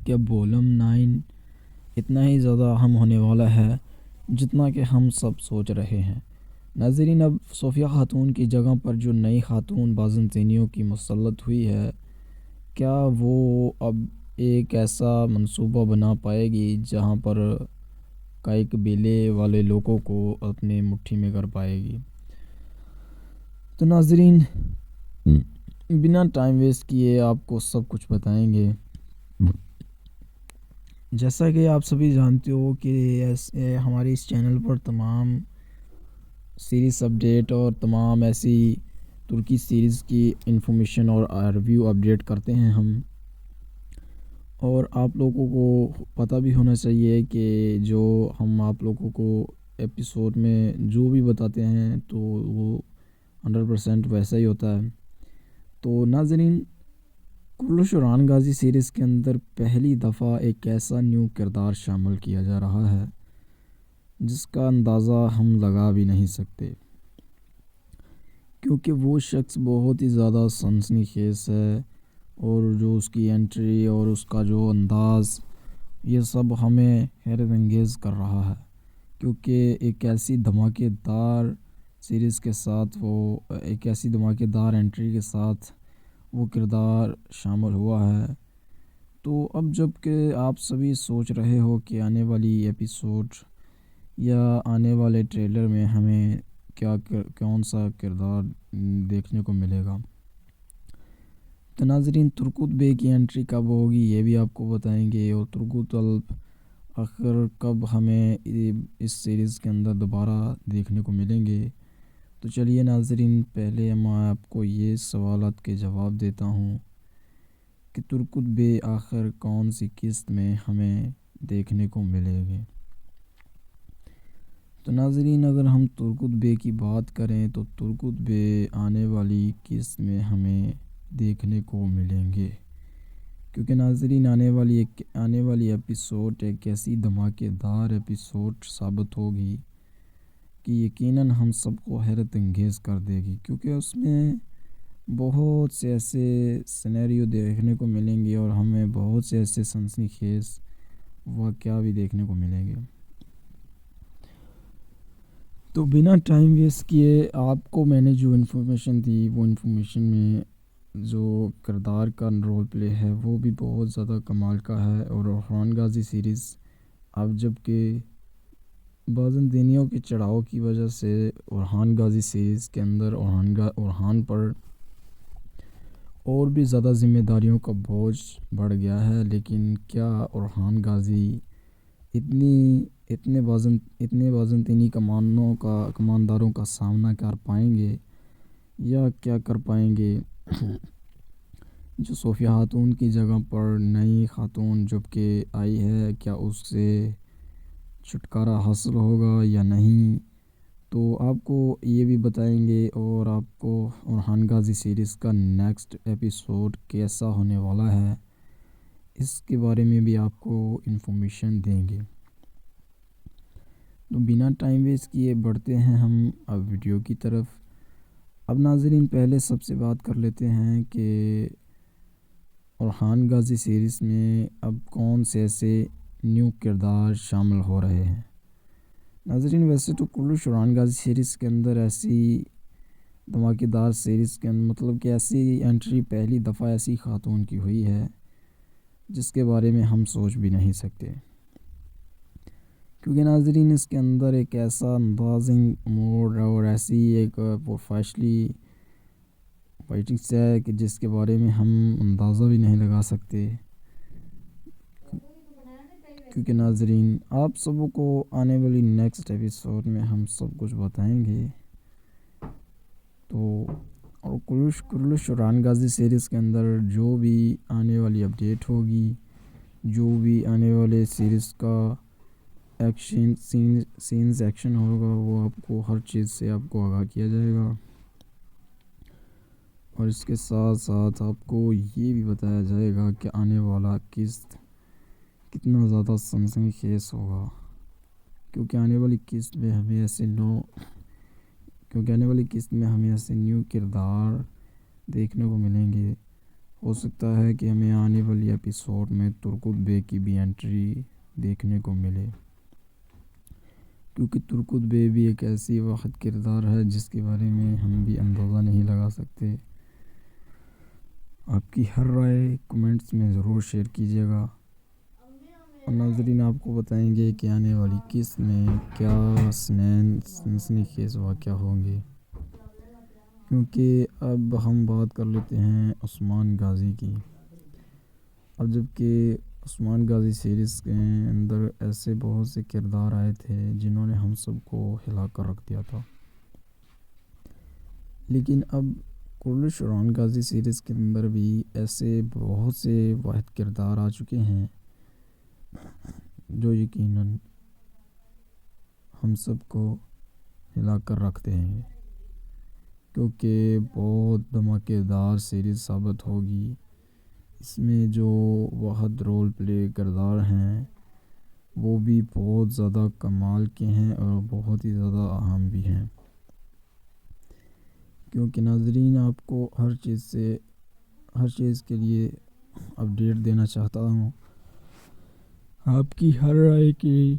کہ اب وولم 9 اتنا ہی زیادہ اہم ہونے والا ہے جتنا کہ ہم سب سوچ رہے ہیں۔ ناظرین، اب صوفیہ خاتون کی جگہ پر جو نئی خاتون بازنطینیوں کی مسلط ہوئی ہے، کیا وہ اب ایک ایسا منصوبہ بنا پائے گی جہاں پر کئی قبیلے والے لوگوں کو اپنے مٹھی میں کر پائے گی؟ تو ناظرین، بنا ٹائم ویسٹ کیے آپ کو سب کچھ بتائیں گے۔ جیسا کہ آپ سبھی جانتے ہو کہ ہمارے اس چینل پر تمام سیریز اپڈیٹ اور تمام ایسی ترکی سیریز کی انفارمیشن اور ریویو اپڈیٹ کرتے ہیں ہم، اور آپ لوگوں کو پتہ بھی ہونا چاہیے کہ جو ہم آپ لوگوں کو ایپیسوڈ میں جو بھی بتاتے ہیں تو وہ 100% ویسا ہی ہوتا ہے۔ تو ناظرین، کلش اورحان غازی سیریز کے اندر پہلی دفعہ ایک ایسا نیو کردار شامل کیا جا رہا ہے جس کا اندازہ ہم لگا بھی نہیں سکتے، کیونکہ وہ شخص بہت ہی زیادہ سنسنی خیز ہے، اور جو اس کی انٹری اور اس کا جو انداز، یہ سب ہمیں حیرت انگیز کر رہا ہے، کیونکہ ایک ایسی دھماکے دار سیریز کے ساتھ ایک ایسی دھماکے دار انٹری کے ساتھ وہ کردار شامل ہوا ہے۔ تو اب جب کہ آپ سبھی سوچ رہے ہو کہ آنے والی ایپیسوڈ یا آنے والے ٹریلر میں ہمیں کون سا کردار دیکھنے کو ملے گا، تو ناظرین، ترکوت بے کی انٹری کب ہوگی یہ بھی آپ کو بتائیں گے، اور ترکوت الپ آخر کب ہمیں اس سیریز کے اندر دوبارہ دیکھنے کو ملیں گے۔ تو چلیے ناظرین، پہلے میں آپ کو یہ سوالات کے جواب دیتا ہوں کہ ترکوت بے آخر کون سی قسط میں ہمیں دیکھنے کو ملے گے۔ تو ناظرین، اگر ہم ترکوت بے کی بات کریں تو ترکوت بے آنے والی قسط میں ہمیں دیکھنے کو ملیں گے، کیونکہ ناظرین آنے والی ایپیسوڈ ایک ایسی دھماکے دار ایپیسوڈ ثابت ہوگی کہ یقیناً ہم سب کو حیرت انگیز کر دے گی، کیونکہ اس میں بہت سے ایسے سینیریو دیکھنے کو ملیں گے اور ہمیں بہت سے ایسے سنسنی خیز واقعہ بھی دیکھنے کو ملیں گے۔ تو بنا ٹائم ویسٹ کیے آپ کو میں نے جو انفارمیشن دی، وہ انفارمیشن میں جو کردار کا رول پلے ہے وہ بھی بہت زیادہ کمال کا ہے، اور اورحان غازی سیریز اب جب کہ بازنطینیوں کے چڑھاؤ کی وجہ سے اورحان غازی سیریز کے اندر اورحان پر اور بھی زیادہ ذمہ داریوں کا بوجھ بڑھ گیا ہے، لیکن کیا اورحان غازی اتنے بازنطینی کمانداروں کا سامنا کر پائیں گے، یا کیا کر پائیں گے جو صوفیہ خاتون کی جگہ پر نئی خاتون جب کہ آئی ہے، کیا اس سے چھٹکارا حاصل ہوگا یا نہیں؟ تو آپ کو یہ بھی بتائیں گے، اور آپ کو اورحان غازی سیریز کا نیکسٹ ایپیسوڈ کیسا ہونے والا ہے اس کے بارے میں بھی آپ کو انفارمیشن دیں گے۔ تو بنا ٹائم ویسٹ کیے بڑھتے ہیں ہم اب ویڈیو کی طرف۔ اب ناظرین، پہلے سب سے بات کر لیتے ہیں کہ اورحان غازی سیریز میں اب کون سے ایسے نیو کردار شامل ہو رہے ہیں۔ ناظرین، ویسے تو کلش اورحان غازی سیریز کے اندر ایسی دھماکے دار سیریز کے اندر مطلب کہ ایسی انٹری پہلی دفعہ ایسی خاتون کی ہوئی ہے جس کے بارے میں ہم سوچ بھی نہیں سکتے، کیونکہ ناظرین اس کے اندر ایک ایسا اندازنگ موڈ اور ایسی ایک پروفیشنلی فائٹنگس ہے کہ جس کے بارے میں ہم اندازہ بھی نہیں لگا سکتے، کیونکہ ناظرین آپ سب کو آنے والی نیکسٹ ایپیسوڈ میں ہم سب کچھ بتائیں گے۔ تو اور کلش اورحان غازی سیریز کے اندر جو بھی آنے والی اپڈیٹ ہوگی، جو بھی آنے والے سیریز کا ایکشن ہوگا، وہ آپ کو ہر چیز سے آپ کو آگاہ کیا جائے گا، اور اس کے ساتھ ساتھ آپ کو یہ بھی بتایا جائے گا کہ آنے والا قسط کتنا زیادہ سنسنی خیز ہوگا، کیونکہ آنے والی قسط میں ہمیں ایسے نیو کردار دیکھنے کو ملیں گے، ہو سکتا ہے کہ ہمیں آنے والی ایپیسوڈ میں ترکت بے کی بھی انٹری دیکھنے کو ملے، کیونکہ ترکت بے بھی ایک ایسی واحد کردار ہے جس کے بارے میں ہم بھی اندازہ نہیں لگا سکتے۔ آپ کی ہر رائے کمنٹس میں ضرور شیئر کیجیے گا، اور ناظرین آپ کو بتائیں گے کہ آنے والی قسط میں کیا سنسنی خیز واقعہ ہوں گے، کیونکہ اب ہم بات کر لیتے ہیں عثمان غازی کی۔ اور جبکہ عثمان غازی سیریز کے اندر ایسے بہت سے کردار آئے تھے جنہوں نے ہم سب کو ہلا کر رکھ دیا تھا، لیکن اب کرلش عثمان غازی سیریز کے اندر بھی ایسے بہت سے واحد کردار آ چکے ہیں جو یقیناً ہم سب کو ہلا کر رکھتے ہیں، کیونکہ بہت دھماکے دار سیریز ثابت ہوگی۔ اس میں جو واحد رول پلے کردار ہیں وہ بھی بہت زیادہ کمال کے ہیں اور بہت ہی زیادہ اہم بھی ہیں، کیونکہ ناظرین آپ کو ہر چیز کے لیے اپڈیٹ دینا چاہتا ہوں۔ آپ کی ہر رائے کی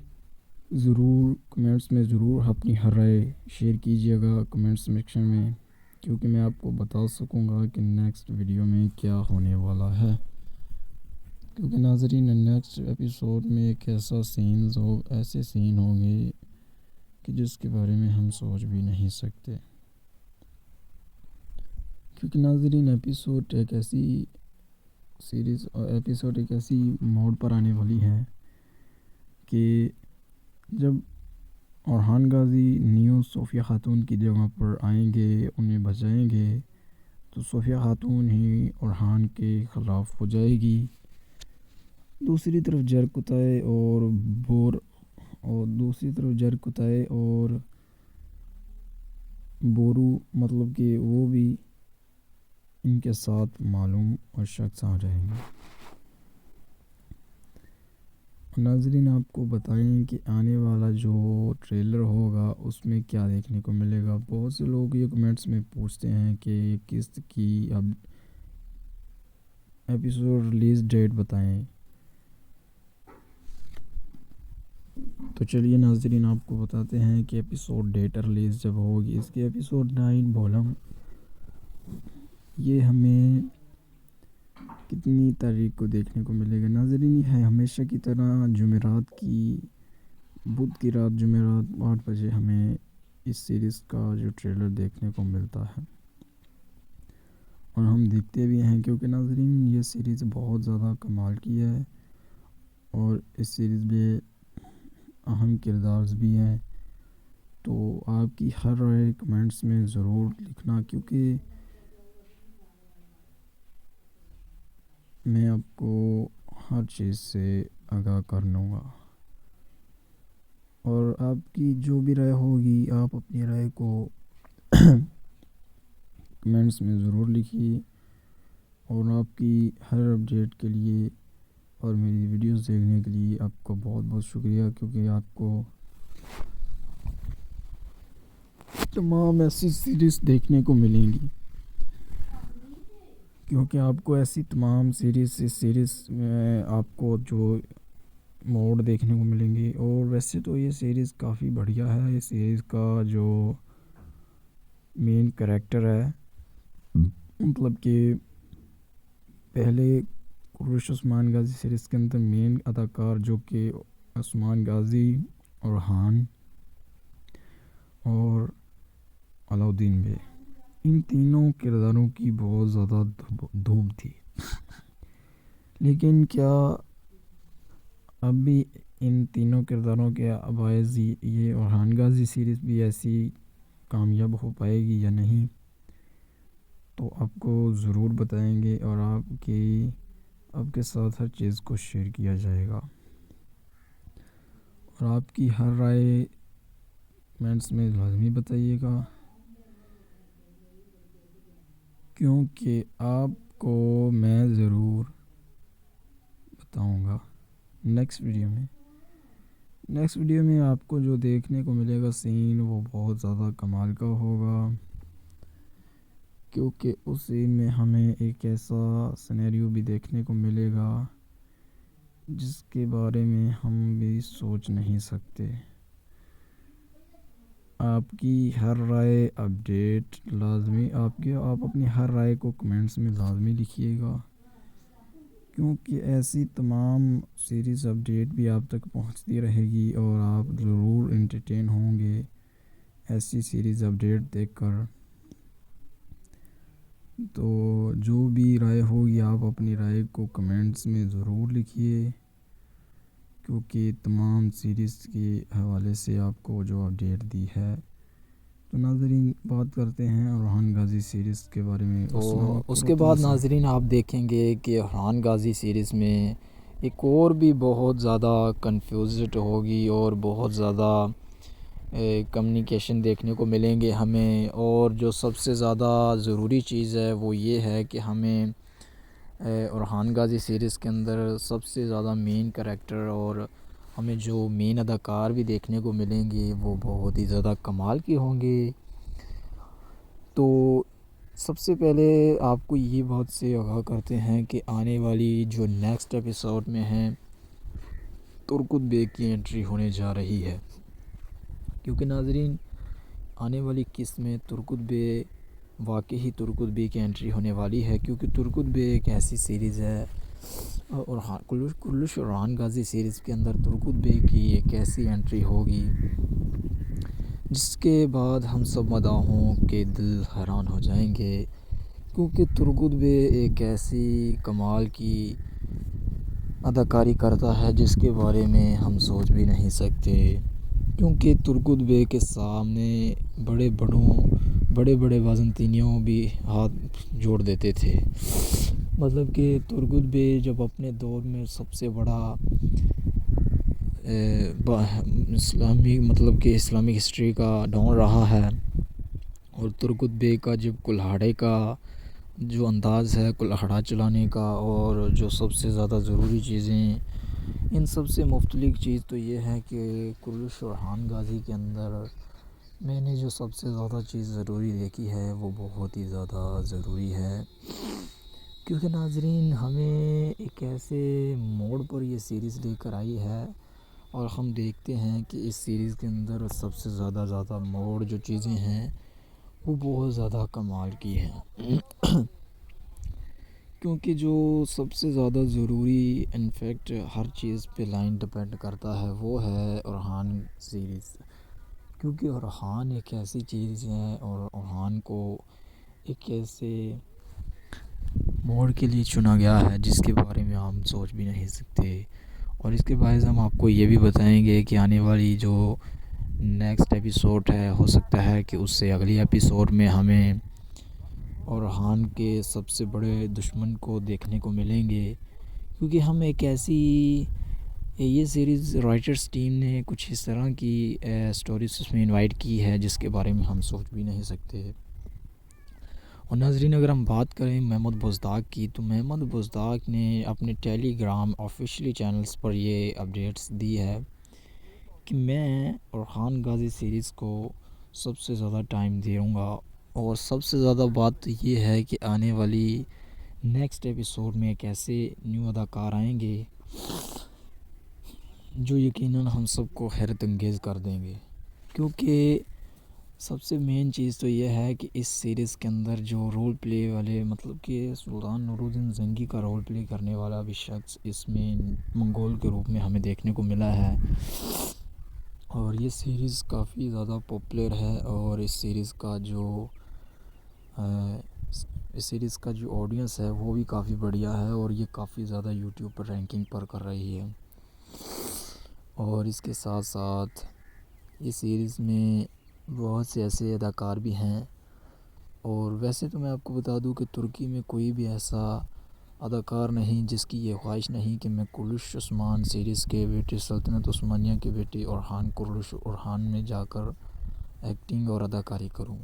ضرور کمنٹس میں ضرور اپنی ہر رائے شیئر کیجیے گا کمنٹ سیکشن میں، کیونکہ میں آپ کو بتا سکوں گا کہ نیکسٹ ویڈیو میں کیا ہونے والا ہے، کیونکہ ناظرین نیکسٹ ایپیسوڈ میں ایک ایسے سین ہوں گے کہ جس کے بارے میں ہم سوچ بھی نہیں سکتے، کیونکہ ناظرین ایپیسوڈ ایک ایسی موڑ پر آنے والی ہے کہ جب اورحان غازی نیو صوفیہ خاتون کی جگہ پر آئیں گے، انہیں بچائیں گے، تو صوفیہ خاتون ہی اورحان کے خلاف ہو جائے گی۔ دوسری طرف جرکتائے اور بورو مطلب کہ وہ بھی ان کے ساتھ معلوم اور شخص آ جائیں گے۔ ناظرین آپ کو بتائیں کہ آنے والا جو ٹریلر ہوگا اس میں کیا دیکھنے کو ملے گا۔ بہت سے لوگ یہ کمنٹس میں پوچھتے ہیں کہ قسط کی اب ایپیسوڈ ریلیز ڈیٹ بتائیں، تو چلیے ناظرین آپ کو بتاتے ہیں کہ ایپیسوڈ ڈیٹ ریلیز جب ہوگی اس کی ایپیسوڈ 9 بولم یہ ہمیں کتنی تاریخ کو دیکھنے کو ملے گا۔ ناظرین یہ ہے ہمیشہ کی طرح بدھ کی رات جمعرات 8 بجے ہمیں اس سیریز کا جو ٹریلر دیکھنے کو ملتا ہے، اور ہم دیکھتے بھی ہیں، کیونکہ ناظرین یہ سیریز بہت زیادہ کمال کی ہے اور اس سیریز میں اہم کردار بھی ہیں۔ تو آپ کی ہر رائے کمنٹس میں ضرور لکھنا، کیونکہ میں آپ کو ہر چیز سے آگاہ کر لوں گا، اور آپ کی جو بھی رائے ہوگی آپ اپنی رائے کو کمنٹس میں ضرور لکھیے، اور آپ کی ہر اپڈیٹ کے لیے اور میری ویڈیوز دیکھنے کے لیے آپ کا بہت بہت شکریہ، کیونکہ آپ کو تمام ایسی سیریز دیکھنے کو ملیں گی، کیونکہ آپ کو ایسی تمام سیریز میں آپ کو جو موڈ دیکھنے کو ملیں گے۔ اور ویسے تو یہ سیریز کافی بڑھیا ہے، اس سیریز کا جو مین کریکٹر ہے، مطلب کہ پہلے کرلش عثمان غازی سیریز کے اندر مین اداکار جو کہ عثمان غازی، اورحان اور علاؤدین بے، ان تینوں کرداروں کی بہت زیادہ دھوم تھی، لیکن کیا اب بھی ان تینوں کرداروں کے باعث یہ اورحان غازی سیریز بھی ایسی کامیاب ہو پائے گی یا نہیں، تو آپ کو ضرور بتائیں گے، اور آپ کے ساتھ ہر چیز کو شیئر کیا جائے گا، اور آپ کی ہر رائے کمنٹس میں لازمی بتائیے گا، کیونکہ آپ کو میں ضرور بتاؤں گا نیکسٹ ویڈیو میں آپ کو جو دیکھنے کو ملے گا سین وہ بہت زیادہ کمال کا ہوگا، کیونکہ اسی میں ہمیں ایک ایسا سینیریو بھی دیکھنے کو ملے گا جس کے بارے میں ہم بھی سوچ نہیں سکتے۔ آپ کی ہر رائے اپڈیٹ لازمی آپ اپنی ہر رائے کو کمنٹس میں لازمی لکھیے گا، کیونکہ ایسی تمام سیریز اپڈیٹ بھی آپ تک پہنچتی رہے گی اور آپ ضرور انٹرٹین ہوں گے ایسی سیریز اپڈیٹ دیکھ کر۔ تو جو بھی رائے ہوگی آپ اپنی رائے کو کمنٹس میں ضرور لکھیے، کیونکہ تمام سیریز کے حوالے سے آپ کو جو اپڈیٹ دی ہے۔ تو ناظرین، بات کرتے ہیں ارحان غازی سیریز کے بارے میں۔ تو اس کے بعد ناظرین آپ دیکھیں گے کہ ارحان غازی سیریز میں ایک اور بھی بہت زیادہ کنفیوزڈ ہوگی اور بہت زیادہ کمیونیکیشن دیکھنے کو ملیں گے ہمیں، اور جو سب سے زیادہ ضروری چیز ہے وہ یہ ہے کہ ہمیں ارحان غازی سیریز کے اندر سب سے زیادہ مین کریکٹر اور ہمیں جو مین اداکار بھی دیکھنے کو ملیں گے وہ بہت ہی زیادہ کمال کے ہوں گے۔ تو سب سے پہلے آپ کو یہ بات سے آگاہ کرتے ہیں کہ آنے والی جو نیکسٹ ایپیسوڈ میں ہیں ترکت بیگ کی انٹری ہونے جا رہی ہے، کیونکہ ناظرین آنے والی قسط میں ترکت بے واقعی ترکت بے کی انٹری ہونے والی ہے، کیونکہ ترکت بے ایک ایسی سیریز ہے اور کلش ارحان غازی سیریز کے اندر ترکت بے کی ایک ایسی انٹری ہوگی جس کے بعد ہم سب مداحوں کے دل حیران ہو جائیں گے، کیونکہ ترکت بے ایک ایسی کمال کی اداکاری کرتا ہے جس کے بارے میں ہم سوچ بھی نہیں سکتے، کیونکہ ترکت بے کے سامنے بڑے بڑے وازنطینیوں بھی ہاتھ جوڑ دیتے تھے۔ مطلب کہ ترکت بے جب اپنے دور میں سب سے بڑا اسلامی ہسٹری کا ڈان رہا ہے، اور ترکت بے کا جب کلہاڑے کا جو انداز ہے کلہاڑا چلانے کا، اور جو سب سے زیادہ ضروری چیزیں ان سب سے مختلف چیز تو یہ ہے کہ کلش ارحان غازی کے اندر میں نے جو سب سے زیادہ چیز ضروری دیکھی ہے وہ بہت ہی زیادہ ضروری ہے، کیونکہ ناظرین ہمیں ایک ایسے موڑ پر یہ سیریز لے کر آئی ہے، اور ہم دیکھتے ہیں کہ اس سیریز کے اندر سب سے زیادہ موڑ جو چیزیں ہیں وہ بہت زیادہ کمال کی ہیں، کیونکہ جو سب سے زیادہ ضروری انفیکٹ ہر چیز پہ لائن ڈپینڈ کرتا ہے وہ ہے ارحان سیریز، کیونکہ ارحان ایک ایسی چیز ہے اور ارحان کو ایک ایسے موڑ کے لیے چنا گیا ہے جس کے بارے میں ہم سوچ بھی نہیں سکتے، اور اس کے باعث ہم آپ کو یہ بھی بتائیں گے کہ آنے والی جو نیکسٹ ایپیسوڈ ہے ہو سکتا ہے کہ اس سے اگلی ایپیسوڈ میں ہمیں ارحان کے سب سے بڑے دشمن کو دیکھنے کو ملیں گے، کیونکہ ہم ایک ایسی یہ سیریز رائٹرز ٹیم نے کچھ اس طرح کی سٹوریز اس میں انوائٹ کی ہے جس کے بارے میں ہم سوچ بھی نہیں سکتے۔ اور ناظرین اگر ہم بات کریں محمد بزداق کی، تو محمد بزداق نے اپنے ٹیلی گرام آفیشلی چینلز پر یہ اپڈیٹس دی ہے کہ میں ارحان غازی سیریز کو سب سے زیادہ ٹائم دوں گا، اور سب سے زیادہ بات یہ ہے کہ آنے والی نیکسٹ ایپیسوڈ میں ایک ایسے نیو اداکار آئیں گے جو یقیناً ہم سب کو حیرت انگیز کر دیں گے، کیونکہ سب سے مین چیز تو یہ ہے کہ اس سیریز کے اندر جو رول پلے والے مطلب کہ سلطان نور الدین زنگی کا رول پلے کرنے والا بھی شخص اس میں منگول کے روپ میں ہمیں دیکھنے کو ملا ہے، اور یہ سیریز کافی زیادہ پاپولر ہے، اور اس سیریز کا جو آڈینس ہے وہ بھی کافی بڑھیا ہے، اور یہ کافی زیادہ یوٹیوب پر رینکنگ پر کر رہی ہے، اور اس کے ساتھ ساتھ اس سیریز میں بہت سے ایسے اداکار بھی ہیں، اور ویسے تو میں آپ کو بتا دوں کہ ترکی میں کوئی بھی ایسا اداکار نہیں جس کی یہ خواہش نہیں کہ میں کلش عثمان سیریز کے بیٹے سلطنت عثمانیہ کے بیٹے ارحان میں جا کر ایکٹنگ اور اداکاری کروں،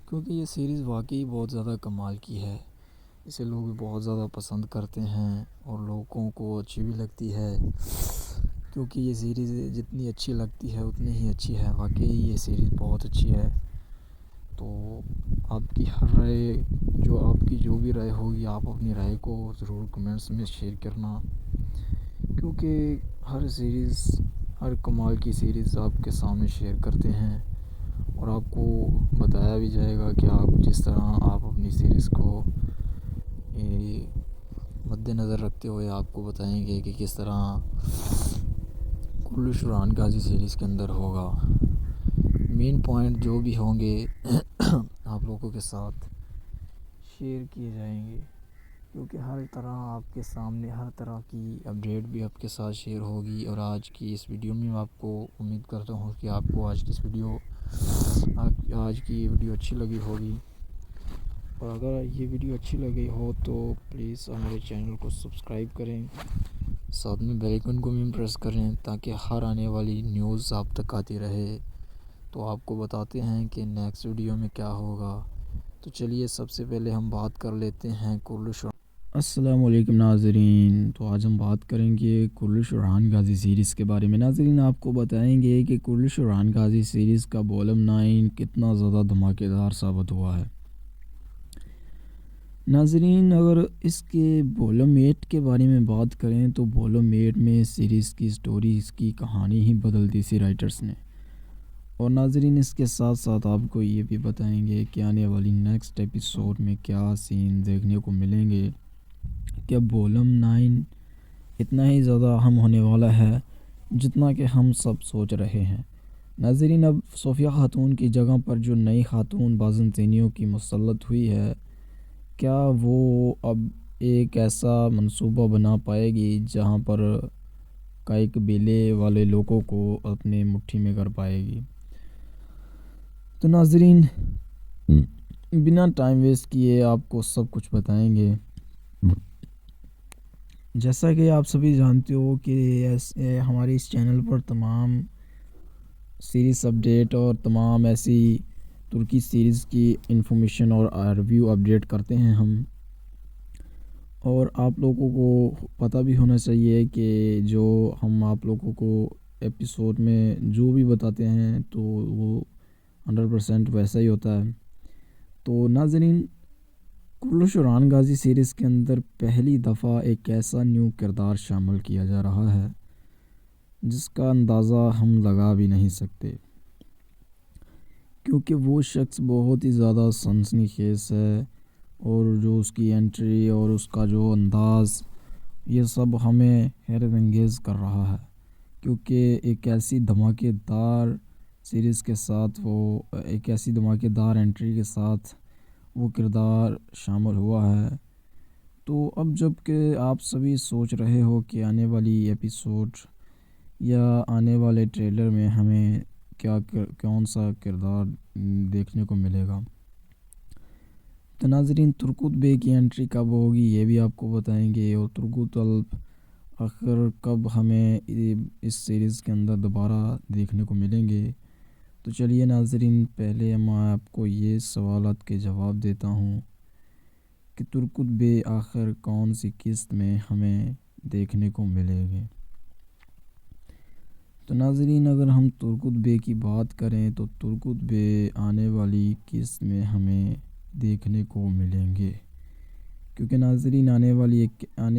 کیونکہ یہ سیریز واقعی بہت زیادہ کمال کی ہے، اسے لوگ بھی بہت زیادہ پسند کرتے ہیں اور لوگوں کو اچھی بھی لگتی ہے، کیونکہ یہ سیریز جتنی اچھی لگتی ہے اتنی ہی اچھی ہے، واقعی یہ سیریز بہت اچھی ہے۔ تو آپ کی ہر رائے آپ کی جو بھی رائے ہوگی، آپ اپنی رائے کو ضرور کمنٹس میں شیئر کرنا، کیونکہ ہر کمال کی سیریز آپ کے سامنے شیئر کرتے ہیں اور آپ کو بتایا بھی جائے گا کہ آپ جس طرح آپ اپنی سیریز کو مد نظر رکھتے ہوئے آپ کو بتائیں گے کہ کس طرح کلش ارحان غازی سیریز کے اندر ہوگا۔ مین پوائنٹ جو بھی ہوں گے آپ لوگوں کے ساتھ شیئر کیے جائیں گے، کیونکہ ہر طرح آپ کے سامنے ہر طرح کی اپڈیٹ بھی آپ کے ساتھ شیئر ہوگی۔ اور آج کی اس ویڈیو میں آپ کو امید کرتا ہوں کہ آپ کو آج کی ویڈیو اچھی لگی ہوگی، اور اگر یہ ویڈیو اچھی لگی ہو تو پلیز ہمارے چینل کو سبسکرائب کریں، ساتھ میں بیل آئیکن کو بھی پریس کریں تاکہ ہر آنے والی نیوز آپ تک آتی رہے۔ تو آپ کو بتاتے ہیں کہ نیکسٹ ویڈیو میں کیا ہوگا۔ تو چلیے سب سے پہلے ہم بات کر لیتے ہیں کلش۔ السلام علیکم ناظرین، تو آج ہم بات کریں گے کلش ارحان غازی سیریز کے بارے میں۔ ناظرین آپ کو بتائیں گے کہ کلش ارحان غازی سیریز کا والوم 9 کتنا زیادہ دھماکے دار ثابت ہوا ہے۔ ناظرین اگر اس کے والوم 8 کے بارے میں بات کریں تو والوم 8 میں سیریز کی سٹوری، اس کی کہانی ہی بدل دی سی رائٹرز نے۔ اور ناظرین اس کے ساتھ ساتھ آپ کو یہ بھی بتائیں گے کہ آنے والی نیکسٹ ایپیسوڈ میں کیا سین دیکھنے کو ملیں گے، کہ والوم 9 اتنا ہی زیادہ اہم ہونے والا ہے جتنا کہ ہم سب سوچ رہے ہیں۔ ناظرین اب صوفیہ خاتون کی جگہ پر جو نئی خاتون بازنطینیوں کی مسلط ہوئی ہے، کیا وہ اب ایک ایسا منصوبہ بنا پائے گی جہاں پر کئی قبیلے والے لوگوں کو اپنے مٹھی میں کر پائے گی؟ تو ناظرین بنا ٹائم ویسٹ کیے آپ کو سب کچھ بتائیں گے۔ جیسا کہ آپ سبھی جانتے ہو کہ ہمارے اس چینل پر تمام سیریز اپڈیٹ اور تمام ایسی ترکی سیریز کی انفارمیشن اور ریویو اپڈیٹ کرتے ہیں ہم، اور آپ لوگوں کو پتہ بھی ہونا چاہیے کہ جو ہم آپ لوگوں کو ایپیسوڈ میں جو بھی بتاتے ہیں تو وہ 100% ویسا ہی ہوتا ہے۔ تو ناظرین کلش ارحان غازی سیریز کے اندر پہلی دفعہ ایک ایسا نیو کردار شامل کیا جا رہا ہے جس کا اندازہ ہم لگا بھی نہیں سکتے، کیونکہ وہ شخص بہت ہی زیادہ سنسنی خیز ہے، اور جو اس کی انٹری اور اس کا جو انداز، یہ سب ہمیں حیرت انگیز کر رہا ہے، کیونکہ ایک ایسی دھماکے دار سیریز کے ساتھ ایک ایسی دھماکے دار انٹری کے ساتھ وہ کردار شامل ہوا ہے۔ تو اب جب کہ آپ سبھی سوچ رہے ہو کہ آنے والی ایپیسوڈ یا آنے والے ٹریلر میں ہمیں کون سا کردار دیکھنے کو ملے گا، تو ناظرین ترکوت بے کی انٹری کب ہوگی یہ بھی آپ کو بتائیں گے، اور ترکوت الب آخر کب ہمیں اس سیریز کے اندر دوبارہ دیکھنے کو ملیں گے۔ تو چلیے ناظرین پہلے میں آپ کو یہ سوالات کے جواب دیتا ہوں کہ ترکوت بے آخر کون سی قسط میں ہمیں دیکھنے کو ملے گے۔ تو ناظرین اگر ہم ترکوت بے کی بات کریں تو ترکوت بے آنے والی قسط میں ہمیں دیکھنے کو ملیں گے، کیونکہ ناظرین آنے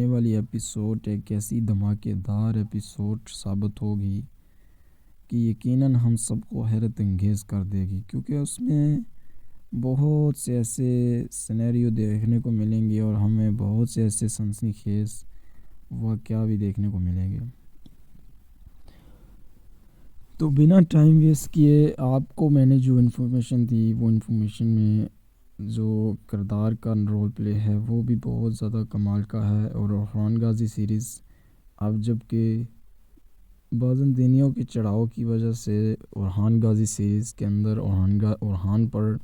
والی ایپیسوڈ ایک ایسی دھماکے دار ایپیسوڈ ثابت ہوگی کہ یقیناً ہم سب کو حیرت انگیز کر دے گی، کیونکہ اس میں بہت سے ایسے سینیریو دیکھنے کو ملیں گے اور ہمیں بہت سے ایسے سنسنی خیز واقعہ بھی دیکھنے کو ملیں گے۔ تو بنا ٹائم ویسٹ کیے آپ کو میں نے جو انفارمیشن دی، وہ انفارمیشن میں جو کردار کا رول پلے ہے وہ بھی بہت زیادہ کمال کا ہے، اور ارحان غازی سیریز اب جب کہ بازنطینیوں کے چڑھاؤ کی وجہ سے ارحان غازی سیریز کے اندر ارحان پر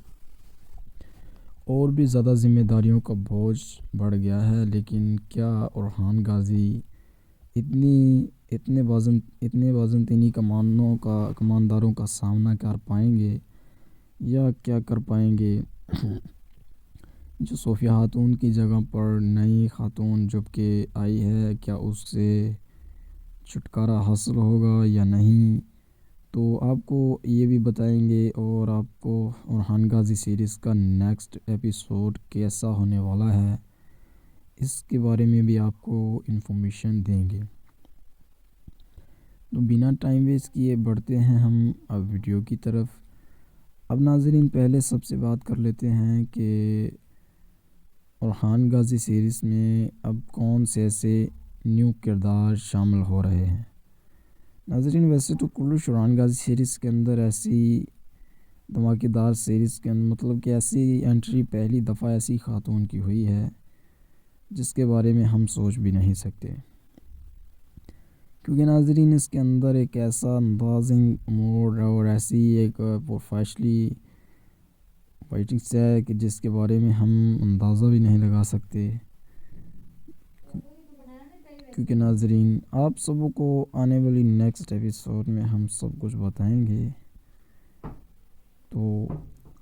اور بھی زیادہ ذمہ داریوں کا بوجھ بڑھ گیا ہے، لیکن کیا ارحان غازی اتنے بازنطینی کمانداروں کا سامنا کر پائیں گے، یا کیا کر پائیں گے؟ جو صوفیہ خاتون کی جگہ پر نئی خاتون جب کہ آئی ہے، کیا اس سے چھٹکارا حاصل ہوگا یا نہیں؟ تو آپ کو یہ بھی بتائیں گے اور آپ کو اورحان غازی سیریز کا نیکسٹ ایپیسوڈ کیسا ہونے والا ہے اس کے بارے میں بھی آپ کو انفارمیشن دیں گے۔ تو بنا ٹائم ویسٹ کیے بڑھتے ہیں ہم اب ویڈیو کی طرف۔ اب ناظرین پہلے سب سے بات کر لیتے ہیں کہ اورحان غازی سیریز میں اب کون سے ایسے نیو کردار شامل ہو رہے ہیں۔ ناظرین ویسے تو کلش اورحان غازی سیریز کے اندر ایسی دھماکے دار سیریز کے مطلب کہ ایسی انٹری پہلی دفعہ ایسی خاتون کی ہوئی ہے جس کے بارے میں ہم سوچ بھی نہیں سکتے، کیونکہ ناظرین اس کے اندر ایک ایسا اندازنگ موڈ اور ایسی ایک پروفیشنلی فائٹنگس ہے کہ جس کے بارے میں ہم اندازہ بھی نہیں لگا سکتے، کیونکہ ناظرین آپ سب کو آنے والی نیکسٹ ایپیسوڈ میں ہم سب کچھ بتائیں گے۔ تو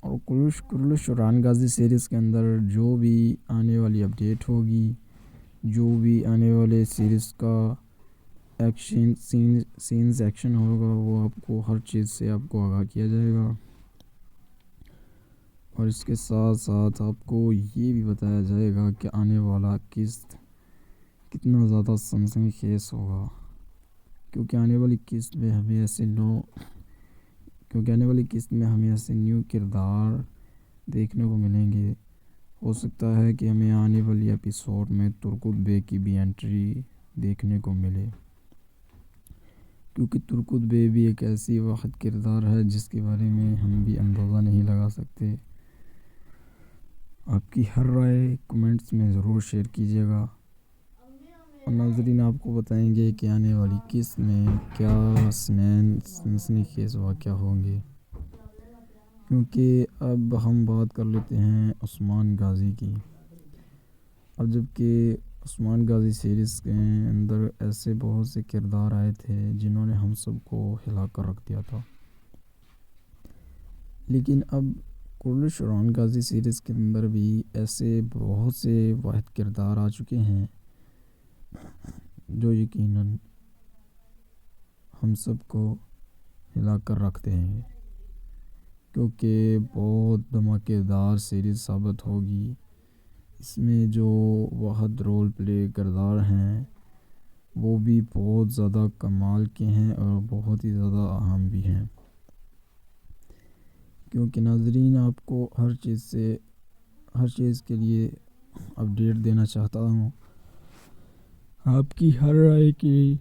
اور کلش اورحان غازی سیریز کے اندر جو بھی آنے والی اپڈیٹ ہوگی، جو بھی آنے والے سیریز کا ایکشن سینز ایکشن ہوگا، وہ آپ کو ہر چیز سے آپ کو آگاہ کیا جائے گا، اور اس کے ساتھ ساتھ آپ کو یہ بھی بتایا جائے گا کہ آنے والا قسط کتنا زیادہ سنسنی خیز ہوگا، کیونکہ آنے والی قسط میں ہمیں ایسے نیو کردار دیکھنے کو ملیں گے۔ ہو سکتا ہے کہ ہمیں آنے والی ایپیسوڈ میں ترکت بے کی بھی انٹری دیکھنے کو ملے، کیونکہ ترکت بے بھی ایک ایسی واحد کردار ہے جس کے بارے میں ہم بھی اندازہ نہیں لگا سکتے۔ آپ کی ہر رائے کمنٹس میں ضرور شیئر کیجیے گا، اور ناظرین آپ کو بتائیں گے کہ آنے والی قسط میں کیا سنسنی خیز واقعہ ہوں گے۔ کیونکہ اب ہم بات کر لیتے ہیں عثمان غازی کی۔ اب جبکہ عثمان غازی سیریز کے اندر ایسے بہت سے کردار آئے تھے جنہوں نے ہم سب کو ہلا کر رکھ دیا تھا، لیکن اب کلش اورحان غازی سیریز کے اندر بھی ایسے بہت سے واحد کردار آ چکے ہیں جو یقیناً ہم سب کو ہلا کر رکھتے ہیں، کیونکہ بہت دھماکے دار سیریز ثابت ہوگی۔ اس میں جو واحد رول پلے کردار ہیں وہ بھی بہت زیادہ کمال کے ہیں اور بہت ہی زیادہ اہم بھی ہیں، کیونکہ ناظرین آپ کو ہر چیز کے لیے اپڈیٹ دینا چاہتا ہوں۔ آپ کی ہر رائے کی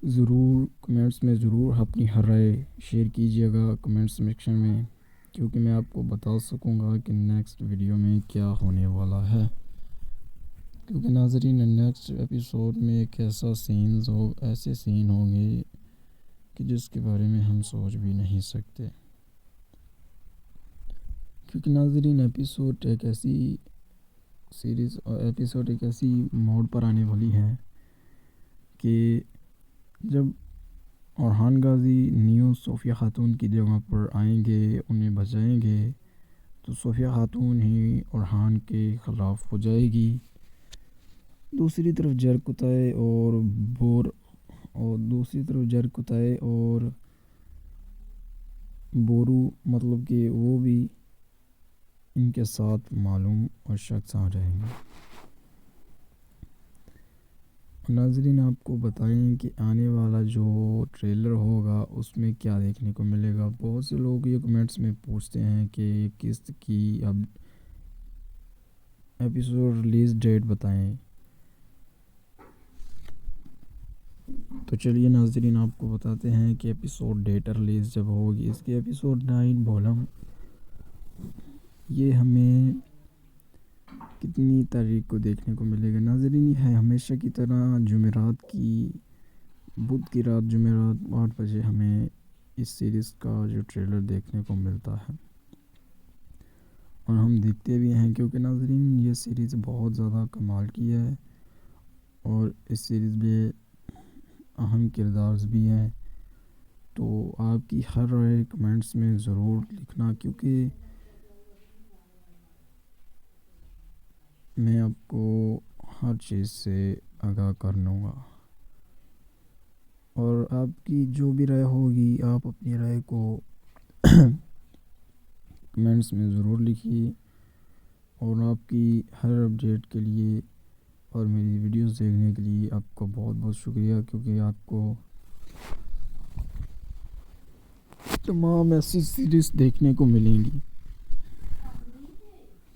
ضرور کمنٹس میں ضرور اپنی ہر رائے شیئر کیجیے گا کمنٹس سیکشن میں، کیونکہ میں آپ کو بتا سکوں گا کہ نیکسٹ ویڈیو میں کیا ہونے والا ہے، کیونکہ ناظرین نیکسٹ ایپیسوڈ میں ایک ایسے سین ہوں گے کہ جس کے بارے میں ہم سوچ بھی نہیں سکتے، کیونکہ ناظرین ایپیسوڈ ایک ایسی موڑ پر آنے والی ہے کہ جب اورحان غازی نیو صوفیہ خاتون کی جگہ پر آئیں گے، انہیں بچائیں گے، تو صوفیہ خاتون ہی اورحان کے خلاف ہو جائے گی۔ دوسری طرف جرکتائے اور بورو مطلب کہ وہ بھی ان کے ساتھ معلوم اور شخص آ جائیں گے۔ ناظرین آپ کو بتائیں کہ آنے والا جو ٹریلر ہوگا اس میں کیا دیکھنے کو ملے گا۔ بہت سے لوگ یہ کمنٹس میں پوچھتے ہیں کہ قسط کی اب ایپیسوڈ ریلیز ڈیٹ بتائیں، تو چلیے ناظرین آپ کو بتاتے ہیں کہ ایپیسوڈ ڈیٹ ریلیز جب ہوگی اس کی ایپیسوڈ 9 بولم یہ ہمیں کتنی تاریخ کو دیکھنے کو ملے گا۔ ناظرین یہ ہے ہمیشہ کی طرح بدھ کی رات جمعرات 8 بجے ہمیں اس سیریز کا جو ٹریلر دیکھنے کو ملتا ہے، اور ہم دیکھتے بھی ہیں، کیونکہ ناظرین یہ سیریز بہت زیادہ کمال کی ہے اور اس سیریز میں اہم کردار بھی ہیں۔ تو آپ کی ہر رائے کمنٹس میں ضرور لکھنا، کیونکہ میں آپ کو ہر چیز سے آگاہ کر لوں گا، اور اور آپ کی جو بھی رائے ہوگی آپ اپنی رائے کو کمنٹس میں ضرور لکھیے، اور آپ کی ہر اپڈیٹ کے لیے اور میری ویڈیوز دیکھنے کے لیے آپ کا بہت بہت شکریہ، کیونکہ آپ کو تمام ایسی سیریز دیکھنے کو ملیں گی،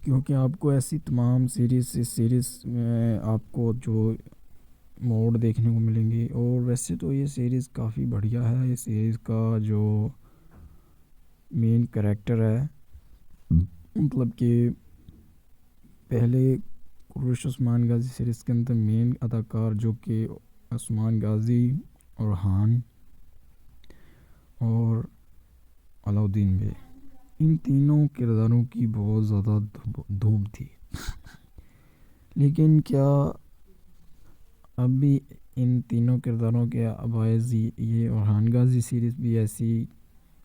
کیونکہ آپ کو ایسی تمام سیریز میں آپ کو جو موڈ دیکھنے کو ملیں گے. اور ویسے تو یہ سیریز کافی بڑھیا ہے. یہ سیریز کا جو مین کریکٹر ہے، مطلب کہ پہلے قریش عثمان غازی سیریز کے اندر مین اداکار جو کہ عثمان غازی، ارحان اور علاؤدین بے، ان تینوں کرداروں کی بہت زیادہ دھوم تھی. لیکن کیا اب بھی ان تینوں کرداروں کے باعث یہ ارحان غازی سیریز بھی ایسی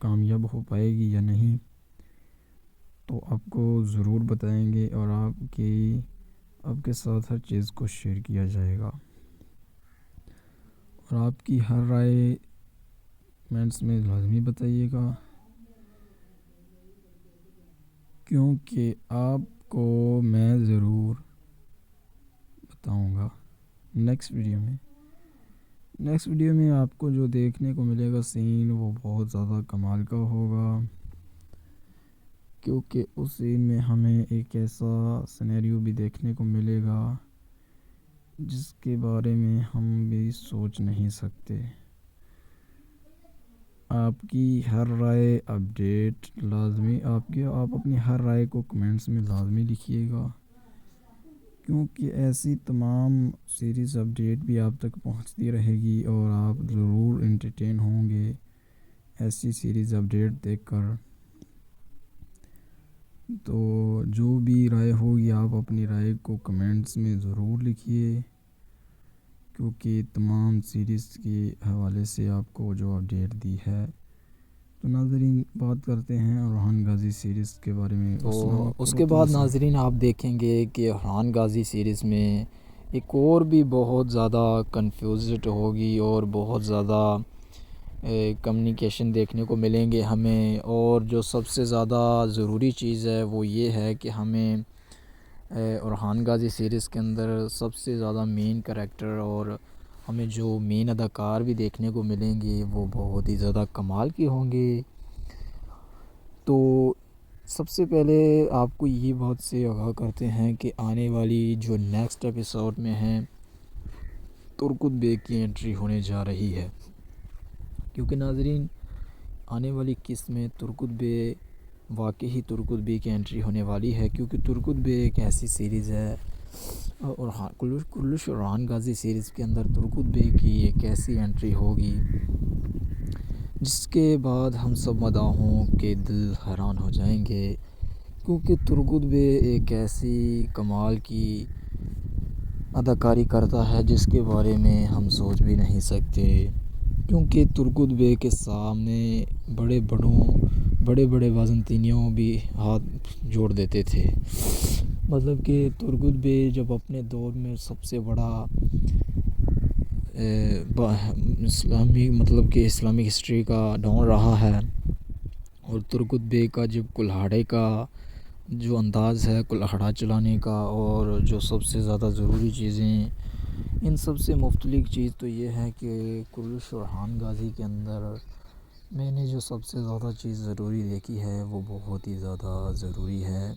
کامیاب ہو پائے گی یا نہیں، تو آپ کو ضرور بتائیں گے، اور آپ کے ساتھ ہر چیز کو شیئر کیا جائے گا. اور آپ کی ہر رائے کمنٹس میں لازمی بتائیے گا، کیونکہ آپ کو میں ضرور بتاؤں گا نیکسٹ ویڈیو میں آپ کو جو دیکھنے کو ملے گا سین، وہ بہت زیادہ کمال کا ہوگا، کیونکہ اس سین میں ہمیں ایک ایسا سینیریو بھی دیکھنے کو ملے گا جس کے بارے میں ہم بھی سوچ نہیں سکتے. آپ کی ہر رائے اپڈیٹ لازمی، آپ اپنی ہر رائے کو کمنٹس میں لازمی لکھیے گا، کیونکہ ایسی تمام سیریز اپڈیٹ بھی آپ تک پہنچتی رہے گی، اور آپ ضرور انٹرٹین ہوں گے ایسی سیریز اپڈیٹ دیکھ کر. تو جو بھی رائے ہوگی آپ اپنی رائے کو کمنٹس میں ضرور لکھیے، کیونکہ تمام سیریز کے حوالے سے آپ کو جو اپڈیٹ دی ہے. تو ناظرین، بات کرتے ہیں ارحان غازی سیریز کے بارے میں. تو اس کے بعد ناظرین آپ دیکھیں گے کہ ارحان غازی سیریز میں ایک اور بھی بہت زیادہ کنفیوزڈ ہوگی، اور بہت زیادہ کمیونیکیشن دیکھنے کو ملیں گے ہمیں. اور جو سب سے زیادہ ضروری چیز ہے وہ یہ ہے کہ ہمیں ارحان غازی سیریز کے اندر سب سے زیادہ مین کریکٹر اور ہمیں جو مین اداکار بھی دیکھنے کو ملیں گے وہ بہت ہی زیادہ کمال کے ہوں گے. تو سب سے پہلے آپ کو یہ بات سے آگاہ کرتے ہیں کہ آنے والی جو نیکسٹ ایپیسوڈ میں ہیں ترکت بے کی انٹری ہونے جا رہی ہے، کیونکہ ناظرین آنے والی قسط میں ترکت بے، واقعی ترکت بے کی انٹری ہونے والی ہے. کیونکہ ترکت بے ایک ایسی سیریز ہے، اور قریش ارحان غازی سیریز کے اندر ترکت بے کی ایک ایسی انٹری ہوگی جس کے بعد ہم سب مداحوں کے دل حیران ہو جائیں گے. کیونکہ ترکت بے ایک ایسی کمال کی اداکاری کرتا ہے جس کے بارے میں ہم سوچ بھی نہیں سکتے. کیونکہ ترکت بے کے سامنے بڑے بڑے وازنطینیوں بھی ہاتھ جوڑ دیتے تھے. مطلب کہ ترکت بے جب اپنے دور میں سب سے بڑا اسلامی ہسٹری کا ڈان رہا ہے، اور ترکت بے کا جب کلہاڑے کا جو انداز ہے، کلہاڑا چلانے کا، اور جو سب سے زیادہ ضروری چیزیں، ان سب سے مختلف چیز تو یہ ہے کہ قریش ارحان غازی کے اندر میں نے جو سب سے زیادہ چیز ضروری دیکھی ہے وہ بہت ہی زیادہ ضروری ہے.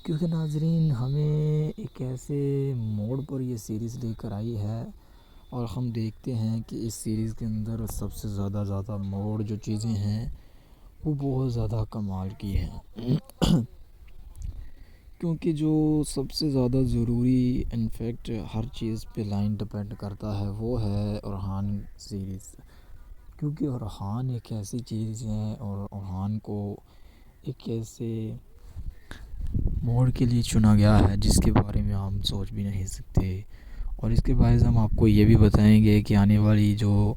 کیونکہ ناظرین ہمیں ایک ایسے موڑ پر یہ سیریز لے کر آئی ہے، اور ہم دیکھتے ہیں کہ اس سیریز کے اندر سب سے زیادہ موڑ جو چیزیں ہیں وہ بہت زیادہ کمال کی ہیں. کیونکہ جو سب سے زیادہ ضروری انفیکٹ ہر چیز پہ لائن ڈپینڈ کرتا ہے وہ ہے ارحان سیریز. کیونکہ ارحان ایک ایسی چیز ہے، اور ارحان کو ایک ایسے موڑ کے لیے چنا گیا ہے جس کے بارے میں ہم سوچ بھی نہیں سکتے. اور اس کے باعث ہم آپ کو یہ بھی بتائیں گے کہ آنے والی جو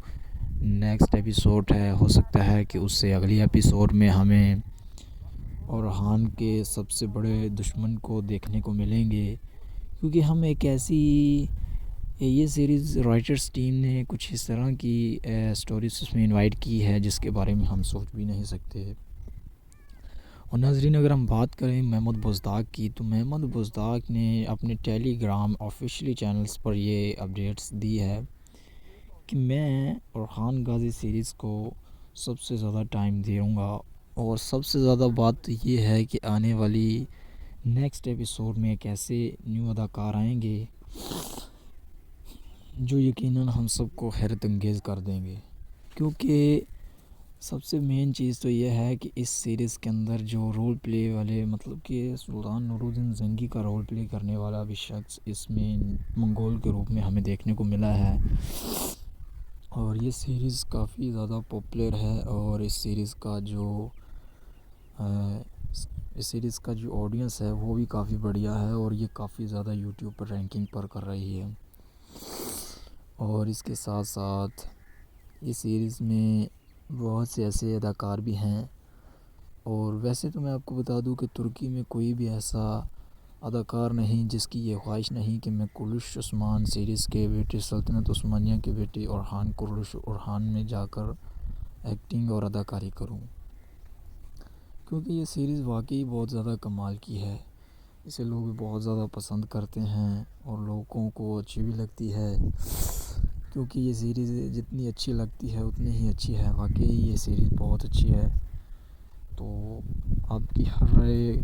نیکسٹ ایپیسوڈ ہے، ہو سکتا ہے کہ اس سے اگلی ایپیسوڈ میں ہمیں ارحان کے سب سے بڑے دشمن کو دیکھنے کو ملیں گے. کیونکہ ہم ایک ایسی یہ سیریز رائٹرز ٹیم نے کچھ اس طرح کی سٹوریز اس میں انوائٹ کی ہے جس کے بارے میں ہم سوچ بھی نہیں سکتے۔ اور ناظرین، اگر ہم بات کریں محمد بزداق کی، تو محمد بزداق نے اپنے ٹیلی گرام آفیشلی چینلز پر یہ اپڈیٹس دی ہے کہ میں ارحان غازی سیریز کو سب سے زیادہ ٹائم دوں گا، اور سب سے زیادہ بات یہ ہے کہ آنے والی نیکسٹ ایپیسوڈ میں ایک ایسے نیو اداکار آئیں گے جو یقیناً ہم سب کو حیرت انگیز کر دیں گے، کیونکہ سب سے مین چیز تو یہ ہے کہ اس سیریز کے اندر جو رول پلے والے، مطلب کہ سلطان نور الدین زنگی کا رول پلے کرنے والا بھی شخص اس میں منگول کے روپ میں ہمیں دیکھنے کو ملا ہے۔ اور یہ سیریز کافی زیادہ پاپولر ہے، اور اس سیریز کا جو آڈینس ہے وہ بھی کافی بڑھیا ہے، اور یہ کافی زیادہ یوٹیوب پر رینکنگ پر کر رہی ہے۔ اور اس کے ساتھ ساتھ اس سیریز میں بہت سے ایسے اداکار بھی ہیں، اور ویسے تو میں آپ کو بتا دوں کہ ترکی میں کوئی بھی ایسا اداکار نہیں جس کی یہ خواہش نہیں کہ میں کرلش عثمان سیریز کے بیٹے، سلطنت عثمانیہ کے بیٹے ارحان کرلش ارحان میں جا کر ایکٹنگ اور اداکاری کروں، کیونکہ یہ سیریز واقعی بہت زیادہ کمال کی ہے۔ اسے لوگ بھی بہت زیادہ پسند کرتے ہیں، اور لوگوں کو اچھی بھی لگتی ہے، کیونکہ یہ سیریز جتنی اچھی لگتی ہے اتنی ہی اچھی ہے۔ واقعی یہ سیریز بہت اچھی ہے۔ تو آپ کی ہر رائے،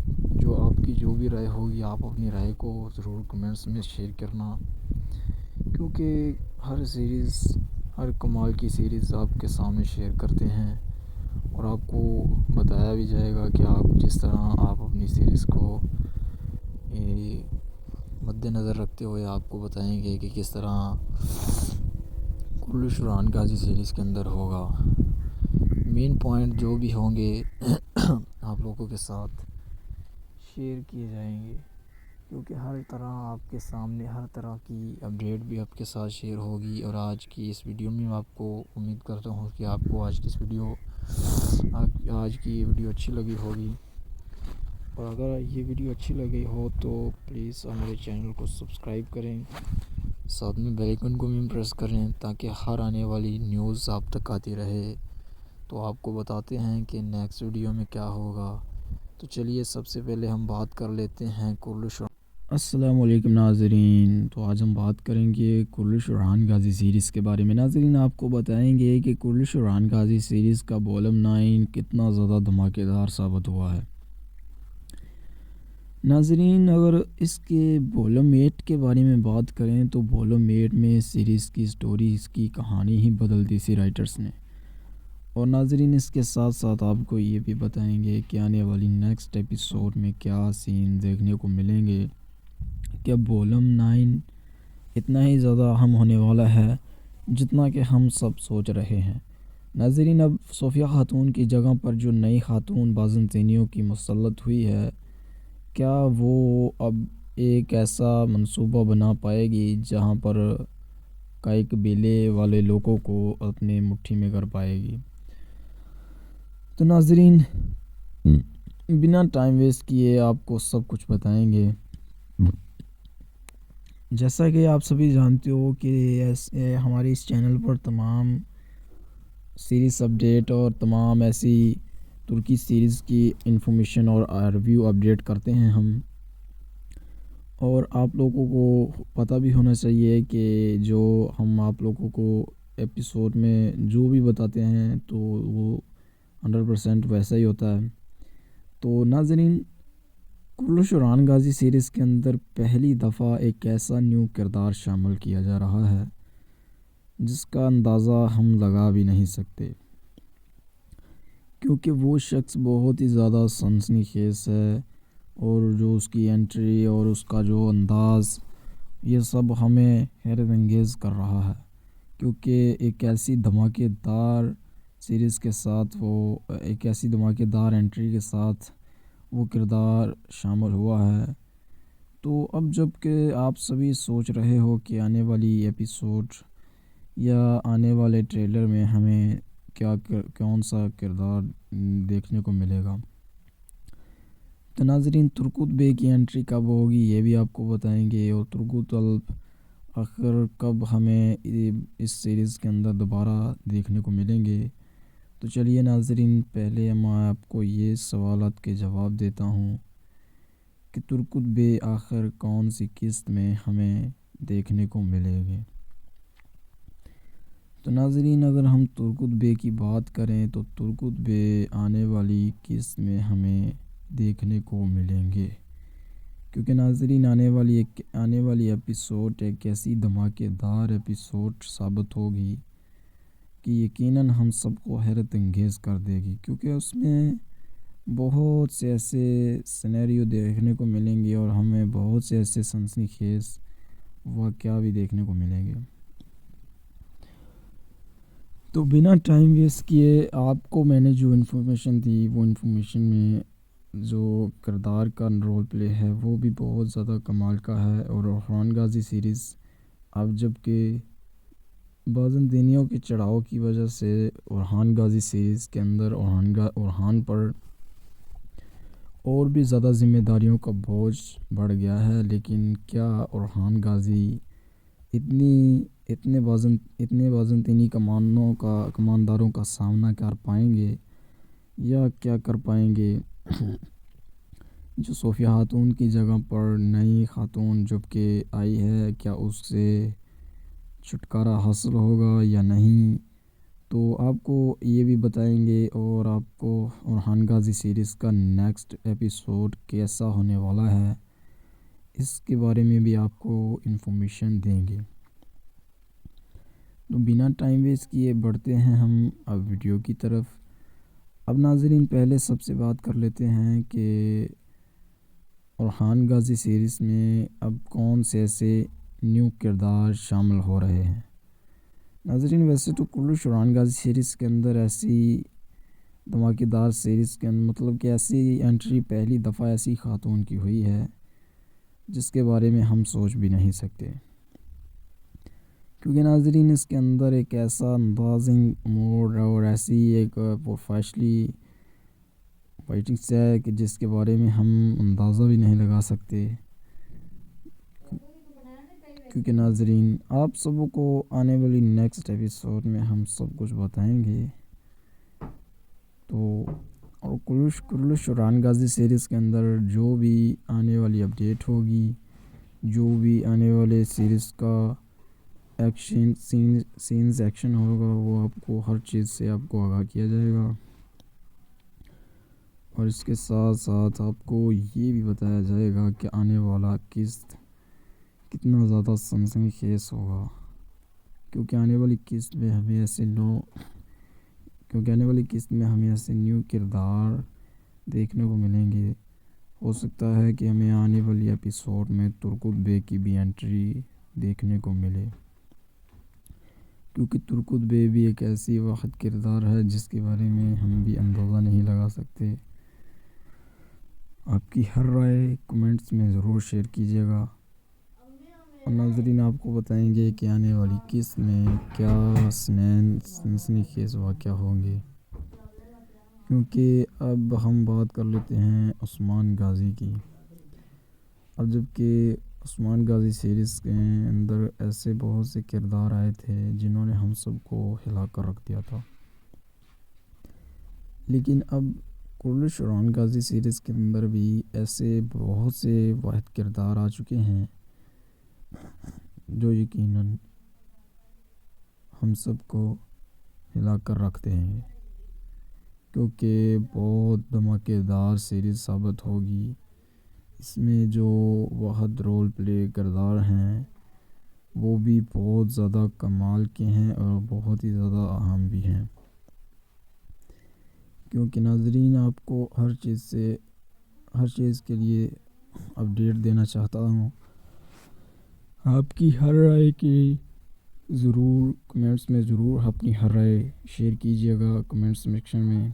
آپ کی جو بھی رائے ہوگی، آپ اپنی رائے کو ضرور کمنٹس میں شیئر کرنا، کیونکہ ہر کمال کی سیریز آپ کے سامنے شیئر کرتے ہیں، اور آپ کو بتایا بھی جائے گا کہ آپ جس طرح آپ اپنی سیریز کو مد نظر رکھتے ہوئے آپ کو بتائیں گے کہ کس طرح کرلش ارحان غازی سیریز کے اندر ہوگا۔ مین پوائنٹ جو بھی ہوں گے آپ لوگوں کے ساتھ شیئر کیے جائیں گے، کیونکہ ہر طرح آپ کے سامنے ہر طرح کی اپڈیٹ بھی آپ کے ساتھ شیئر ہوگی۔ اور آج کی اس ویڈیو میں آپ کو امید کرتا ہوں کہ آپ کو آج کی ویڈیو اچھی لگی ہوگی، اور اگر یہ ویڈیو اچھی لگی ہو تو پلیز ہمارے چینل کو سبسکرائب کریں، ساتھ میں بیل آئیکن کو بھی پریس کریں تاکہ ہر آنے والی نیوز آپ تک آتی رہے۔ تو آپ کو بتاتے ہیں کہ نیکسٹ ویڈیو میں کیا ہوگا۔ تو چلیے سب سے پہلے ہم بات کر لیتے ہیں کرلش۔ السلام علیکم ناظرین، تو آج ہم بات کریں گے کرلش ارحان غازی سیریز کے بارے میں۔ ناظرین، آپ کو بتائیں گے کہ کرلش ارحان غازی سیریز کا والوم 9 کتنا زیادہ دھماکے دار ثابت ہوا ہے۔ ناظرین، اگر اس کے والوم 8 کے بارے میں بات کریں تو والوم 8 میں سیریز کی سٹوری، اس کی کہانی ہی بدل دی تھی رائٹرز نے۔ اور ناظرین، اس کے ساتھ ساتھ آپ کو یہ بھی بتائیں گے کہ آنے والی نیکسٹ ایپیسوڈ میں کیا سین دیکھنے کو ملیں گے، کہ اب والوم 9 اتنا ہی زیادہ اہم ہونے والا ہے جتنا کہ ہم سب سوچ رہے ہیں۔ ناظرین، اب صوفیہ خاتون کی جگہ پر جو نئی خاتون بازنطینیوں کی مسلط ہوئی ہے، کیا وہ اب ایک ایسا منصوبہ بنا پائے گی جہاں پر کئی قبیلے والے لوگوں کو اپنے مٹھی میں کر پائے گی؟ تو ناظرین، بنا ٹائم ویسٹ کیے آپ کو سب کچھ بتائیں گے۔ جیسا کہ آپ سبھی جانتے ہو کہ ہمارے اس چینل پر تمام سیریز اپڈیٹ اور تمام ایسی ترکی سیریز کی انفارمیشن اور ریویو اپڈیٹ کرتے ہیں ہم، اور آپ لوگوں کو پتہ بھی ہونا چاہیے کہ جو ہم آپ لوگوں کو ایپیسوڈ میں جو بھی بتاتے ہیں تو وہ 100% ویسا ہی ہوتا ہے۔ تو ناظرین، کرلش ارحان غازی سیریز کے اندر پہلی دفعہ ایک ایسا نیو کردار شامل کیا جا رہا ہے جس کا اندازہ ہم لگا بھی نہیں سکتے، کیونکہ وہ شخص بہت ہی زیادہ سنسنی خیز ہے، اور جو اس کی انٹری اور اس کا جو انداز، یہ سب ہمیں حیرت انگیز کر رہا ہے، کیونکہ ایک ایسی دھماکے دار سیریز کے ساتھ ایک ایسی دھماکے دار انٹری کے ساتھ وہ کردار شامل ہوا ہے۔ تو اب جب کہ آپ سبھی سوچ رہے ہو کہ آنے والی ایپیسوڈ یا آنے والے ٹریلر میں ہمیں کون سا کردار دیکھنے کو ملے گا، تو ناظرین، ترکوت بے کی انٹری کب ہوگی یہ بھی آپ کو بتائیں گے، اور ترکوت الپ آخر کب ہمیں اس سیریز کے اندر دوبارہ دیکھنے کو ملیں گے؟ تو چلیے ناظرین، پہلے میں آپ کو یہ سوالات کے جواب دیتا ہوں کہ ترکت بے آخر کون سی قسط میں ہمیں دیکھنے کو ملے گے۔ تو ناظرین، اگر ہم ترکت بے کی بات کریں تو ترکت بے آنے والی قسط میں ہمیں دیکھنے کو ملیں گے، کیونکہ ناظرین آنے والی ایپیسوڈ ایک ایسی دھماکے دار ایپیسوڈ ثابت ہوگی کہ یقیناً ہم سب کو حیرت انگیز کر دے گی، کیونکہ اس میں بہت سے ایسے سینیریو دیکھنے کو ملیں گے اور ہمیں بہت سے ایسے سنسنی خیز واقعہ بھی دیکھنے کو ملیں گے۔ تو بنا ٹائم ویسٹ کیے آپ کو میں نے جو انفارمیشن دی، وہ انفارمیشن میں جو کردار کا رول پلے ہے وہ بھی بہت زیادہ کمال کا ہے، اور orhan غازی سیریز اب جب کہ بعض دینیوں کے چڑھاؤ کی وجہ سے orhan غازی سیریز کے اندر orhan پر اور بھی زیادہ ذمہ داریوں کا بوجھ بڑھ گیا ہے، لیکن کیا orhan غازی اتنے بازنطینی کمانداروں کا سامنا کر پائیں گے، یا کیا کر پائیں گے؟ جو صوفیہ خاتون کی جگہ پر نئی خاتون جب کہ آئی ہے، کیا اس سے چھٹکارا حاصل ہوگا یا نہیں؟ تو آپ کو یہ بھی بتائیں گے، اور آپ کو orhan غازی سیریز کا نیکسٹ ایپیسوڈ کیسا ہونے والا ہے اس کے بارے میں بھی آپ کو انفارمیشن دیں گے۔ تو بنا ٹائم ویسٹ کیے بڑھتے ہیں ہم اب ویڈیو کی طرف۔ اب ناظرین، پہلے سب سے بات کر لیتے ہیں کہ orhan غازی سیریز میں اب کون سے ایسے نیو کردار شامل ہو رہے ہیں۔ ناظرین، ویسے تو کلش orhan غازی سیریز کے اندر ایسی دھماکے دار سیریز کے اندر مطلب کہ ایسی انٹری پہلی دفعہ ایسی خاتون کی ہوئی ہے جس کے بارے میں ہم سوچ بھی نہیں سکتے، کیونکہ ناظرین اس کے اندر ایک ایسا اندازنگ موڈ اور ایسی ایک پروفیشنلی فائٹنگس ہے کہ جس کے بارے میں ہم اندازہ بھی نہیں لگا سکتے، کیونکہ ناظرین آپ سب کو آنے والی نیکسٹ ایپیسوڈ میں ہم سب کچھ بتائیں گے۔ تو اور کلش orhan غازی سیریز کے اندر جو بھی آنے والی اپڈیٹ ہوگی، جو بھی آنے والے سیریز کا ایکشن ہوگا، وہ آپ کو ہر چیز سے آپ کو آگاہ کیا جائے گا، اور اس کے ساتھ ساتھ آپ کو یہ بھی بتایا جائے گا کہ آنے والا قسط کتنا زیادہ سنسنی خیز ہوگا، کیونکہ آنے والی قسط میں ہمیں ایسے نیو کردار دیکھنے کو ملیں گے۔ ہو سکتا ہے کہ ہمیں آنے والی ایپیسوڈ میں ترکت بے کی بھی انٹری دیکھنے کو ملے، کیونکہ ترکت بے بھی ایک ایسی واحد کردار ہے جس کے بارے میں ہم بھی اندازہ نہیں لگا سکتے۔ آپ کی ہر رائے کمنٹس میں ضرور شیئر کیجیے گا، اور ناظرین آپ کو بتائیں گے کہ آنے والی قسط میں کیا سنسنی خیز واقعہ ہوں گے۔ کیونکہ اب ہم بات کر لیتے ہیں عثمان غازی کی۔ اب جب کہ عثمان غازی سیریز کے اندر ایسے بہت سے کردار آئے تھے جنہوں نے ہم سب کو ہلا کر رکھ دیا تھا، لیکن اب کلش orhan غازی سیریز کے اندر بھی ایسے بہت سے واحد کردار آ چکے ہیں جو یقیناً ہم سب کو ہلا کر رکھتے ہیں، کیونکہ بہت دھماکے دار سیریز ثابت ہوگی۔ اس میں جو واحد رول پلے کردار ہیں وہ بھی بہت زیادہ کمال کے ہیں اور بہت ہی زیادہ اہم بھی ہیں، کیونکہ ناظرین آپ کو ہر چیز کے لیے اپڈیٹ دینا چاہتا ہوں۔ آپ کی ہر رائے کی ضرور کمنٹس میں ضرور اپنی ہر رائے شیئر کیجیے گا کمنٹس سیکشن میں،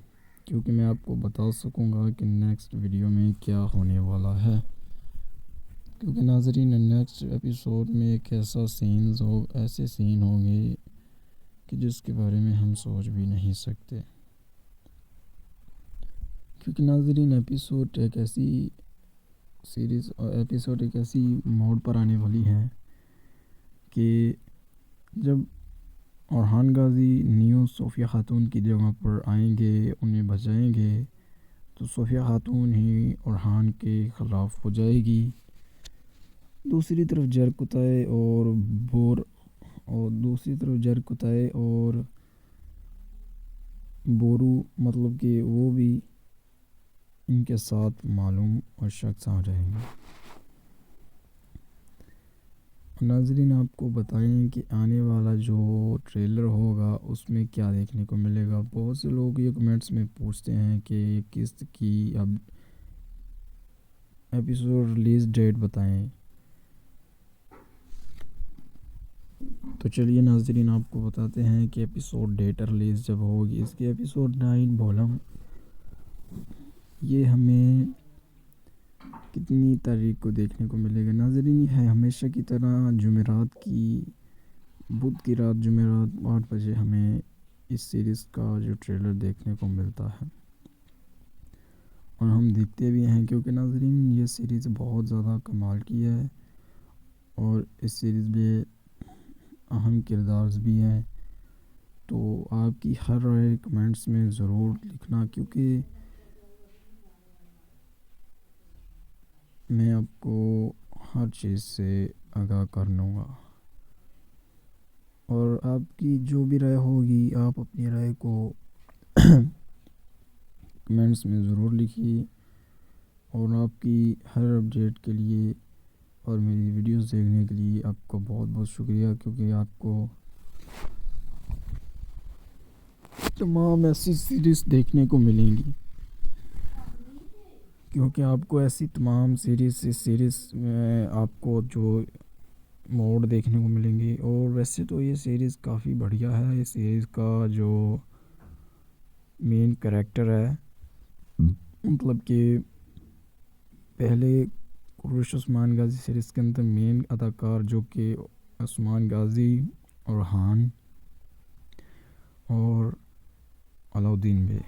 کیونکہ میں آپ کو بتا سکوں گا کہ نیکسٹ ویڈیو میں کیا ہونے والا ہے، کیونکہ ناظرین نیکسٹ ایپیسوڈ میں ایک ایسے سین ہوں گے کہ جس کے بارے میں ہم سوچ بھی نہیں سکتے، کیونکہ ناظرین ایپیسوڈ ایک ایسی موڑ پر آنے والی ہے کہ جب اورحان غازی نیو صوفیہ خاتون کی جگہ پر آئیں گے، انہیں بچائیں گے، تو صوفیہ خاتون ہی اورحان کے خلاف ہو جائے گی۔ دوسری طرف جرکتائے اور بورو مطلب کہ وہ بھی ان کے ساتھ معلوم اور شخص آ جائیں گے۔ ناظرین آپ کو بتائیں کہ آنے والا جو ٹریلر ہوگا اس میں کیا دیکھنے کو ملے گا۔ بہت سے لوگ یہ کمنٹس میں پوچھتے ہیں کہ کس کی اب ایپیسوڈ ریلیز ڈیٹ بتائیں۔ تو چلیے ناظرین آپ کو بتاتے ہیں کہ ایپیسوڈ ڈیٹ ریلیز جب ہوگی اس کی ایپیسوڈ 9 بولم یہ ہمیں کتنی تاریخ کو دیکھنے کو ملے گا۔ ناظرین یہ ہے ہمیشہ کی طرح بدھ کی رات جمعرات 8 بجے ہمیں اس سیریز کا جو ٹریلر دیکھنے کو ملتا ہے، اور ہم دیکھتے بھی ہیں کیونکہ ناظرین یہ سیریز بہت زیادہ کمال کی ہے اور اس سیریز میں اہم کردار بھی ہیں۔ تو آپ کی ہر رائے کمنٹس میں ضرور لکھنا، کیونکہ میں آپ کو ہر چیز سے آگاہ کر لوں گا، اور آپ کی جو بھی رائے ہوگی آپ اپنی رائے کو کمنٹس میں ضرور لکھیے، اور آپ کی ہر اپڈیٹ کے لیے اور میری ویڈیوز دیکھنے کے لیے آپ کو بہت بہت شکریہ، کیونکہ آپ کو تمام ایسی سیریز دیکھنے کو ملیں گی، کیونکہ آپ کو ایسی تمام سیریز میں آپ کو جو موڈ دیکھنے کو ملیں گے۔ اور ویسے تو یہ سیریز کافی بڑھیا ہے۔ اس سیریز کا جو مین کریکٹر ہے، مطلب کہ پہلے قریش عثمان غازی سیریز کے اندر مین اداکار جو کہ عثمان غازی، اورحان اور علاؤدین بے،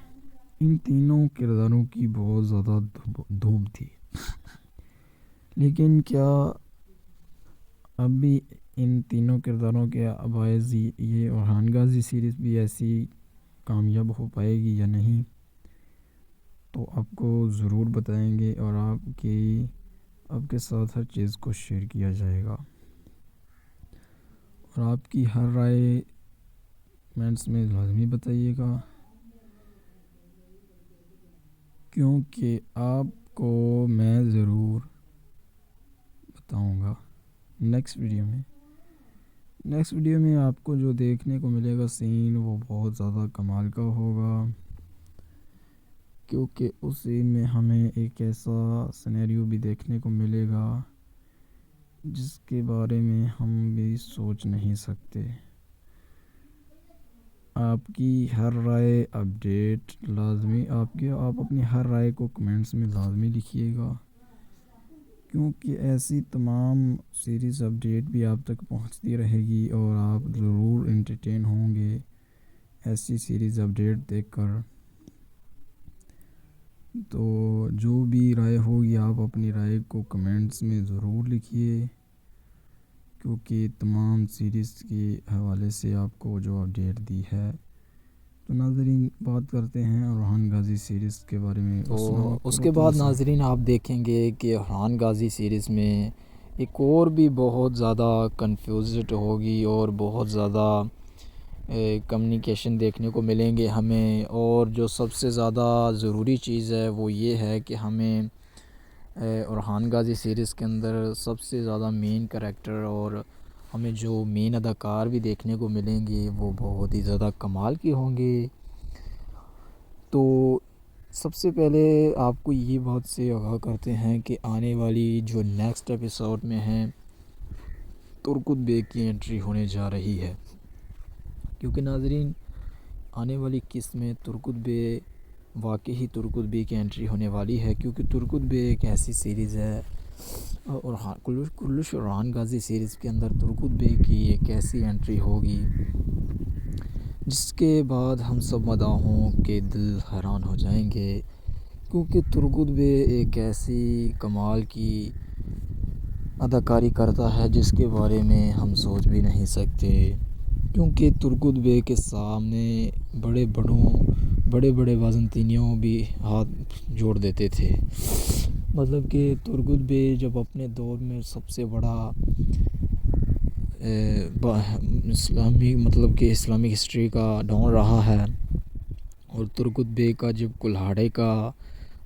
ان تینوں کرداروں کی بہت زیادہ دھوم تھی، لیکن کیا اب بھی ان تینوں کرداروں کے باعث یہ اورحان غازی سیریز بھی ایسی کامیاب ہو پائے گی یا نہیں، تو آپ کو ضرور بتائیں گے، اور آپ کے ساتھ ہر چیز کو شیئر کیا جائے گا، اور آپ کی ہر رائے کمنٹس میں لازمی بتائیے گا، کیونکہ آپ کو میں ضرور بتاؤں گا نیکسٹ ویڈیو میں آپ کو جو دیکھنے کو ملے گا سین وہ بہت زیادہ کمال کا ہوگا، کیونکہ اس سین میں ہمیں ایک ایسا سینیریو بھی دیکھنے کو ملے گا جس کے بارے میں ہم بھی سوچ نہیں سکتے۔ آپ کی ہر رائے اپڈیٹ لازمی آپ اپنی ہر رائے کو کمنٹس میں لازمی لکھیے گا، کیونکہ ایسی تمام سیریز اپڈیٹ بھی آپ تک پہنچتی رہے گی، اور آپ ضرور انٹرٹین ہوں گے ایسی سیریز اپڈیٹ دیکھ کر۔ تو جو بھی رائے ہوگی آپ اپنی رائے کو کمنٹس میں ضرور لکھیے، کیونکہ تمام سیریز کے حوالے سے آپ کو جو اپڈیٹ دی ہے۔ تو ناظرین بات کرتے ہیں اورحان غازی سیریز کے بارے میں۔ تو اس کے بعد ناظرین آپ دیکھیں گے کہ اورحان غازی سیریز میں ایک اور بھی بہت زیادہ کنفیوزڈ ہوگی اور بہت زیادہ کمیونیکیشن دیکھنے کو ملیں گے ہمیں، اور جو سب سے زیادہ ضروری چیز ہے وہ یہ ہے کہ ہمیں اورحان غازی سیریز کے اندر سب سے زیادہ مین کریکٹر اور ہمیں جو مین اداکار بھی دیکھنے کو ملیں گے وہ بہت ہی زیادہ کمال کے ہوں گے۔ تو سب سے پہلے آپ کو یہ بات سے آگاہ کرتے ہیں کہ آنے والی جو نیکسٹ ایپیسوڈ میں ہیں ترکت بے کی انٹری ہونے جا رہی ہے، کیونکہ ناظرین آنے والی قسط میں ترکت بے واقعی ترکت بے کی انٹری ہونے والی ہے، کیونکہ ترکت بے ایک ایسی سیریز ہے، اور قریش اورحان غازی سیریز کے اندر ترکت بے کی ایک ایسی انٹری ہوگی جس کے بعد ہم سب مداحوں کے دل حیران ہو جائیں گے، کیونکہ ترکت بے ایک ایسی کمال کی اداکاری کرتا ہے جس کے بارے میں ہم سوچ بھی نہیں سکتے، کیونکہ ترگت بے کے سامنے بڑے بڑے بازنطینیوں بھی ہاتھ جوڑ دیتے تھے۔ مطلب کہ ترگت بے جب اپنے دور میں سب سے بڑا اسلامی ہسٹری کا ڈان رہا ہے، اور ترگت بے کا جب کلہاڑے کا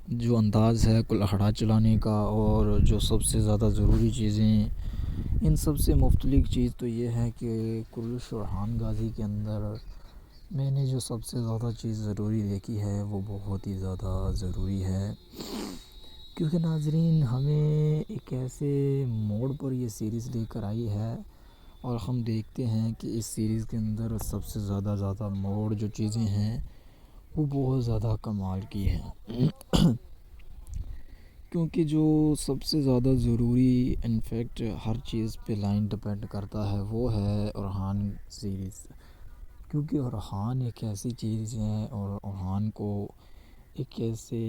جو انداز ہے کلہاڑا چلانے کا، اور جو سب سے زیادہ ضروری چیزیں، ان سب سے مختلف چیز تو یہ ہے کہ کرلش ارحان غازی کے اندر میں نے جو سب سے زیادہ چیز ضروری دیکھی ہے وہ بہت ہی زیادہ ضروری ہے، کیونکہ ناظرین ہمیں ایک ایسے موڑ پر یہ سیریز لے کر آئی ہے، اور ہم دیکھتے ہیں کہ اس سیریز کے اندر سب سے زیادہ موڑ جو چیزیں ہیں وہ بہت زیادہ کمال کی ہیں، کیونکہ جو سب سے زیادہ ضروری انفیکٹ ہر چیز پہ لائن ڈپینڈ کرتا ہے وہ ہے ارحان سیریز، کیونکہ ارحان ایک ایسی چیز ہے، اور ارحان کو ایک ایسے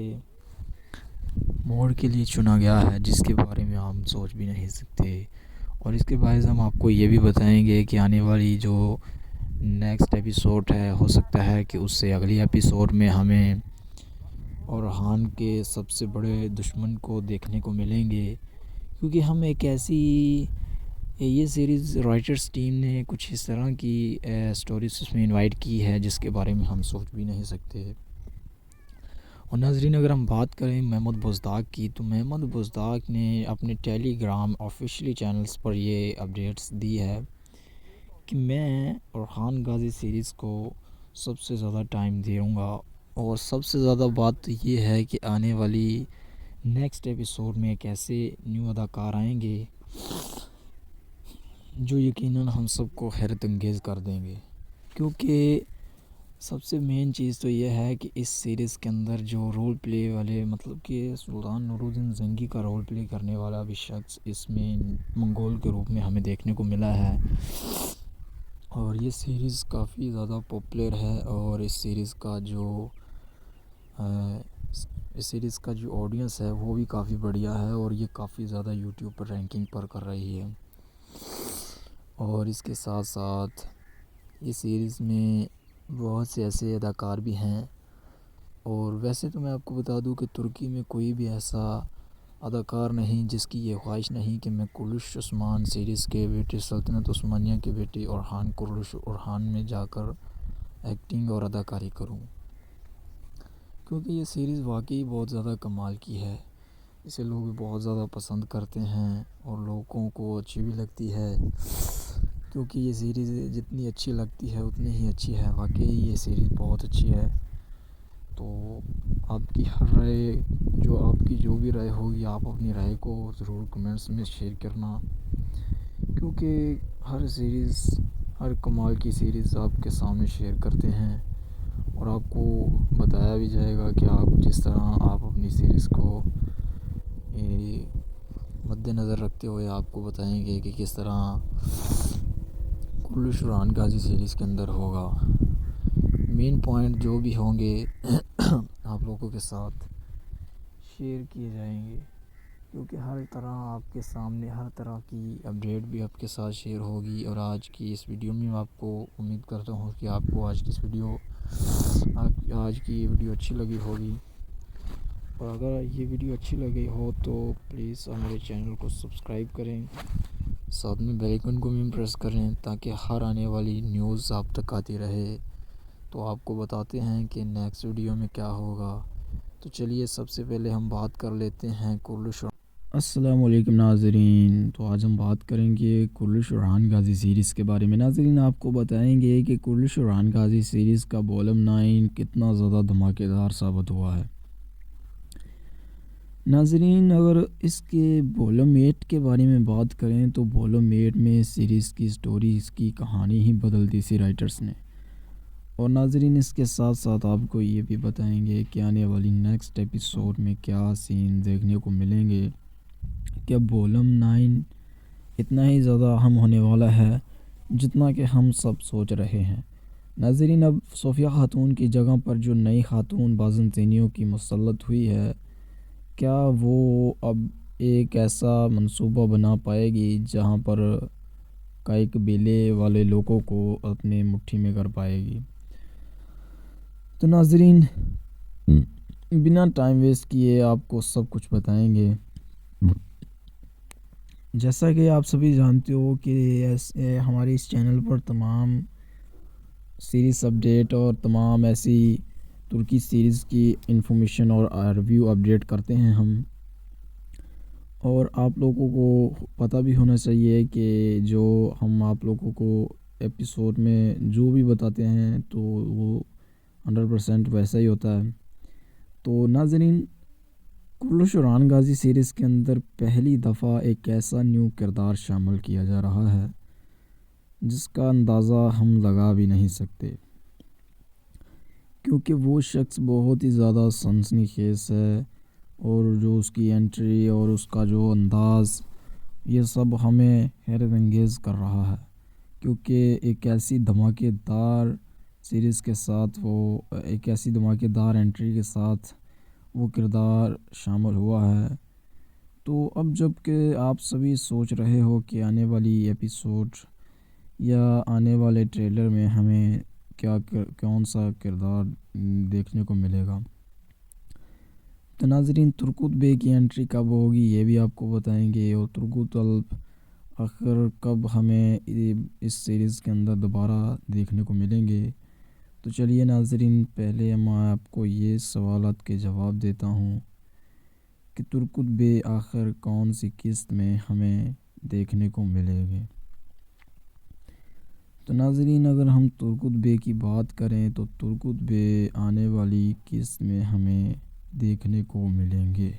موڑ کے لیے چنا گیا ہے جس کے بارے میں ہم سوچ بھی نہیں سکتے، اور اس کے باعث ہم آپ کو یہ بھی بتائیں گے کہ آنے والی جو نیکسٹ ایپیسوڈ ہے ہو سکتا ہے کہ اس سے اگلی ایپیسوڈ میں ہمیں ارحان کے سب سے بڑے دشمن کو دیکھنے کو ملیں گے، کیونکہ ہم ایک ایسی یہ سیریز رائٹرز ٹیم نے کچھ اس طرح کی سٹوریز اس میں انوائٹ کی ہے جس کے بارے میں ہم سوچ بھی نہیں سکتے۔ اور ناظرین اگر ہم بات کریں محمد بزداق کی، تو محمد بزداق نے اپنے ٹیلی گرام آفیشلی چینلز پر یہ اپڈیٹس دی ہے کہ میں ارحان غازی سیریز کو سب سے زیادہ ٹائم دوں گا، اور سب سے زیادہ بات تو یہ ہے کہ آنے والی نیکسٹ ایپیسوڈ میں ایک ایسے نیو اداکار آئیں گے جو یقیناً ہم سب کو حیرت انگیز کر دیں گے، کیونکہ سب سے مین چیز تو یہ ہے کہ اس سیریز کے اندر جو رول پلے والے، مطلب کہ سلطان نور الدین زنگی کا رول پلے کرنے والا بھی شخص اس میں منگول کے روپ میں ہمیں دیکھنے کو ملا ہے، اور یہ سیریز کافی زیادہ پاپولر ہے، اور اس سیریز کا جو آڈینس ہے وہ بھی کافی بڑھیا ہے، اور یہ کافی زیادہ یوٹیوب پر رینکنگ پر کر رہی ہے، اور اس کے ساتھ ساتھ یہ سیریز میں بہت سے ایسے اداکار بھی ہیں، اور ویسے تو میں آپ کو بتا دوں کہ ترکی میں کوئی بھی ایسا اداکار نہیں جس کی یہ خواہش نہیں کہ میں کرلش عثمان سیریز کے بیٹے، سلطنت عثمانیہ کے بیٹے کرلش ارحان میں جا کر ایکٹنگ اور اداکاری کروں، کیونکہ یہ سیریز واقعی بہت زیادہ کمال کی ہے، اسے لوگ بھی بہت زیادہ پسند کرتے ہیں، اور لوگوں کو اچھی بھی لگتی ہے، کیونکہ یہ سیریز جتنی اچھی لگتی ہے اتنی ہی اچھی ہے، واقعی یہ سیریز بہت اچھی ہے۔ تو آپ کی ہر رائے، آپ کی جو بھی رائے ہوگی، آپ اپنی رائے کو ضرور کمنٹس میں شیئر کرنا، کیونکہ ہر کمال کی سیریز آپ کے سامنے شیئر کرتے ہیں، اور آپ کو بتایا بھی جائے گا کہ آپ جس طرح آپ اپنی سیریز کو مد نظر رکھتے ہوئے آپ کو بتائیں گے کہ کس طرح کرلش ارحان غازی سیریز کے اندر ہوگا، مین پوائنٹ جو بھی ہوں گے آپ لوگوں کے ساتھ شیئر کیے جائیں گے، کیونکہ ہر طرح آپ کے سامنے ہر طرح کی اپڈیٹ بھی آپ کے ساتھ شیئر ہوگی، اور آج کی اس ویڈیو میں آپ کو امید کرتا ہوں کہ آپ کو آج کی یہ ویڈیو اچھی لگی ہوگی، اور اگر یہ ویڈیو اچھی لگی ہو تو پلیز ہمارے چینل کو سبسکرائب کریں، ساتھ میں بیل آئیکن کو بھی پریس کریں تاکہ ہر آنے والی نیوز آپ تک آتی رہے۔ تو آپ کو بتاتے ہیں کہ نیکسٹ ویڈیو میں کیا ہوگا، تو چلیے سب سے پہلے ہم بات کر لیتے ہیں کرلش۔ السلام علیکم ناظرین، تو آج ہم بات کریں گے کرلش ارحان غازی سیریز کے بارے میں۔ ناظرین آپ کو بتائیں گے کہ کرلش ارحان غازی سیریز کا والوم 9 کتنا زیادہ دھماکے دار ثابت ہوا ہے۔ ناظرین اگر اس کے والوم 8 کے بارے میں بات کریں تو والوم 8 میں سیریز کی سٹوری، اس کی کہانی ہی بدل دی سی رائٹرز نے، اور ناظرین اس کے ساتھ ساتھ آپ کو یہ بھی بتائیں گے کہ آنے والی نیکسٹ ایپیسوڈ میں کیا سین دیکھنے کو ملیں گے، کہ اب والوم 9 اتنا ہی زیادہ اہم ہونے والا ہے جتنا کہ ہم سب سوچ رہے ہیں۔ ناظرین اب صوفیہ خاتون کی جگہ پر جو نئی خاتون بازنطینیوں کی مسلط ہوئی ہے، کیا وہ اب ایک ایسا منصوبہ بنا پائے گی جہاں پر کئی قبیلے والے لوگوں کو اپنے مٹھی میں کر پائے گی۔ تو ناظرین، بنا ٹائم ویسٹ کیے آپ کو سب کچھ بتائیں گے۔ جیسا کہ آپ سبھی جانتے ہو کہ ہمارے اس چینل پر تمام سیریز اپڈیٹ اور تمام ایسی ترکی سیریز کی انفارمیشن اور ریویو اپڈیٹ کرتے ہیں ہم، اور آپ لوگوں کو پتہ بھی ہونا چاہیے کہ جو ہم آپ لوگوں کو ایپیسوڈ میں جو بھی بتاتے ہیں تو وہ 100% ویسا ہی ہوتا ہے۔ تو ناظرین، کرلش ارحان غازی سیریز کے اندر پہلی دفعہ ایک ایسا نیو کردار شامل کیا جا رہا ہے جس کا اندازہ ہم لگا بھی نہیں سکتے، کیونکہ وہ شخص بہت ہی زیادہ سنسنی خیز ہے، اور جو اس کی انٹری اور اس کا جو انداز، یہ سب ہمیں حیرت انگیز کر رہا ہے، کیونکہ ایک ایسی دھماکے دار سیریز کے ساتھ ایک ایسی دھماکے دار انٹری کے ساتھ وہ کردار شامل ہوا ہے۔ تو اب جب کہ آپ سبھی سوچ رہے ہو کہ آنے والی ایپیسوڈ یا آنے والے ٹریلر میں ہمیں کون سا کردار دیکھنے کو ملے گا، تو ناظرین ترکوت بے کی انٹری کب ہوگی یہ بھی آپ کو بتائیں گے، اور ترکوت الب آخر کب ہمیں اس سیریز کے اندر دوبارہ دیکھنے کو ملیں گے۔ تو چلیے ناظرین، پہلے میں آپ کو یہ سوالات کے جواب دیتا ہوں کہ ترکوت بے آخر کون سی قسط میں ہمیں دیکھنے کو ملے گے۔ تو ناظرین، اگر ہم ترکوت بے کی بات کریں تو ترکوت بے آنے والی قسط میں ہمیں دیکھنے کو ملیں گے،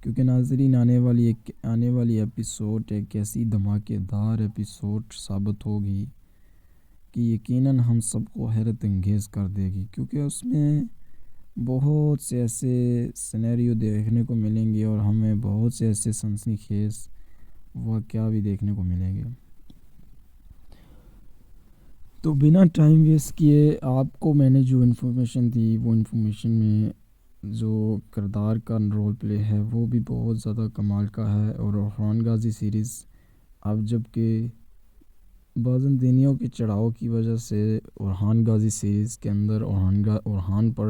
کیونکہ ناظرین آنے والی ایپیسوڈ ایک ایسی دھماکے دار ایپیسوڈ ثابت ہوگی کہ یقیناً ہم سب کو حیرت انگیز کر دے گی، کیونکہ اس میں بہت سے ایسے سینیریو دیکھنے کو ملیں گے اور ہمیں بہت سے ایسے سنسنی خیز واقعہ بھی دیکھنے کو ملیں گے۔ تو بنا ٹائم ویسٹ کیے آپ کو میں نے جو انفارمیشن دی، وہ انفارمیشن میں جو کردار کا رول پلے ہے وہ بھی بہت زیادہ کمال کا ہے، اور ارحان غازی سیریز اب جب کہ بعض دینیوں کے چڑھاؤ کی وجہ سے ارحان غازی سیریز کے اندر ارحان پر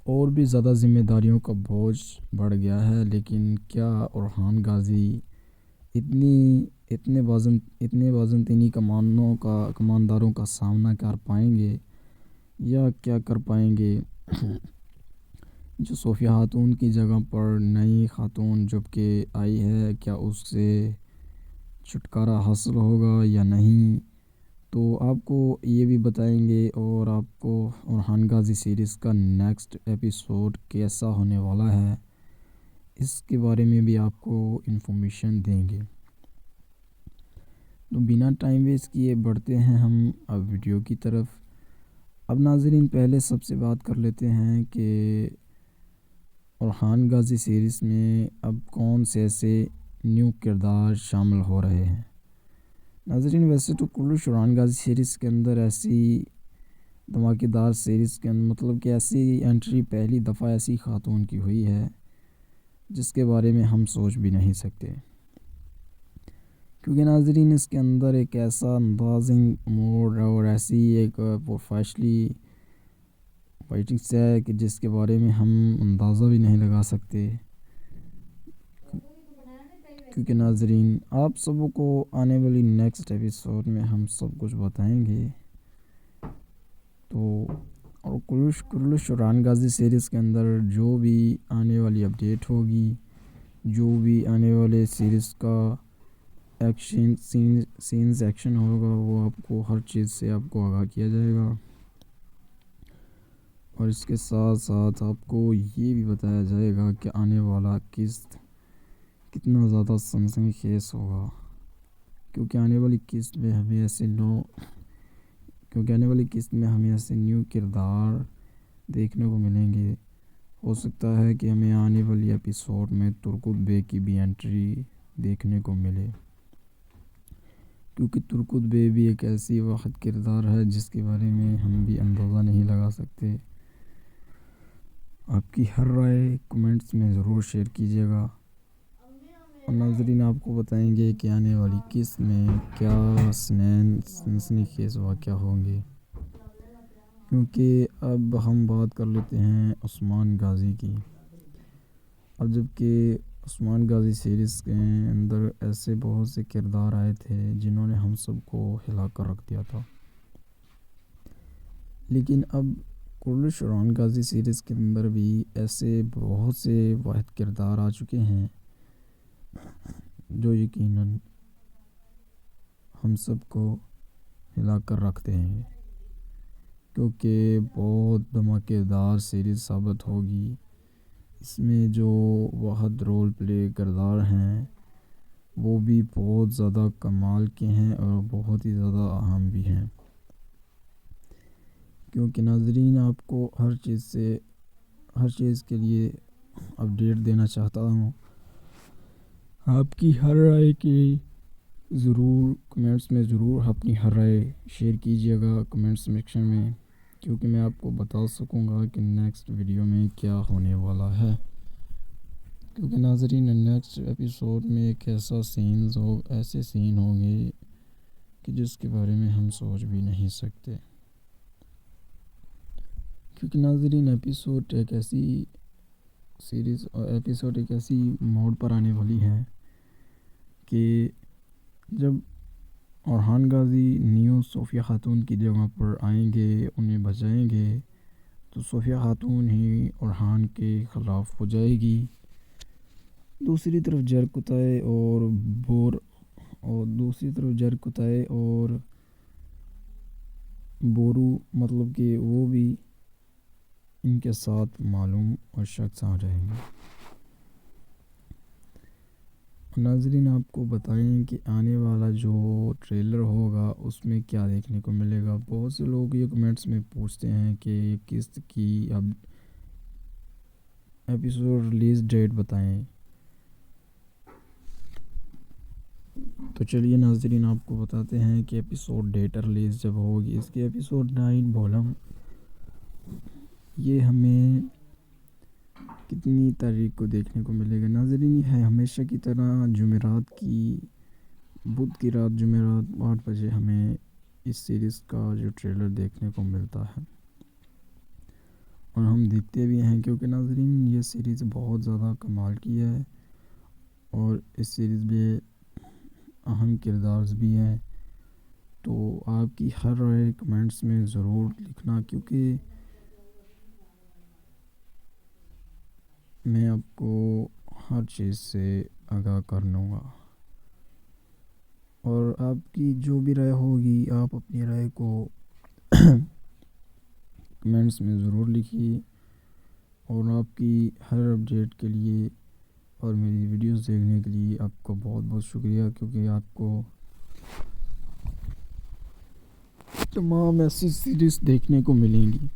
اور بھی زیادہ ذمہ داریوں کا بوجھ بڑھ گیا ہے، لیکن کیا ارحان غازی اتنے بازنطینی کمانداروں کا سامنا کر پائیں گے، یا کیا کر پائیں گے؟ جو صوفیہ خاتون کی جگہ پر نئی خاتون جب کہ آئی ہے، کیا اس سے چھٹکارا حاصل ہوگا یا نہیں؟ تو آپ کو یہ بھی بتائیں گے، اور آپ کو ارحان غازی سیریز کا نیکسٹ ایپیسوڈ کیسا ہونے والا ہے اس کے بارے میں بھی آپ کو انفارمیشن دیں گے۔ تو بنا ٹائم ویسٹ کیے بڑھتے ہیں ہم اب ویڈیو کی طرف۔ اب ناظرین، پہلے سب سے بات کر لیتے ہیں کہ ارحان غازی سیریز میں اب کون سے ایسے نیو کردار شامل ہو رہے ہیں۔ ناظرین، ویسے تو کرلش ارحان غازی سیریز کے اندر ایسی دھماکے دار سیریز کے اندر مطلب کہ ایسی انٹری پہلی دفعہ ایسی خاتون کی ہوئی ہے جس کے بارے میں ہم سوچ بھی نہیں سکتے، کیونکہ ناظرین اس کے اندر ایک ایسا اندازنگ موڈ اور ایسی ایک پروفیشنلی فائٹنگس ہے کہ جس کے بارے میں ہم اندازہ بھی نہیں لگا سکتے، کیونکہ ناظرین آپ سب کو آنے والی نیکسٹ ایپیسوڈ میں ہم سب کچھ بتائیں گے۔ تو اور کرلش ارحان غازی سیریز کے اندر جو بھی آنے والی اپڈیٹ ہوگی، جو بھی آنے والے سیریز کا ایکشن ہوگا، وہ آپ کو ہر چیز سے آپ کو آگاہ کیا جائے گا، اور اس کے ساتھ ساتھ آپ کو یہ بھی بتایا جائے گا کہ آنے والا قسط کتنا زیادہ سنسنی خیز ہوگا، کیونکہ آنے والی قسط میں ہمیں ایسے نیو کردار دیکھنے کو ملیں گے۔ ہو سکتا ہے کہ ہمیں آنے والی ایپیسوڈ میں ترکوت بے کی بھی انٹری دیکھنے کو ملے، کیونکہ ترکوت بے بھی ایک ایسی واحد کردار ہے جس کے بارے میں ہم بھی اندازہ نہیں لگا سکتے۔ آپ کی ہر رائے کمنٹس میں ضرور شیئر کیجیے گا، اور ناظرین آپ کو بتائیں گے کہ آنے والی قسط میں کیا سنسنی خیز واقعہ ہوں گے، کیونکہ اب ہم بات کر لیتے ہیں عثمان غازی کی۔ اور جبکہ عثمان غازی سیریز کے اندر ایسے بہت سے کردار آئے تھے جنہوں نے ہم سب کو ہلا کر رکھ دیا تھا، لیکن اب کرلش عثمان غازی سیریز کے اندر بھی ایسے بہت سے واحد کردار آ چکے ہیں جو یقیناً ہم سب کو ہلا کر رکھتے ہیں، کیونکہ بہت دھماکے دار سیریز ثابت ہوگی۔ اس میں جو واحد رول پلے کردار ہیں وہ بھی بہت زیادہ کمال کے ہیں اور بہت ہی زیادہ اہم بھی ہیں، کیونکہ ناظرین آپ کو ہر چیز کے لیے اپڈیٹ دینا چاہتا ہوں۔ آپ کی ہر رائے کی ضرور کمنٹس میں ضرور اپنی ہر رائے شیئر کیجیے گا کمنٹ سیکشن میں، کیونکہ میں آپ کو بتا سکوں گا کہ نیکسٹ ویڈیو میں کیا ہونے والا ہے، کیونکہ ناظرین نیکسٹ ایپیسوڈ میں ایک ایسے سین ہوں گے کہ جس کے بارے میں ہم سوچ بھی نہیں سکتے، کیونکہ ناظرین ایپیسوڈ ایک ایسی موڑ پر آنے والی ہے کہ جب اورحان غازی نیو صوفیہ خاتون کی جگہ پر آئیں گے، انہیں بچائیں گے، تو صوفیہ خاتون ہی اورحان کے خلاف ہو جائے گی۔ دوسری طرف جرکتائے اور بورو مطلب کہ وہ بھی ان کے ساتھ معلوم اور شخص آ جائیں گے۔ ناظرین آپ کو بتائیں کہ آنے والا جو ٹریلر ہوگا اس میں کیا دیکھنے کو ملے گا۔ بہت سے لوگ یہ کمنٹس میں پوچھتے ہیں کہ قسط کی اب ایپیسوڈ ریلیز ڈیٹ بتائیں، تو چلیے ناظرین آپ کو بتاتے ہیں کہ ایپیسوڈ ڈیٹ ریلیز جب ہوگی اس کے ایپیسوڈ 9 بولم یہ ہمیں کتنی تاریخ کو دیکھنے کو ملے گا۔ ناظرین یہ ہے ہمیشہ کی طرح بدھ کی رات جمعرات 8 بجے ہمیں اس سیریز کا جو ٹریلر دیکھنے کو ملتا ہے، اور ہم دیکھتے بھی ہیں، کیونکہ ناظرین یہ سیریز بہت زیادہ کمال کی ہے اور اس سیریز میں اہم کردار بھی ہیں۔ تو آپ کی ہر رائے کمنٹس میں ضرور لکھنا، کیونکہ میں آپ کو ہر چیز سے آگاہ کر لوں گا، اور آپ کی جو بھی رائے ہوگی آپ اپنی رائے کو کمنٹس میں ضرور لکھیے، اور آپ کی ہر اپڈیٹ کے لیے اور میری ویڈیوز دیکھنے کے لیے آپ کو بہت بہت شکریہ، کیونکہ آپ کو تمام ایسی سیریز دیکھنے کو ملیں گی،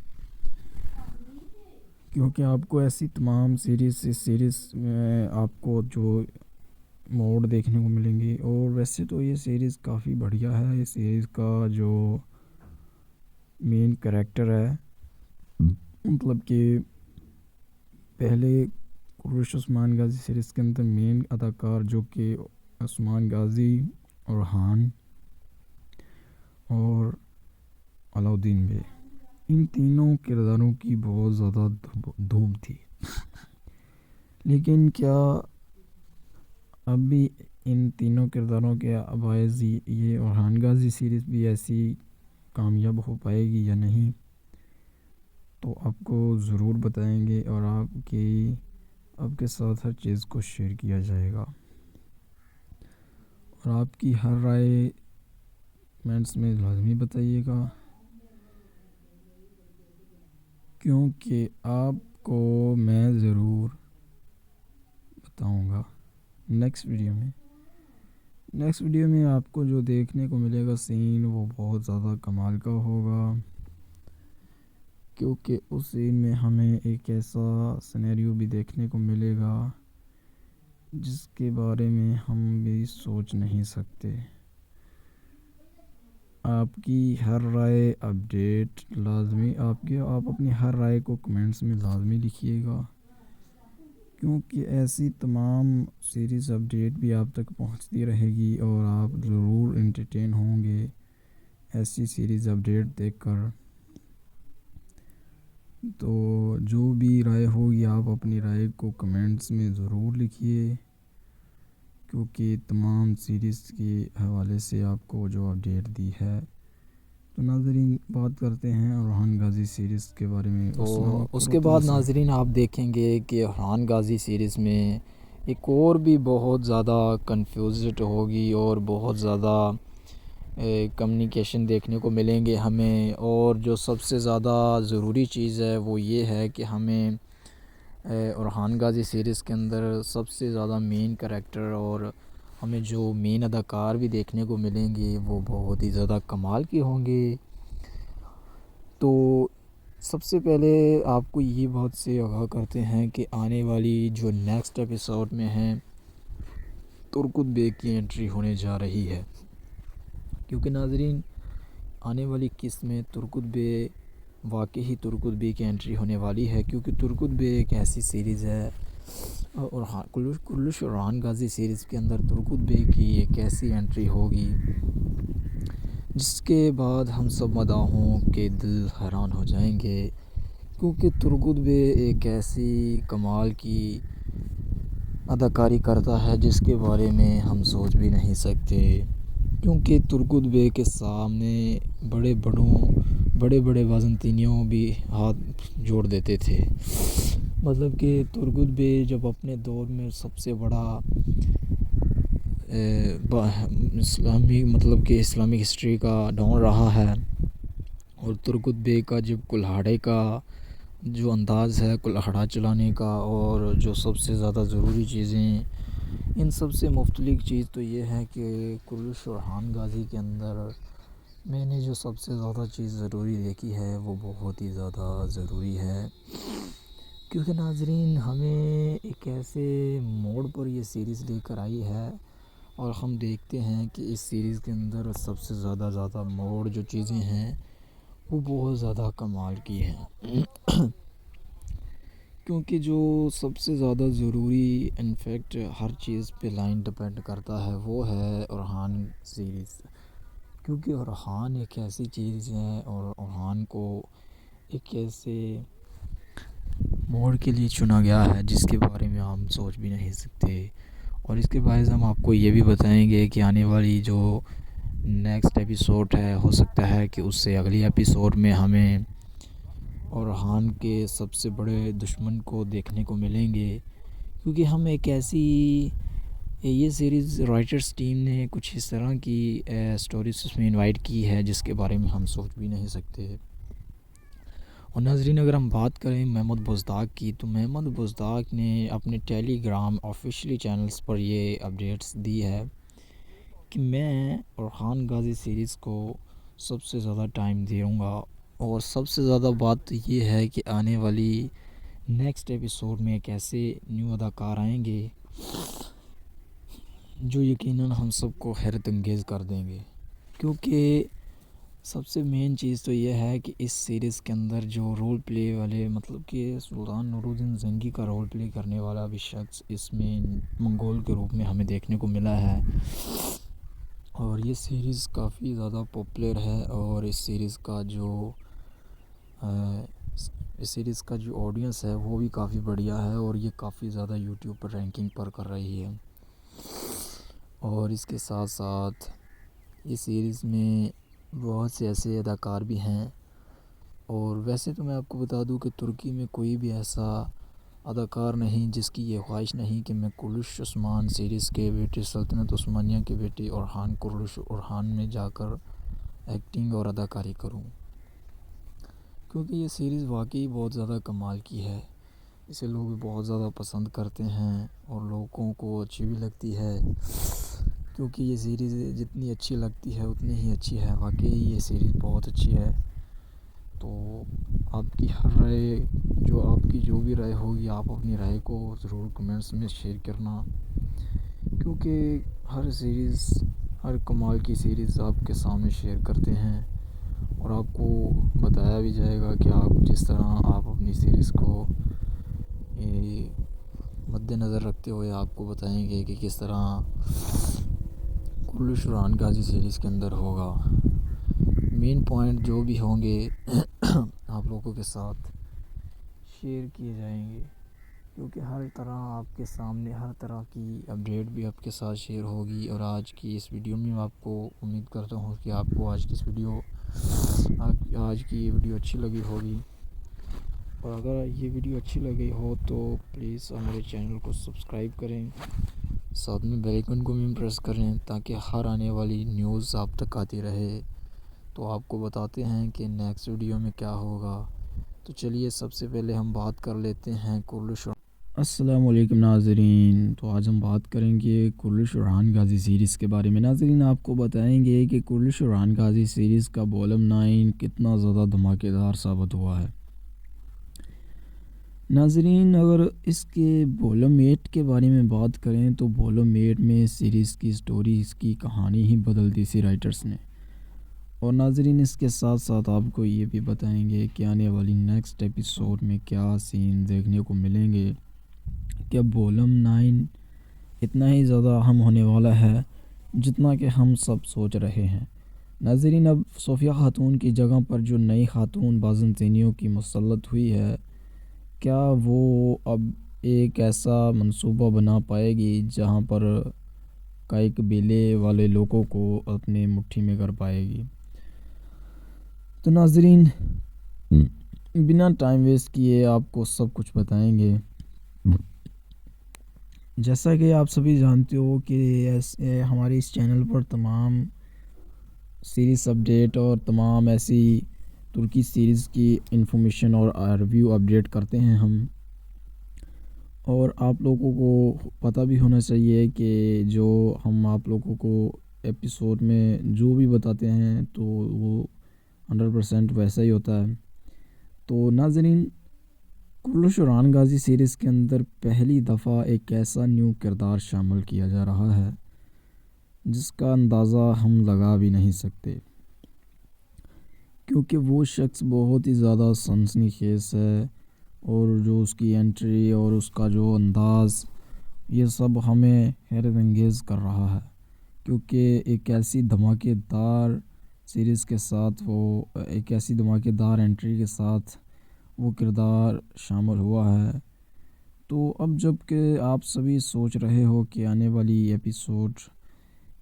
کیونکہ آپ کو ایسی تمام سیریز میں آپ کو جو موڈ دیکھنے کو ملیں گے۔ اور ویسے تو یہ سیریز کافی بڑھیا ہے، اس سیریز کا جو مین کریکٹر ہے، مطلب کہ پہلے کرلش عثمان غازی سیریز کے اندر مین اداکار جو کہ عثمان غازی، اورحان اور علاؤدین بے، ان تینوں کرداروں کی بہت زیادہ دھوم تھی، لیکن کیا اب بھی ان تینوں کرداروں کے باعث یہ اورحان غازی سیریز بھی ایسی کامیاب ہو پائے گی یا نہیں، تو آپ کو ضرور بتائیں گے، اور آپ کے ساتھ ہر چیز کو شیئر کیا جائے گا، اور آپ کی ہر رائے کمنٹس میں لازمی بتائیے گا، کیونکہ آپ کو میں ضرور بتاؤں گا نیکسٹ ویڈیو میں آپ کو جو دیکھنے کو ملے گا سین وہ بہت زیادہ کمال کا ہوگا، کیونکہ اس سین میں ہمیں ایک ایسا سینیریو بھی دیکھنے کو ملے گا جس کے بارے میں ہم بھی سوچ نہیں سکتے، آپ کی ہر رائے اپڈیٹ لازمی آپ اپنی ہر رائے کو کمنٹس میں لازمی لکھیے گا، کیونکہ ایسی تمام سیریز اپڈیٹ بھی آپ تک پہنچتی رہے گی اور آپ ضرور انٹرٹین ہوں گے ایسی سیریز اپڈیٹ دیکھ کر۔ تو جو بھی رائے ہوگی آپ اپنی رائے کو کمنٹس میں ضرور لکھیے، کیونکہ تمام سیریز کے حوالے سے آپ کو جو اپڈیٹ دی ہے۔ تو ناظرین، بات کرتے ہیں ارحان غازی سیریز کے بارے میں۔ تو السلام علیکم اس کے ورحمۃ اللہ بعد صاحب۔ ناظرین آپ دیکھیں گے کہ ارحان غازی سیریز میں ایک اور بھی بہت زیادہ کنفیوزڈ ہوگی اور بہت زیادہ کمیونیکیشن دیکھنے کو ملیں گے ہمیں، اور جو سب سے زیادہ ضروری چیز ہے وہ یہ ہے کہ ہمیں ارحان غازی سیریز کے اندر سب سے زیادہ مین کریکٹر اور ہمیں جو مین اداکار بھی دیکھنے کو ملیں گے وہ بہت ہی زیادہ کمال کے ہوں گے۔ تو سب سے پہلے آپ کو یہ بات سے آگاہ کرتے ہیں کہ آنے والی جو نیکسٹ ایپیسوڈ میں ہیں ترکت بے کی انٹری ہونے جا رہی ہے، کیونکہ ناظرین آنے والی قسط میں ترکت بے واقعی ترکت بے کی انٹری ہونے والی ہے، کیونکہ ترکت بے ایک ایسی سیریز ہے اور کلش ارحان غازی سیریز کے اندر ترکت بے کی ایک ایسی انٹری ہوگی جس کے بعد ہم سب مداحوں کے دل حیران ہو جائیں گے، کیونکہ ترکت بے ایک ایسی کمال کی اداکاری کرتا ہے جس کے بارے میں ہم سوچ بھی نہیں سکتے، کیونکہ ترکت بے کے سامنے بڑے بڑے وزنطینیوں بھی ہاتھ جوڑ دیتے تھے۔ مطلب کہ ترکت بے جب اپنے دور میں سب سے بڑا اسلامی ہسٹری کا ڈان رہا ہے، اور ترکت بے کا جب کلہاڑے کا جو انداز ہے کلہاڑا چلانے کا، اور جو سب سے زیادہ ضروری چیزیں ان سب سے مختلف چیز تو یہ ہے کہ کلش ارحان غازی کے اندر میں نے جو سب سے زیادہ چیز ضروری دیکھی ہے وہ بہت ہی زیادہ ضروری ہے، کیونکہ ناظرین ہمیں ایک ایسے موڑ پر یہ سیریز لے کر آئی ہے، اور ہم دیکھتے ہیں کہ اس سیریز کے اندر سب سے زیادہ موڑ جو چیزیں ہیں وہ بہت زیادہ کمال کی ہیں، کیونکہ جو سب سے زیادہ ضروری انفیکٹ ہر چیز پہ لائن ڈپینڈ کرتا ہے وہ ہے ارحان سیریز، کیونکہ ارحان ایک ایسی چیز ہے اور ارحان کو ایک ایسے موڑ کے لیے چنا گیا ہے جس کے بارے میں ہم سوچ بھی نہیں سکتے، اور اس کے باعث ہم آپ کو یہ بھی بتائیں گے کہ آنے والی جو نیکسٹ ایپیسوڈ ہے ہو سکتا ہے کہ اس سے اگلی ایپیسوڈ میں ہمیں ارحان کے سب سے بڑے دشمن کو دیکھنے کو ملیں گے، کیونکہ ہم ایک ایسی یہ سیریز رائٹرز ٹیم نے کچھ اس طرح کی سٹوریز اس میں انوائٹ کی ہے جس کے بارے میں ہم سوچ بھی نہیں سکتے۔ اور ناظرین اگر ہم بات کریں محمد بزداق کی، تو محمد بزداق نے اپنے ٹیلی گرام آفیشلی چینلز پر یہ اپڈیٹس دی ہے کہ میں ارحان غازی سیریز کو سب سے زیادہ ٹائم دوں گا، اور سب سے زیادہ بات تو یہ ہے کہ آنے والی نیکسٹ ایپیسوڈ میں ایک ایسے نیو اداکار آئیں گے جو یقیناً ہم سب کو حیرت انگیز کر دیں گے، کیونکہ سب سے مین چیز تو یہ ہے کہ اس سیریز کے اندر جو رول پلے والے مطلب کہ سلطان نور الدین زنگی کا رول پلے کرنے والا بھی شخص اس میں منگول کے روپ میں ہمیں دیکھنے کو ملا ہے، اور یہ سیریز کافی زیادہ پاپولر ہے، اور اس سیریز کا جو آڈینس ہے وہ بھی کافی بڑھیا ہے، اور یہ کافی زیادہ یوٹیوب پر رینکنگ پر کر رہی ہے، اور اس کے ساتھ ساتھ اس سیریز میں بہت سے ایسے اداکار بھی ہیں، اور ویسے تو میں آپ کو بتا دوں کہ ترکی میں کوئی بھی ایسا اداکار نہیں جس کی یہ خواہش نہیں کہ میں کلش عثمان سیریز کے بیٹے سلطنت عثمانیہ کے بیٹے کلش ارحان میں جا کر ایکٹنگ اور اداکاری کروں، کیونکہ یہ سیریز واقعی بہت زیادہ کمال کی ہے، اسے لوگ بہت زیادہ پسند کرتے ہیں اور لوگوں کو اچھی بھی لگتی ہے، کیونکہ یہ سیریز جتنی اچھی لگتی ہے اتنی ہی اچھی ہے، واقعی یہ سیریز بہت اچھی ہے۔ تو آپ کی ہر رائے آپ کی جو بھی رائے ہوگی آپ اپنی رائے کو ضرور کمنٹس میں شیئر کرنا، کیونکہ ہر سیریز ہر کمال کی سیریز آپ کے سامنے شیئر کرتے ہیں، اور آپ کو بتایا بھی جائے گا کہ آپ جس طرح آپ اپنی سیریز کو مد نظر رکھتے ہوئے آپ کو بتائیں گے کہ کس طرح کلش ارحان غازی سیریز کے اندر ہوگا۔ مین پوائنٹ جو بھی ہوں گے آپ لوگوں کے ساتھ شیئر کیے جائیں گے، کیونکہ ہر طرح آپ کے سامنے ہر طرح کی اپڈیٹ بھی آپ کے ساتھ شیئر ہوگی۔ اور آج کی اس ویڈیو میں آپ کو امید کرتا ہوں کہ آپ کو آج کی یہ ویڈیو اچھی لگی ہوگی، اور اگر یہ ویڈیو اچھی لگی ہو تو پلیز ہمارے چینل کو سبسکرائب کریں، ساتھ میں بیل آئیکن کو بھی پریس کریں تاکہ ہر آنے والی نیوز آپ تک آتی رہے۔ تو آپ کو بتاتے ہیں کہ نیکسٹ ویڈیو میں کیا ہوگا۔ تو چلیے سب سے پہلے ہم بات کر لیتے ہیں کلش۔ السلام علیکم ناظرین، تو آج ہم بات کریں گے کلش ارحان غازی سیریز کے بارے میں۔ ناظرین آپ کو بتائیں گے کہ کلش ارحان غازی سیریز کا والوم 9 کتنا زیادہ دھماکے دار ثابت ہوا ہے۔ ناظرین اگر اس کے والوم 8 کے بارے میں بات کریں تو والوم 8 میں سیریز کی سٹوری، اس کی کہانی ہی بدل دی سی رائٹرز نے۔ اور ناظرین اس کے ساتھ ساتھ آپ کو یہ بھی بتائیں گے کہ آنے والی نیکسٹ ایپیسوڈ میں کیا سین دیکھنے کو ملیں گے، کہ اب والوم 9 اتنا ہی زیادہ اہم ہونے والا ہے جتنا کہ ہم سب سوچ رہے ہیں۔ ناظرین اب صوفیہ خاتون کی جگہ پر جو نئی خاتون بازنطینیوں کی مسلط ہوئی ہے، کیا وہ اب ایک ایسا منصوبہ بنا پائے گی جہاں پر کئی قبیلے والے لوگوں کو اپنے مٹھی میں کر پائے گی؟ تو ناظرین بنا ٹائم ویسٹ کیے آپ کو سب کچھ بتائیں گے۔ جیسا کہ آپ سبھی جانتے ہو کہ ہمارے اس چینل پر تمام سیریز اپڈیٹ اور تمام ایسی ترکی سیریز کی انفارمیشن اور ریویو اپڈیٹ کرتے ہیں ہم، اور آپ لوگوں کو پتہ بھی ہونا چاہیے کہ جو ہم آپ لوگوں کو ایپیسوڈ میں جو بھی بتاتے ہیں تو وہ 100% ویسا ہی ہوتا ہے۔ تو ناظرین کلش ارحان غازی سیریز کے اندر پہلی دفعہ ایک ایسا نیو کردار شامل کیا جا رہا ہے جس کا اندازہ ہم لگا بھی نہیں سکتے، کیونکہ وہ شخص بہت ہی زیادہ سنسنی خیز ہے، اور جو اس کی انٹری اور اس کا جو انداز، یہ سب ہمیں حیرت انگیز کر رہا ہے، کیونکہ ایک ایسی دھماکے دار سیریز کے ساتھ ایک ایسی دھماکے دار انٹری کے ساتھ وہ کردار شامل ہوا ہے۔ تو اب جب کہ آپ سبھی سوچ رہے ہو کہ آنے والی ایپیسوڈ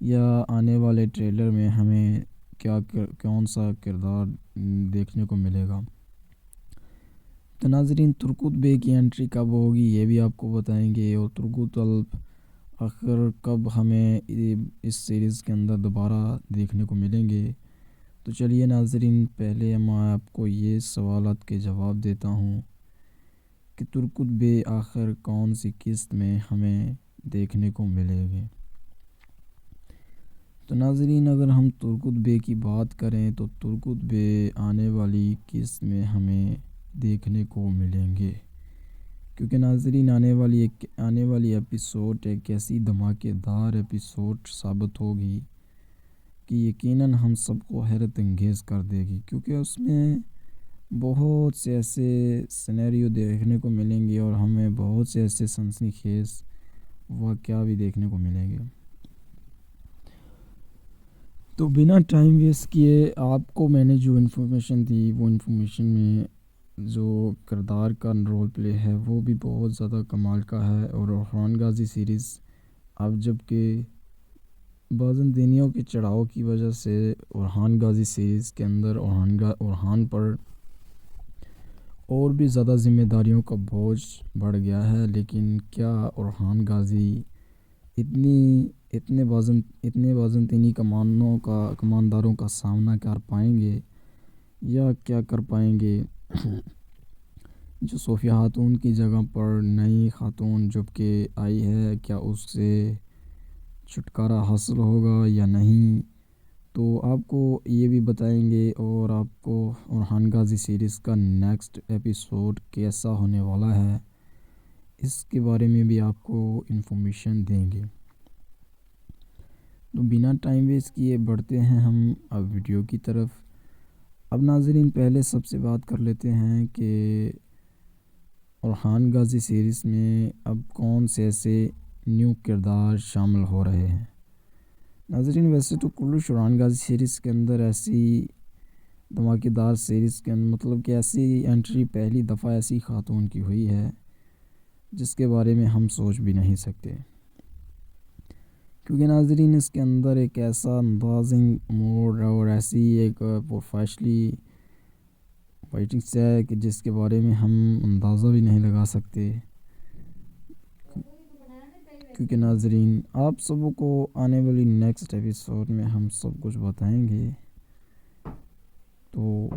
یا آنے والے ٹریلر میں ہمیں کون سا کردار دیکھنے کو ملے گا، تو ناظرین ترکوت بے کی انٹری کب ہوگی یہ بھی آپ کو بتائیں گے، اور ترکوت الب آخر کب ہمیں اس سیریز کے اندر دوبارہ دیکھنے کو ملیں گے۔ تو چلیے ناظرین پہلے میں آپ کو یہ سوالات کے جواب دیتا ہوں کہ ترکوت بے آخر کون سی قسط میں ہمیں دیکھنے کو ملے گے۔ تو ناظرین اگر ہم ترکوت بے کی بات کریں تو ترکوت بے آنے والی قسط میں ہمیں دیکھنے کو ملیں گے، کیونکہ ناظرین آنے والی ایپیسوڈ ایک ایسی دھماکے دار ایپیسوڈ ثابت ہوگی کہ یقیناً ہم سب کو حیرت انگیز کر دے گی، کیونکہ اس میں بہت سے ایسے سینیریو دیکھنے کو ملیں گے اور ہمیں بہت سے ایسے سنسنی خیز واقعہ بھی دیکھنے کو ملیں گے۔ تو بنا ٹائم ویسٹ کیے آپ کو میں نے جو انفارمیشن دی، وہ انفارمیشن میں جو کردار کا رول پلے ہے وہ بھی بہت زیادہ کمال کا ہے، اور ارحان غازی سیریز اب جب کہ بازنطینیوں کے چڑھاؤ کی وجہ سے ارحان غازی سیریز کے اندر ارحان پر اور بھی زیادہ ذمہ داریوں کا بوجھ بڑھ گیا ہے، لیکن کیا ارحان غازی اتنے بازنطینی کمانداروں کا سامنا کر پائیں گے، یا کیا کر پائیں گے؟ جو صوفیہ خاتون کی جگہ پر نئی خاتون جب کہ آئی ہے، کیا اس سے چھٹکارا حاصل ہوگا یا نہیں؟ تو آپ کو یہ بھی بتائیں گے، اور آپ کو ارحان غازی سیریز کا نیکسٹ ایپیسوڈ کیسا ہونے والا ہے اس کے بارے میں بھی آپ کو انفارمیشن دیں گے۔ تو بنا ٹائم ویسٹ کیے بڑھتے ہیں ہم اب ویڈیو کی طرف۔ اب ناظرین پہلے سب سے بات کر لیتے ہیں کہ اورحان غازی سیریز میں اب کون سے ایسے نیو کردار شامل ہو رہے ہیں۔ ناظرین ویسے تو کلش اورحان غازی سیریز کے اندر ایسی دھماکے دار سیریز کے مطلب کہ ایسی انٹری پہلی دفعہ ایسی خاتون کی ہوئی ہے جس کے بارے میں ہم سوچ بھی نہیں سکتے، کیونکہ ناظرین اس کے اندر ایک ایسا اندازنگ موڈ اور ایسی ایک پروفیشنلی فائٹنگس ہے کہ جس کے بارے میں ہم اندازہ بھی نہیں لگا سکتے، کیونکہ ناظرین آپ سب کو آنے والی نیکسٹ ایپیسوڈ میں ہم سب کچھ بتائیں گے۔ تو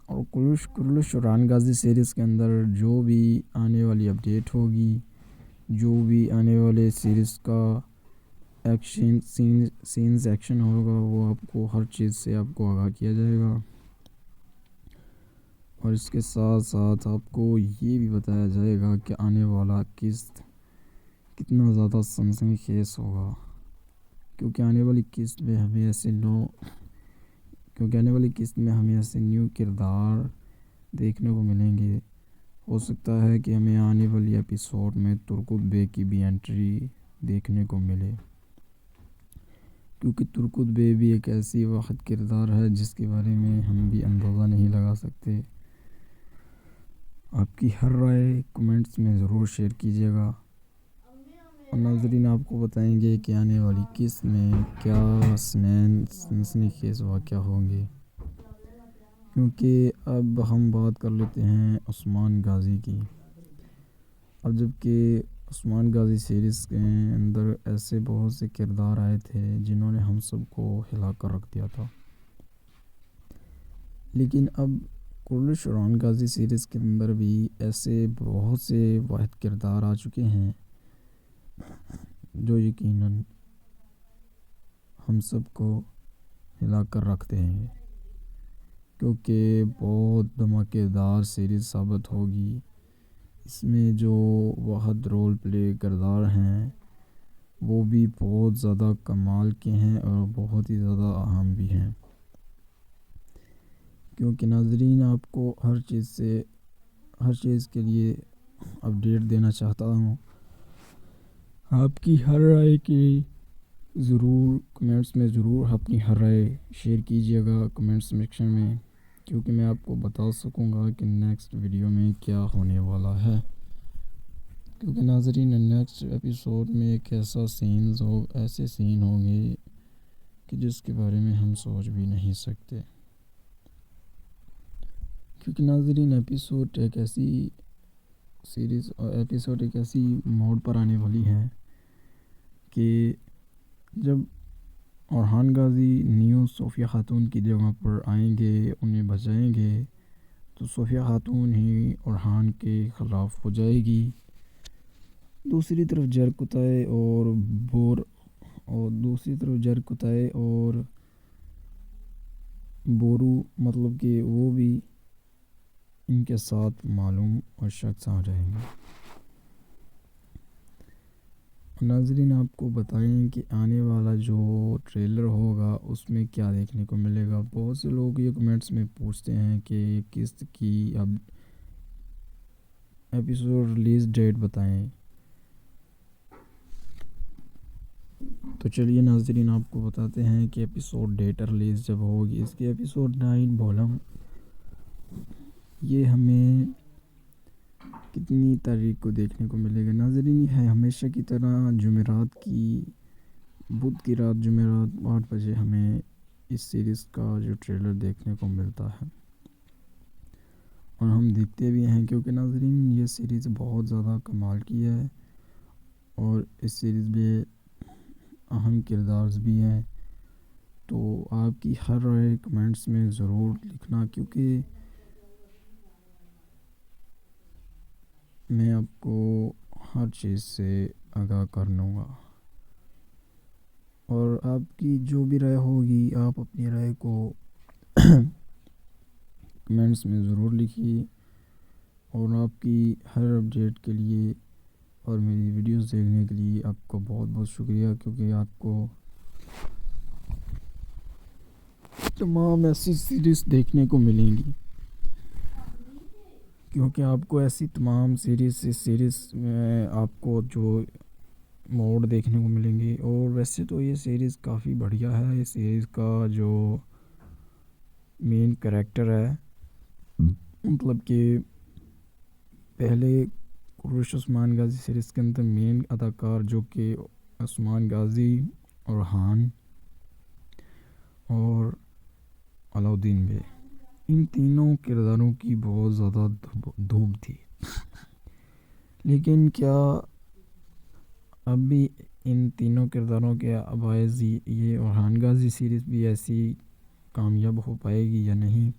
اور کلش اورحان غازی سیریز کے اندر جو بھی آنے والی اپڈیٹ ہوگی، جو بھی آنے والے سیریز کا ایکشن سینز ایکشن ہوگا، وہ آپ کو ہر چیز سے آپ کو آگاہ کیا جائے گا، اور اس کے ساتھ ساتھ آپ کو یہ بھی بتایا جائے گا کہ آنے والا قسط کتنا زیادہ سنسنی خیز ہوگا، کیونکہ آنے والی قسط میں ہمیں ایسے نیو کردار دیکھنے کو ملیں گے۔ ہو سکتا ہے کہ ہمیں آنے والی ایپیسوڈ میں ترکت بے کی بھی انٹری دیکھنے کو ملے، کیونکہ ترکت بے بھی ایک ایسی واحد کردار ہے جس کے بارے میں ہم بھی اندازہ نہیں لگا سکتے۔ آپ کی ہر رائے کمنٹس میں ضرور شیئر کیجیے گا، اور ناظرین آپ کو بتائیں گے کہ آنے والی قسط میں کیا سنسنی خیز واقعہ ہوں گے۔ کیونکہ اب ہم بات کر لیتے ہیں عثمان غازی کی۔ اب جب کہ عثمان غازی سیریز کے اندر ایسے بہت سے کردار آئے تھے جنہوں نے ہم سب کو ہلا کر رکھ دیا تھا، لیکن اب کلش اورحان غازی سیریز کے اندر بھی ایسے بہت سے واحد کردار آ چکے ہیں جو یقیناً ہم سب کو ہلا کر رکھتے ہیں، کیونکہ بہت دھماکے دار سیریز ثابت ہوگی۔ اس میں جو واحد رول پلے کردار ہیں وہ بھی بہت زیادہ کمال کے ہیں اور بہت ہی زیادہ اہم بھی ہیں، کیونکہ ناظرین آپ کو ہر چیز کے لیے اپڈیٹ دینا چاہتا ہوں۔ آپ کی ہر رائے کی ضرور کمنٹس میں ضرور اپنی ہر رائے شیئر کیجیے گا کمنٹس سیکشن میں، کیونکہ میں آپ کو بتا سکوں گا کہ نیکسٹ ویڈیو میں کیا ہونے والا ہے، کیونکہ ناظرین نیکسٹ ایپیسوڈ میں ایک ایسے سین ہوں گے کہ جس کے بارے میں ہم سوچ بھی نہیں سکتے، کیونکہ ناظرین ایپیسوڈ ایک ایسی موڑ پر آنے والی ہے کہ جب اورحان غازی نیو صوفیہ خاتون کی جگہ پر آئیں گے، انہیں بچائیں گے، تو صوفیہ خاتون ہی اورحان کے خلاف ہو جائے گی۔ دوسری طرف جرکتائے اور بورو مطلب کہ وہ بھی ان کے ساتھ معلوم اور شخص آ جائیں گے۔ ناظرین آپ کو بتائیں کہ آنے والا جو ٹریلر ہوگا اس میں کیا دیکھنے کو ملے گا۔ بہت سے لوگ یہ کمنٹس میں پوچھتے ہیں کہ قسط کی اب ایپیسوڈ ریلیز ڈیٹ بتائیں، تو چلیے ناظرین آپ کو بتاتے ہیں کہ ایپیسوڈ ڈیٹ ریلیز جب ہوگی اس کی ایپیسوڈ 9 بولم یہ ہمیں کتنی تاریخ کو دیکھنے کو ملے گا۔ ناظرین یہ ہے ہمیشہ کی طرح بدھ کی رات جمعرات 8 بجے ہمیں اس سیریز کا جو ٹریلر دیکھنے کو ملتا ہے، اور ہم دیکھتے بھی ہیں، کیونکہ ناظرین یہ سیریز بہت زیادہ کمال کی ہے اور اس سیریز میں اہم کردار بھی ہیں۔ تو آپ کی ہر رائے کمنٹس میں ضرور لکھنا، کیونکہ میں آپ کو ہر چیز سے آگاہ کر لوں گا، اور آپ کی جو بھی رائے ہوگی آپ اپنی رائے کو کمنٹس میں ضرور لکھیے، اور آپ کی ہر اپڈیٹ کے لیے اور میری ویڈیوز دیکھنے کے لیے آپ کو بہت بہت شکریہ، کیونکہ آپ کو تمام ایسی سیریز دیکھنے کو ملیں گی، کیونکہ آپ کو ایسی تمام سیریز میں آپ کو جو موڈ دیکھنے کو ملیں گی. اور ویسے تو یہ سیریز کافی بڑھیا ہے. اس سیریز کا جو مین کریکٹر ہے، مطلب کہ پہلے کوروش عثمان غازی سیریز کے اندر مین اداکار جو کہ عثمان غازی، ارحان اور علاؤدین بے، ان تینوں کرداروں کی بہت زیادہ دھوم تھی. لیکن کیا اب بھی ان تینوں کرداروں کے باعث یہ ارحان غازی سیریز بھی ایسی کامیاب ہو پائے گی یا نہیں،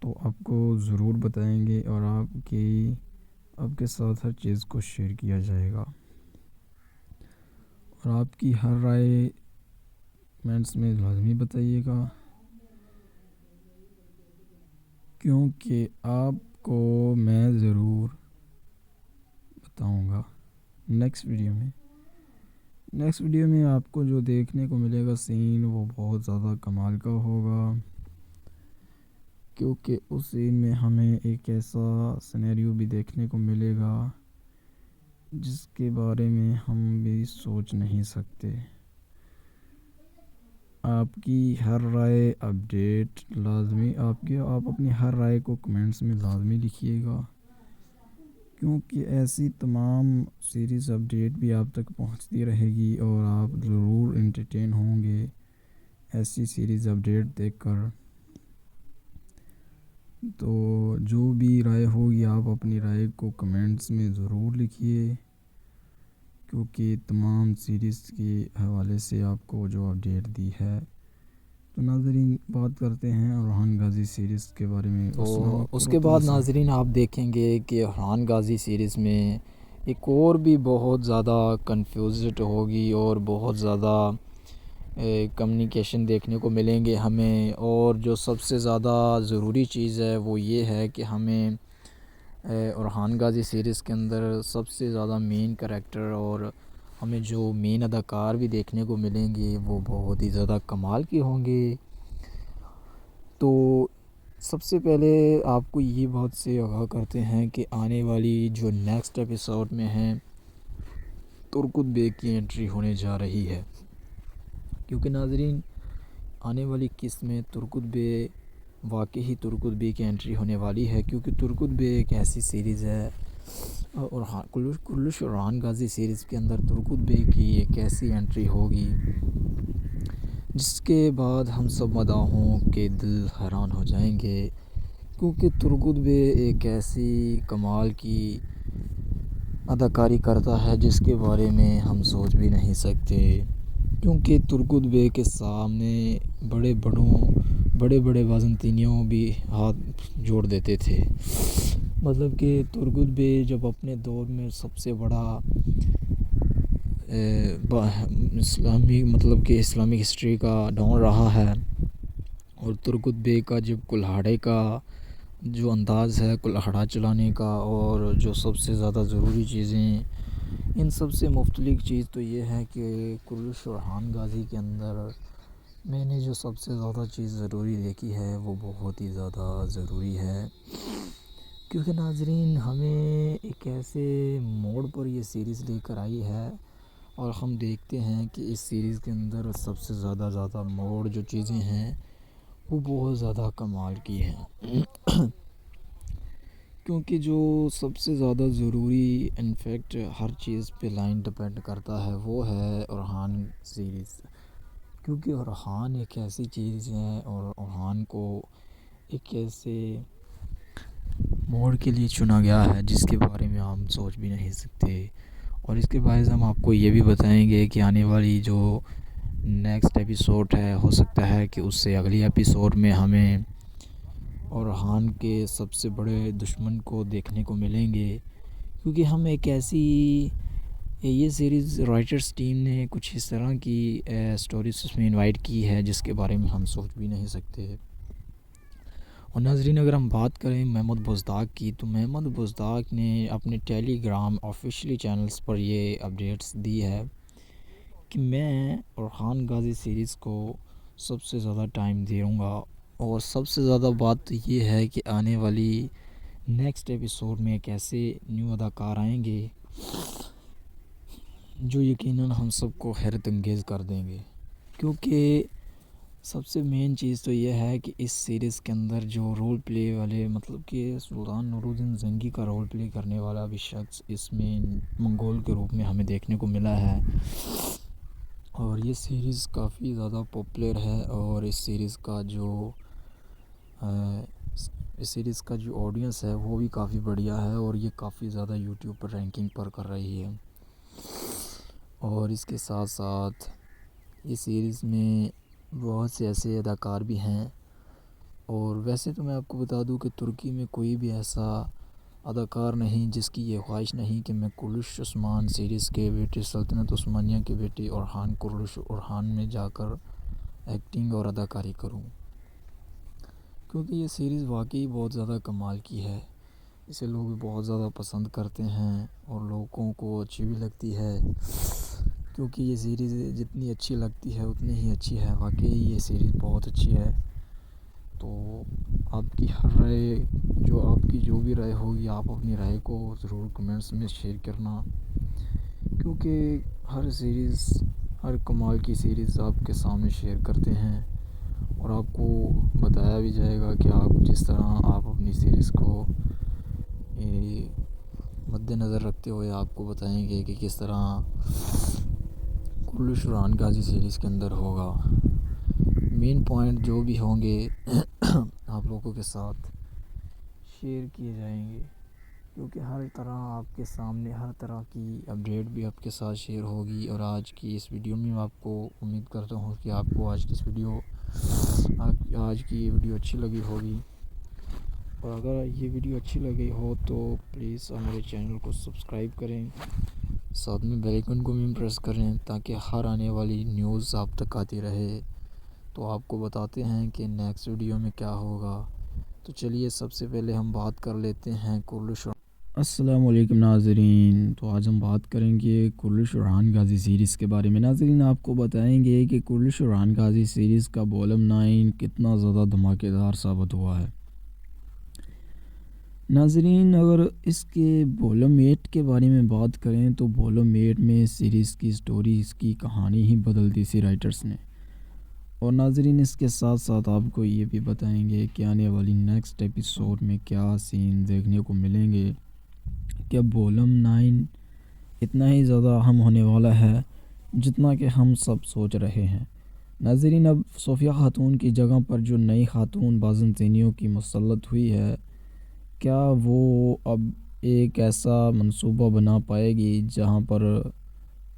تو آپ کو ضرور بتائیں گے اور آپ کے ساتھ ہر چیز کو شیئر کیا جائے گا. اور آپ کی ہر رائے کمنٹس میں لازمی بتائیے گا، کیونکہ آپ کو میں ضرور بتاؤں گا نیکسٹ ویڈیو میں آپ کو جو دیکھنے کو ملے گا سین، وہ بہت زیادہ کمال کا ہوگا. کیونکہ اس سین میں ہمیں ایک ایسا سینیریو بھی دیکھنے کو ملے گا جس کے بارے میں ہم بھی سوچ نہیں سکتے. آپ کی ہر رائے اپڈیٹ لازمی، آپ اپنی ہر رائے کو کمنٹس میں لازمی لکھیے گا، کیونکہ ایسی تمام سیریز اپڈیٹ بھی آپ تک پہنچتی رہے گی اور آپ ضرور انٹرٹین ہوں گے ایسی سیریز اپڈیٹ دیکھ کر. تو جو بھی رائے ہوگی آپ اپنی رائے کو کمنٹس میں ضرور لکھیے، کیونکہ تمام سیریز کے حوالے سے آپ کو جو اپڈیٹ دی ہے. تو ناظرین، بات کرتے ہیں ارحان غازی سیریز کے بارے میں. تو اس کے بعد ناظرین آپ دیکھیں گے کہ ارحان غازی سیریز میں ایک اور بھی بہت زیادہ کنفیوزڈ ہوگی اور بہت زیادہ کمیونیکیشن دیکھنے کو ملیں گے ہمیں. اور جو سب سے زیادہ ضروری چیز ہے وہ یہ ہے کہ ہمیں ارحان غازی سیریز کے اندر سب سے زیادہ مین کریکٹر اور ہمیں جو مین اداکار بھی دیکھنے کو ملیں گے وہ بہت ہی زیادہ کمال کے ہوں گے. تو سب سے پہلے آپ کو یہ بات سے آگاہ کرتے ہیں کہ آنے والی جو نیکسٹ ایپیسوڈ میں ہیں ترکت بے کی انٹری ہونے جا رہی ہے. کیونکہ ناظرین آنے والی قسط میں ترکت بے، واقعی ترکت بے کی انٹری ہونے والی ہے. کیونکہ ترکت بے ایک ایسی سیریز ہے اور کوروش ارحان غازی سیریز کے اندر ترکت بے کی ایک ایسی انٹری ہوگی جس کے بعد ہم سب مداحوں کے دل حیران ہو جائیں گے. کیونکہ ترکت بے ایک ایسی کمال کی اداکاری کرتا ہے جس کے بارے میں ہم سوچ بھی نہیں سکتے. کیونکہ ترکت بے کے سامنے بڑے بڑے وازنطینیوں بھی ہاتھ جوڑ دیتے تھے. مطلب کہ ترکت بے جب اپنے دور میں سب سے بڑا اسلامی ہسٹری کا ڈان رہا ہے، اور ترکت بے کا جب کلہاڑے کا جو انداز ہے کلہاڑا چلانے کا، اور جو سب سے زیادہ ضروری چیزیں، ان سب سے مختلف چیز تو یہ ہے کہ کوروش ارحان غازی کے اندر میں نے جو سب سے زیادہ چیز ضروری دیکھی ہے وہ بہت ہی زیادہ ضروری ہے. کیونکہ ناظرین ہمیں ایک ایسے موڑ پر یہ سیریز لے کر آئی ہے اور ہم دیکھتے ہیں کہ اس سیریز کے اندر سب سے زیادہ موڑ جو چیزیں ہیں وہ بہت زیادہ کمال کی ہیں. کیونکہ جو سب سے زیادہ ضروری انفیکٹ ہر چیز پہ لائن ڈپینڈ کرتا ہے وہ ہے ارحان سیریز. کیونکہ ارحان ایک ایسی چیز ہے اور ارحان کو ایک ایسے موڑ کے لیے چنا گیا ہے جس کے بارے میں ہم سوچ بھی نہیں سکتے. اور اس کے باعث ہم آپ کو یہ بھی بتائیں گے کہ آنے والی جو نیکسٹ ایپیسوڈ ہے ہو سکتا ہے کہ اس سے اگلی ایپیسوڈ میں ہمیں ارحان کے سب سے بڑے دشمن کو دیکھنے کو ملیں گے. کیونکہ ہم ایک ایسی یہ سیریز رائٹرز ٹیم نے کچھ اس طرح کی سٹوریز اس میں انوائٹ کی ہے جس کے بارے میں ہم سوچ بھی نہیں سکتے. اور ناظرین اگر ہم بات کریں محمد بزداق کی، تو محمد بزداق نے اپنے ٹیلی گرام آفیشلی چینلز پر یہ اپڈیٹس دی ہے کہ میں ارحان غازی سیریز کو سب سے زیادہ ٹائم دوں گا، اور سب سے زیادہ بات تو یہ ہے کہ آنے والی نیکسٹ ایپیسوڈ میں ایک ایسے نیو اداکار آئیں گے جو یقیناً ہم سب کو حیرت انگیز کر دیں گے، کیونکہ سب سے مین چیز تو یہ ہے کہ اس سیریز کے اندر جو رول پلے والے، مطلب کہ سلطان نور الدین زنگی کا رول پلے کرنے والا بھی شخص اس میں منگول کے روپ میں ہمیں دیکھنے کو ملا ہے، اور یہ سیریز کافی زیادہ پاپولر ہے، اور اس سیریز کا جو آڈینس ہے وہ بھی کافی بڑھیا ہے، اور یہ کافی زیادہ یوٹیوب پر رینکنگ پر کر رہی ہے۔ اور اس کے ساتھ ساتھ اس سیریز میں بہت سے ایسے اداکار بھی ہیں، اور ویسے تو میں آپ کو بتا دوں کہ ترکی میں کوئی بھی ایسا اداکار نہیں جس کی یہ خواہش نہیں کہ میں کرلش عثمان سیریز کے بیٹے، سلطنت عثمانیہ کے بیٹے اورحان کرلش اورحان میں جا کر ایکٹنگ اور اداکاری کروں، کیونکہ یہ سیریز واقعی بہت زیادہ کمال کی ہے، اسے لوگ بہت زیادہ پسند کرتے ہیں اور لوگوں کو اچھی بھی لگتی ہے، کیونکہ یہ سیریز جتنی اچھی لگتی ہے اتنی ہی اچھی ہے، واقعی یہ سیریز بہت اچھی ہے۔ تو آپ کی ہر رائے، آپ کی جو بھی رائے ہوگی، آپ اپنی رائے کو ضرور کمنٹس میں شیئر کرنا، کیونکہ ہر کمال کی سیریز آپ کے سامنے شیئر کرتے ہیں، اور آپ کو بتایا بھی جائے گا کہ آپ جس طرح آپ اپنی سیریز کو مد نظر رکھتے ہوئے آپ کو بتائیں گے کہ کس طرح کرلش اورحان غازی سیریز کے اندر ہوگا، مین پوائنٹ جو بھی ہوں گے آپ لوگوں کے ساتھ شیئر کیے جائیں گے، کیونکہ ہر طرح آپ کے سامنے ہر طرح کی اپڈیٹ بھی آپ کے ساتھ شیئر ہوگی، اور آج کی اس ویڈیو میں آپ کو امید کرتا ہوں کہ آپ کو آج کی یہ ویڈیو اچھی لگی ہوگی، اور اگر یہ ویڈیو اچھی لگی ہو تو پلیز ہمارے چینل کو سبسکرائب کریں، ساتھ میں بیل آئیکن کو بھی پریس کریں تاکہ ہر آنے والی نیوز آپ تک آتی رہے۔ تو آپ کو بتاتے ہیں کہ نیکسٹ ویڈیو میں کیا ہوگا، تو چلیے سب سے پہلے ہم بات کر لیتے ہیں کرلش۔ السلام علیکم ناظرین، تو آج ہم بات کریں گے کرلش اورحان غازی سیریز کے بارے میں۔ ناظرین آپ کو بتائیں گے کہ کرلش اورحان غازی سیریز کا والوم 9 کتنا زیادہ دھماکے دار ثابت ہوا ہے۔ ناظرین اگر اس کے والوم 8 کے بارے میں بات کریں تو والوم 8 میں سیریز کی سٹوری، اس کی کہانی ہی بدل دی سی رائٹرز نے، اور ناظرین اس کے ساتھ ساتھ آپ کو یہ بھی بتائیں گے کہ آنے والی نیکسٹ ایپیسوڈ میں کیا سین دیکھنے کو ملیں گے، کہ والوم 9 اتنا ہی زیادہ اہم ہونے والا ہے جتنا کہ ہم سب سوچ رہے ہیں۔ ناظرین اب صوفیہ خاتون کی جگہ پر جو نئی خاتون بازنطینیوں کی مسلط ہوئی ہے، کیا وہ اب ایک ایسا منصوبہ بنا پائے گی جہاں پر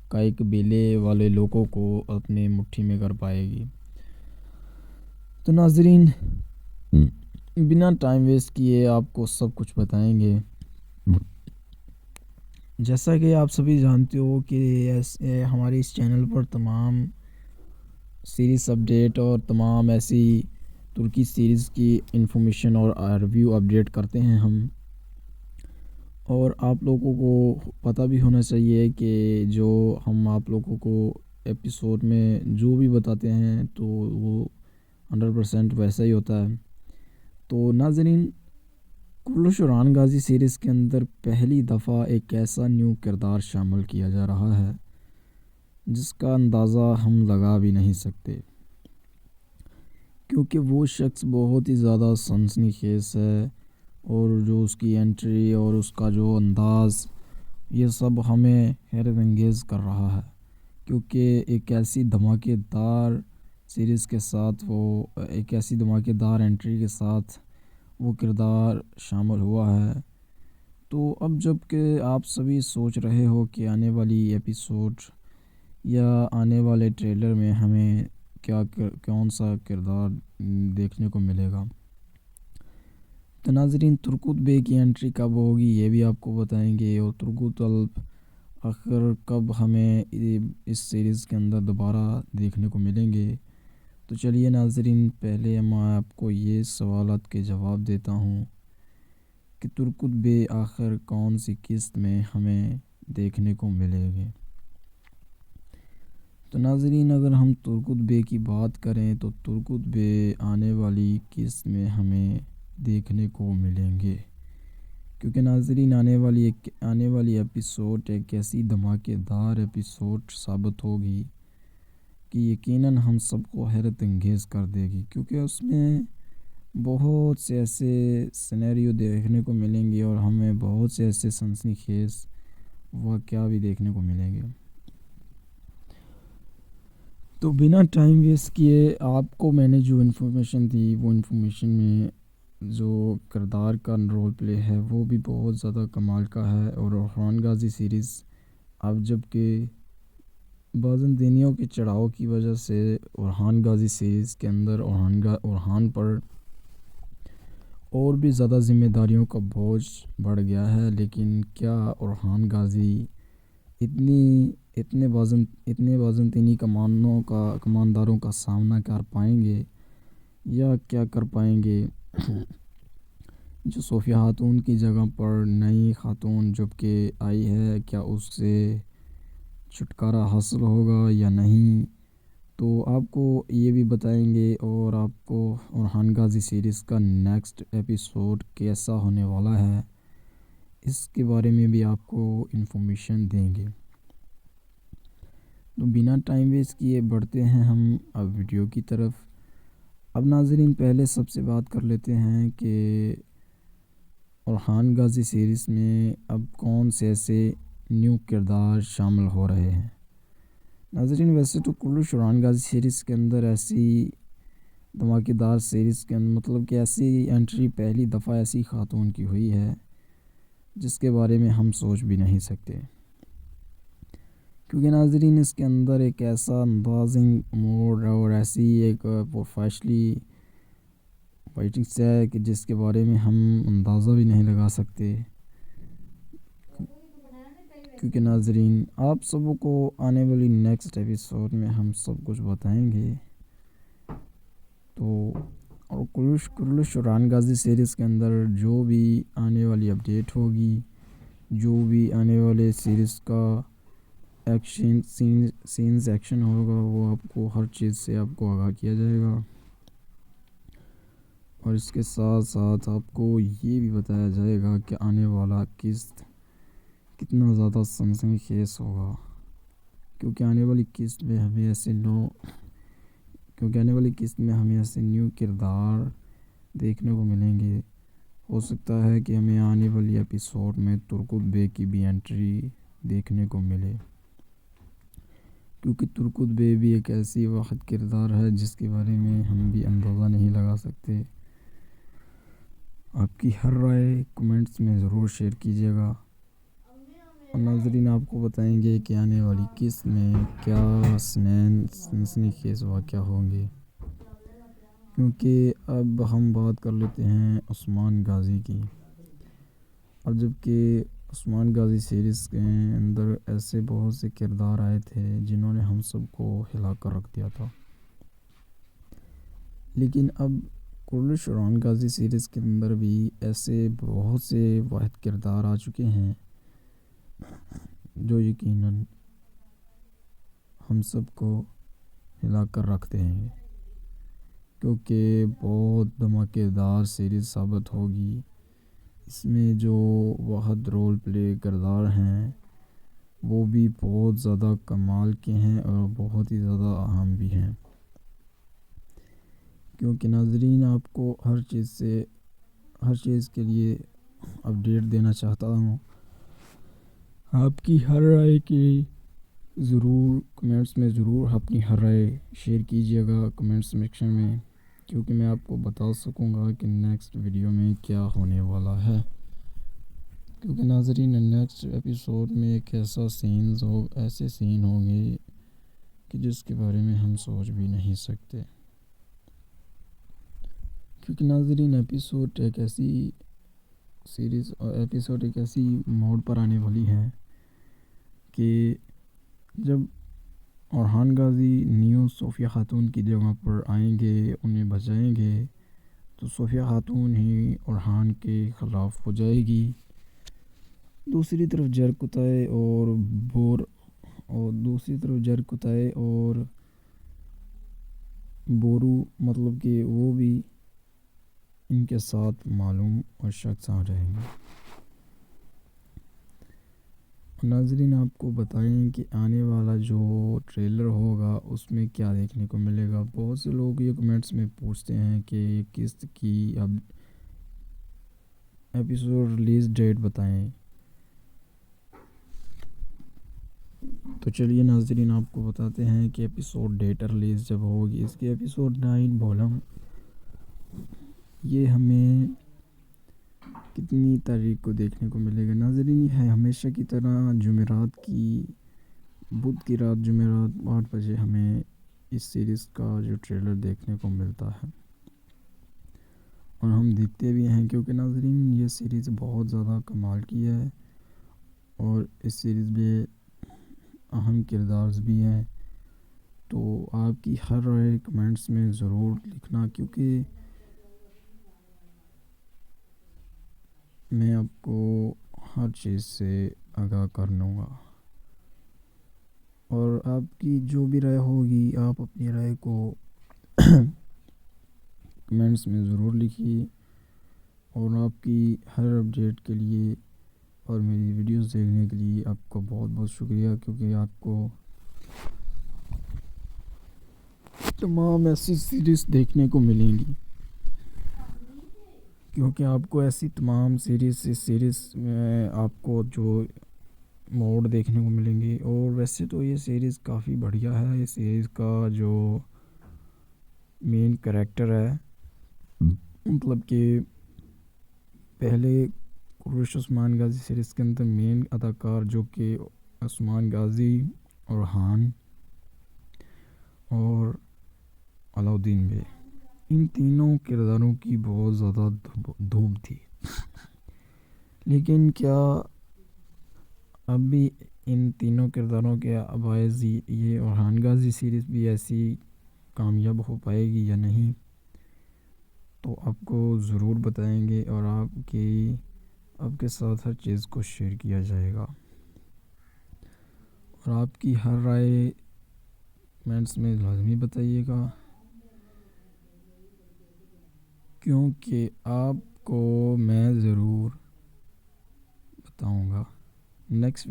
کئی قبیلے والے لوگوں کو اپنے مٹھی میں کر پائے گی؟ تو ناظرین بنا ٹائم ویسٹ کیے آپ کو سب کچھ بتائیں گے۔ جیسا کہ آپ سبھی جانتے ہو کہ ہمارے اس چینل پر تمام سیریز اپڈیٹ اور تمام ایسی ترکی سیریز کی انفارمیشن اور ریویو اپڈیٹ کرتے ہیں ہم، اور آپ لوگوں کو پتہ بھی ہونا چاہیے کہ جو ہم آپ لوگوں کو ایپیسوڈ میں جو بھی بتاتے ہیں تو وہ 100% ویسا ہی ہوتا ہے۔ تو ناظرین کرلش اورحان غازی سیریز کے اندر پہلی دفعہ ایک ایسا نیو کردار شامل کیا جا رہا ہے جس کا اندازہ ہم لگا بھی نہیں سکتے، کیونکہ وہ شخص بہت ہی زیادہ سنسنی خیز ہے، اور جو اس کی انٹری اور اس کا جو انداز، یہ سب ہمیں حیرت انگیز کر رہا ہے، کیونکہ ایک ایسی دھماکے دار سیریز کے ساتھ ایک ایسی دھماکے دار انٹری کے ساتھ وہ کردار شامل ہوا ہے۔ تو اب جب کہ آپ سبھی سوچ رہے ہو کہ آنے والی ایپیسوڈ یا آنے والے ٹریلر میں ہمیں کون سا کردار دیکھنے کو ملے گا، تو ناظرین ترکوت بے کی انٹری کب ہوگی یہ بھی آپ کو بتائیں گے، اور ترکوت الب آخر کب ہمیں اس سیریز کے اندر دوبارہ دیکھنے کو ملیں گے۔ تو چلیے ناظرین پہلے میں آپ کو یہ سوالات کے جواب دیتا ہوں کہ ترکوت بے آخر کون سی قسط میں ہمیں دیکھنے کو ملے گے۔ تو ناظرین اگر ہم ترکت بے کی بات کریں تو ترکت بے آنے والی قسط میں ہمیں دیکھنے کو ملیں گے، کیونکہ ناظرین آنے والی ایپیسوڈ ایک ایسی دھماکے دار ایپیسوڈ ثابت ہوگی کہ یقیناً ہم سب کو حیرت انگیز کر دے گی، کیونکہ اس میں بہت سے ایسے سینیریو دیکھنے کو ملیں گے اور ہمیں بہت سے ایسے سنسنی خیز واقعہ بھی دیکھنے کو ملیں گے۔ تو بنا ٹائم ویسٹ کیے آپ کو میں نے جو انفارمیشن دی وہ انفارمیشن میں جو کردار کا رول پلے ہے وہ بھی بہت زیادہ کمال کا ہے، اور اورحان غازی سیریز اب جب کہ بعض دینیوں کے چڑھاؤ کی وجہ سے اورحان غازی سیریز کے اندر اورحان پر اور بھی زیادہ ذمہ داریوں کا بوجھ بڑھ گیا ہے، لیکن کیا اورحان غازی اتنے بازنطینی کمانداروں کا سامنا کر پائیں گے یا کیا کر پائیں گے؟ جو صوفیہ خاتون کی جگہ پر نئی خاتون جب کہ آئی ہے، کیا اس سے چھٹکارا حاصل ہوگا یا نہیں؟ تو آپ کو یہ بھی بتائیں گے، اور آپ کو اورحان غازی سیریز کا نیکسٹ ایپیسوڈ کیسا ہونے والا ہے اس کے بارے میں بھی آپ کو انفارمیشن دیں گے۔ تو بنا ٹائم ویسٹ کیے بڑھتے ہیں ہم اب ویڈیو کی طرف۔ اب ناظرین پہلے سب سے بات کر لیتے ہیں کہ اورحان غازی سیریز میں اب کون سے ایسے نیو کردار شامل ہو رہے ہیں۔ ناظرین ویسے تو کلش اورحان غازی سیریز کے اندر ایسی دھماکے دار سیریز کے مطلب کہ ایسی انٹری پہلی دفعہ ایسی خاتون کی ہوئی ہے جس کے بارے میں ہم سوچ بھی نہیں سکتے، کیونکہ ناظرین اس کے اندر ایک ایسا اندازنگ موڈ اور ایسی ایک پروفیشنلی فائٹنگ ہے کہ جس کے بارے میں ہم اندازہ بھی نہیں لگا سکتے، کیونکہ ناظرین آپ سب کو آنے والی نیکسٹ ایپیسوڈ میں ہم سب کچھ بتائیں گے۔ تو اور کلش اورحان غازی سیریز کے اندر جو بھی آنے والی اپڈیٹ ہوگی، جو بھی آنے والے سیریز کا ایکشن ہوگا، وہ آپ کو ہر چیز سے آپ کو آگاہ کیا جائے گا، اور اس کے ساتھ ساتھ آپ کو یہ بھی بتایا جائے گا کہ آنے والا قسط کتنا زیادہ سنسنی خیز ہوگا، کیونکہ آنے والی قسط میں ہمیں ایسے نیو کردار دیکھنے کو ملیں گے۔ ہو سکتا ہے کہ ہمیں آنے والی ایپیسوڈ میں ترکت بے کی بھی انٹری دیکھنے کو ملے، کیونکہ ترکت بے بھی ایک ایسی واحد کردار ہے جس کے بارے میں ہم بھی اندازہ نہیں لگا سکتے۔ آپ کی ہر رائے کمنٹس میں ضرور شیئر کیجیے گا، اور ناظرین آپ کو بتائیں گے کہ آنے والی قسط میں کیا سنسنی خیز واقعہ ہوں گے۔ کیونکہ اب ہم بات کر لیتے ہیں عثمان غازی کی، اور جب کہ عثمان غازی سیریز کے اندر ایسے بہت سے کردار آئے تھے جنہوں نے ہم سب کو ہلا کر رکھ دیا تھا، لیکن اب کلش اورحان غازی سیریز کے اندر بھی ایسے بہت سے واحد کردار آ چکے ہیں جو یقیناً ہم سب کو ہلا کر رکھتے ہیں، کیونکہ بہت دھماکے دار سیریز ثابت ہوگی۔ اس میں جو واحد رول پلے کردار ہیں وہ بھی بہت زیادہ کمال کے ہیں اور بہت ہی زیادہ اہم بھی ہیں، کیونکہ ناظرین آپ کو ہر چیز کے لیے اپڈیٹ دینا چاہتا ہوں۔ آپ کی ہر رائے کی ضرور کمنٹس میں ضرور اپنی ہر رائے شیئر کیجیے گا کمنٹس سیکشن میں، کیونکہ میں آپ کو بتا سکوں گا کہ نیکسٹ ویڈیو میں کیا ہونے والا ہے، کیونکہ ناظرین نیکسٹ ایپیسوڈ میں ایک ایسے سین ہوں گے کہ جس کے بارے میں ہم سوچ بھی نہیں سکتے، کیونکہ ناظرین ایپیسوڈ ایک ایسی موڑ پر آنے والی ہے کہ جب اورحان غازی نیو صوفیہ خاتون کی جگہ پر آئیں گے، انہیں بچائیں گے، تو صوفیہ خاتون ہی اورحان کے خلاف ہو جائے گی۔ دوسری طرف جرکتائے اور اور دوسری طرف جرکتائے اور بورو مطلب کہ وہ بھی ان کے ساتھ معلوم اور شخص آ جائیں گے۔ ناظرین آپ کو بتائیں کہ آنے والا جو ٹریلر ہوگا اس میں کیا دیکھنے کو ملے گا۔ بہت سے لوگ یہ کمنٹس میں پوچھتے ہیں کہ کس کی اب ایپیسوڈ ریلیز ڈیٹ بتائیں۔ تو چلیے ناظرین آپ کو بتاتے ہیں کہ ایپیسوڈ ڈیٹ ریلیز جب ہوگی اس کی ایپیسوڈ 9 بولم یہ ہمیں کتنی تاریخ کو دیکھنے کو ملے گا۔ ناظرین یہ ہے ہمیشہ کی طرح بدھ کی رات جمعرات 8 بجے ہمیں اس سیریز کا جو ٹریلر دیکھنے کو ملتا ہے اور ہم دیکھتے بھی ہیں کیونکہ ناظرین یہ سیریز بہت زیادہ کمال کی ہے اور اس سیریز میں اہم کردار بھی ہیں۔ تو آپ کی ہر رائے کمنٹس میں ضرور لکھنا کیونکہ میں آپ کو ہر چیز سے آگاہ کر لوں گا اور آپ کی جو بھی رائے ہوگی آپ اپنی رائے کو کمنٹس میں ضرور لکھیے اور آپ کی ہر اپڈیٹ کے لیے اور میری ویڈیوز دیکھنے کے لیے آپ کو بہت بہت شکریہ کیونکہ آپ کو تمام ایسی سیریز دیکھنے کو ملیں گی ایسی تمام سیریز میں آپ کو جو موڈ دیکھنے کو ملیں گے۔ اور ویسے تو یہ سیریز کافی بڑھیا ہے۔ اس سیریز کا جو مین کریکٹر ہے مطلب کہ پہلے قریش عثمان غازی سیریز کے اندر مین اداکار جو کہ عثمان غازی اور خان اور علاؤدین بے ان تینوں کرداروں کی بہت زیادہ دھوم تھی، لیکن کیا اب بھی ان تینوں کرداروں کے باعث یہ اورحان غازی سیریز بھی ایسی کامیاب ہو پائے گی یا نہیں تو آپ کو ضرور بتائیں گے اور آپ کے ساتھ ہر چیز کو شیئر کیا جائے گا اور آپ کی ہر رائے کمنٹس میں لازمی بتائیے گا کیونکہ آپ کو میں ضرور بتاؤں گا نیکسٹ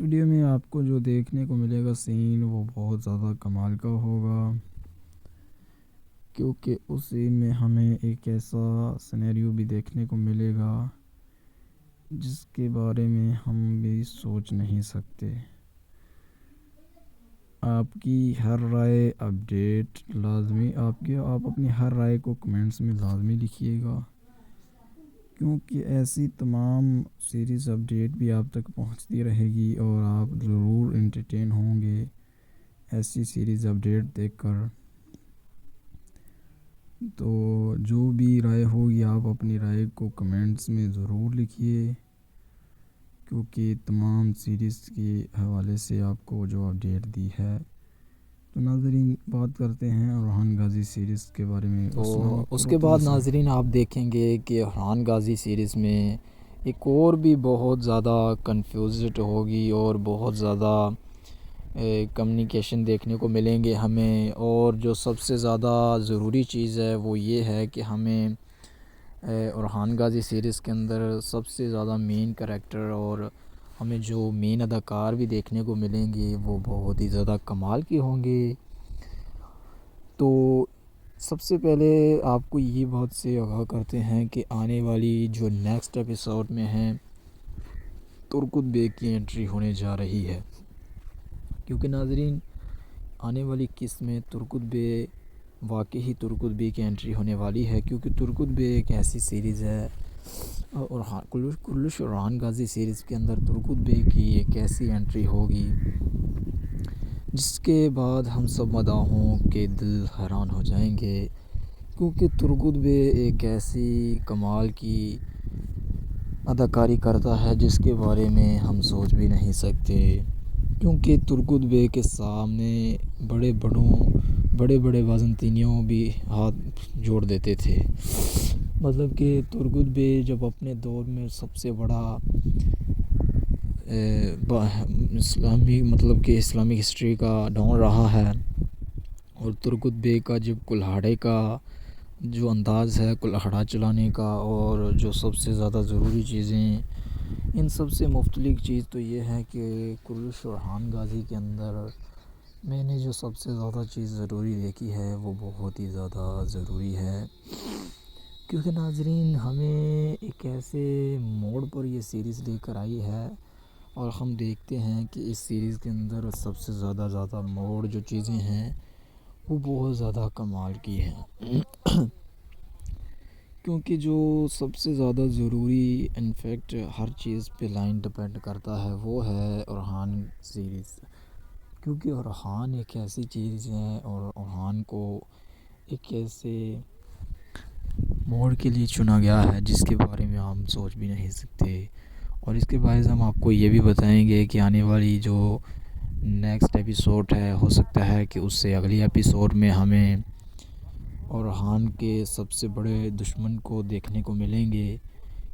ویڈیو میں آپ کو جو دیکھنے کو ملے گا سین وہ بہت زیادہ کمال کا ہوگا کیونکہ اس سین میں ہمیں ایک ایسا سینیریو بھی دیکھنے کو ملے گا جس کے بارے میں ہم بھی سوچ نہیں سکتے۔ آپ کی ہر رائے اپڈیٹ لازمی آپ اپنی ہر رائے کو کمنٹس میں لازمی لکھیے گا کیونکہ ایسی تمام سیریز اپڈیٹ بھی آپ تک پہنچتی رہے گی اور آپ ضرور انٹرٹین ہوں گے ایسی سیریز اپڈیٹ دیکھ کر۔ تو جو بھی رائے ہوگی آپ اپنی رائے کو کمنٹس میں ضرور لکھیے کیونکہ تمام سیریز کے حوالے سے آپ کو جو اپڈیٹ دی ہے۔ تو ناظرین بات کرتے ہیں اورحان غازی سیریز کے بارے میں۔ تو اس کے بعد ناظرین آپ دیکھیں گے کہ اورحان غازی سیریز میں ایک اور بھی بہت زیادہ کنفیوزڈ ہوگی اور بہت زیادہ کمیونیکیشن دیکھنے کو ملیں گے ہمیں، اور جو سب سے زیادہ ضروری چیز ہے وہ یہ ہے کہ ہمیں اورحان غازی سیریز کے اندر سب سے زیادہ مین کریکٹر اور ہمیں جو مین اداکار بھی دیکھنے کو ملیں گے وہ بہت ہی زیادہ کمال کے ہوں گے۔ تو سب سے پہلے آپ کو یہ بات سے آگاہ کرتے ہیں کہ آنے والی جو نیکسٹ ایپیسوڈ میں ہیں ترکت بے کی انٹری ہونے جا رہی ہے کیونکہ ناظرین آنے والی قسط میں ترکت بے واقعی ترکت بے کی انٹری ہونے والی ہے کیونکہ ترکت بے ایک ایسی سیریز ہے اور کلش اورحان غازی سیریز کے اندر ترکت بے کی ایک ایسی انٹری ہوگی جس کے بعد ہم سب مداحوں کے دل حیران ہو جائیں گے کیونکہ ترکت بے ایک ایسی کمال کی اداکاری کرتا ہے جس کے بارے میں ہم سوچ بھی نہیں سکتے کیونکہ ترکت بے کے سامنے بڑے بڑے وازنطینیوں بھی ہاتھ جوڑ دیتے تھے۔ مطلب کہ ترکت بے جب اپنے دور میں سب سے بڑا اسلامی مطلب کہ اسلامک ہسٹری کا ڈون رہا ہے، اور ترگت بے کا جب کلہاڑے کا جو انداز ہے کلہاڑا چلانے کا، اور جو سب سے زیادہ ضروری چیزیں ان سب سے مختلف چیز تو یہ ہے کہ کلش ارحان غازی کے اندر میں نے جو سب سے زیادہ چیز ضروری دیکھی ہے وہ بہت ہی زیادہ ضروری ہے، کیونکہ ناظرین ہمیں ایک ایسے موڑ پر یہ سیریز لے کر آئی ہے، اور ہم دیکھتے ہیں کہ اس سیریز کے اندر سب سے زیادہ موڑ جو چیزیں ہیں وہ بہت زیادہ کمال کی ہیں، کیونکہ جو سب سے زیادہ ضروری انفیکٹ ہر چیز پہ لائن ڈپینڈ کرتا ہے وہ ہے ارحان سیریز، کیونکہ ارحان ایک ایسی چیز ہے، اور ارحان کو ایک ایسے موڑ کے لیے چنا گیا ہے جس کے بارے میں ہم سوچ بھی نہیں سکتے، اور اس کے باعث ہم آپ کو یہ بھی بتائیں گے کہ آنے والی جو نیکسٹ ایپیسوڈ ہے ہو سکتا ہے کہ اس سے اگلی ایپیسوڈ میں ہمیں ارحان کے سب سے بڑے دشمن کو دیکھنے کو ملیں گے،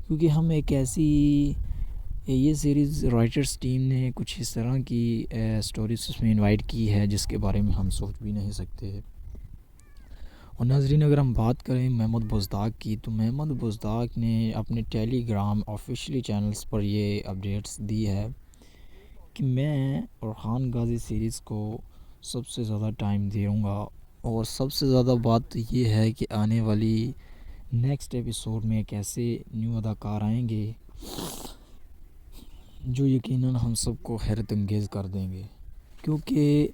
کیونکہ ہم ایک ایسی یہ سیریز رائٹرز ٹیم نے کچھ اس طرح کی سٹوریز اس میں انوائٹ کی ہے جس کے بارے میں ہم سوچ بھی نہیں سکتے۔ اور ناظرین اگر ہم بات کریں محمد بزداق کی، تو محمد بزداق نے اپنے ٹیلی گرام آفیشلی چینلز پر یہ اپڈیٹس دی ہے کہ میں ارحان غازی سیریز کو سب سے زیادہ ٹائم دوں گا، اور سب سے زیادہ بات تو یہ ہے کہ آنے والی نیکسٹ ایپیسوڈ میں ایک ایسے نیو اداکار آئیں گے جو یقیناً ہم سب کو حیرت انگیز کر دیں گے، کیونکہ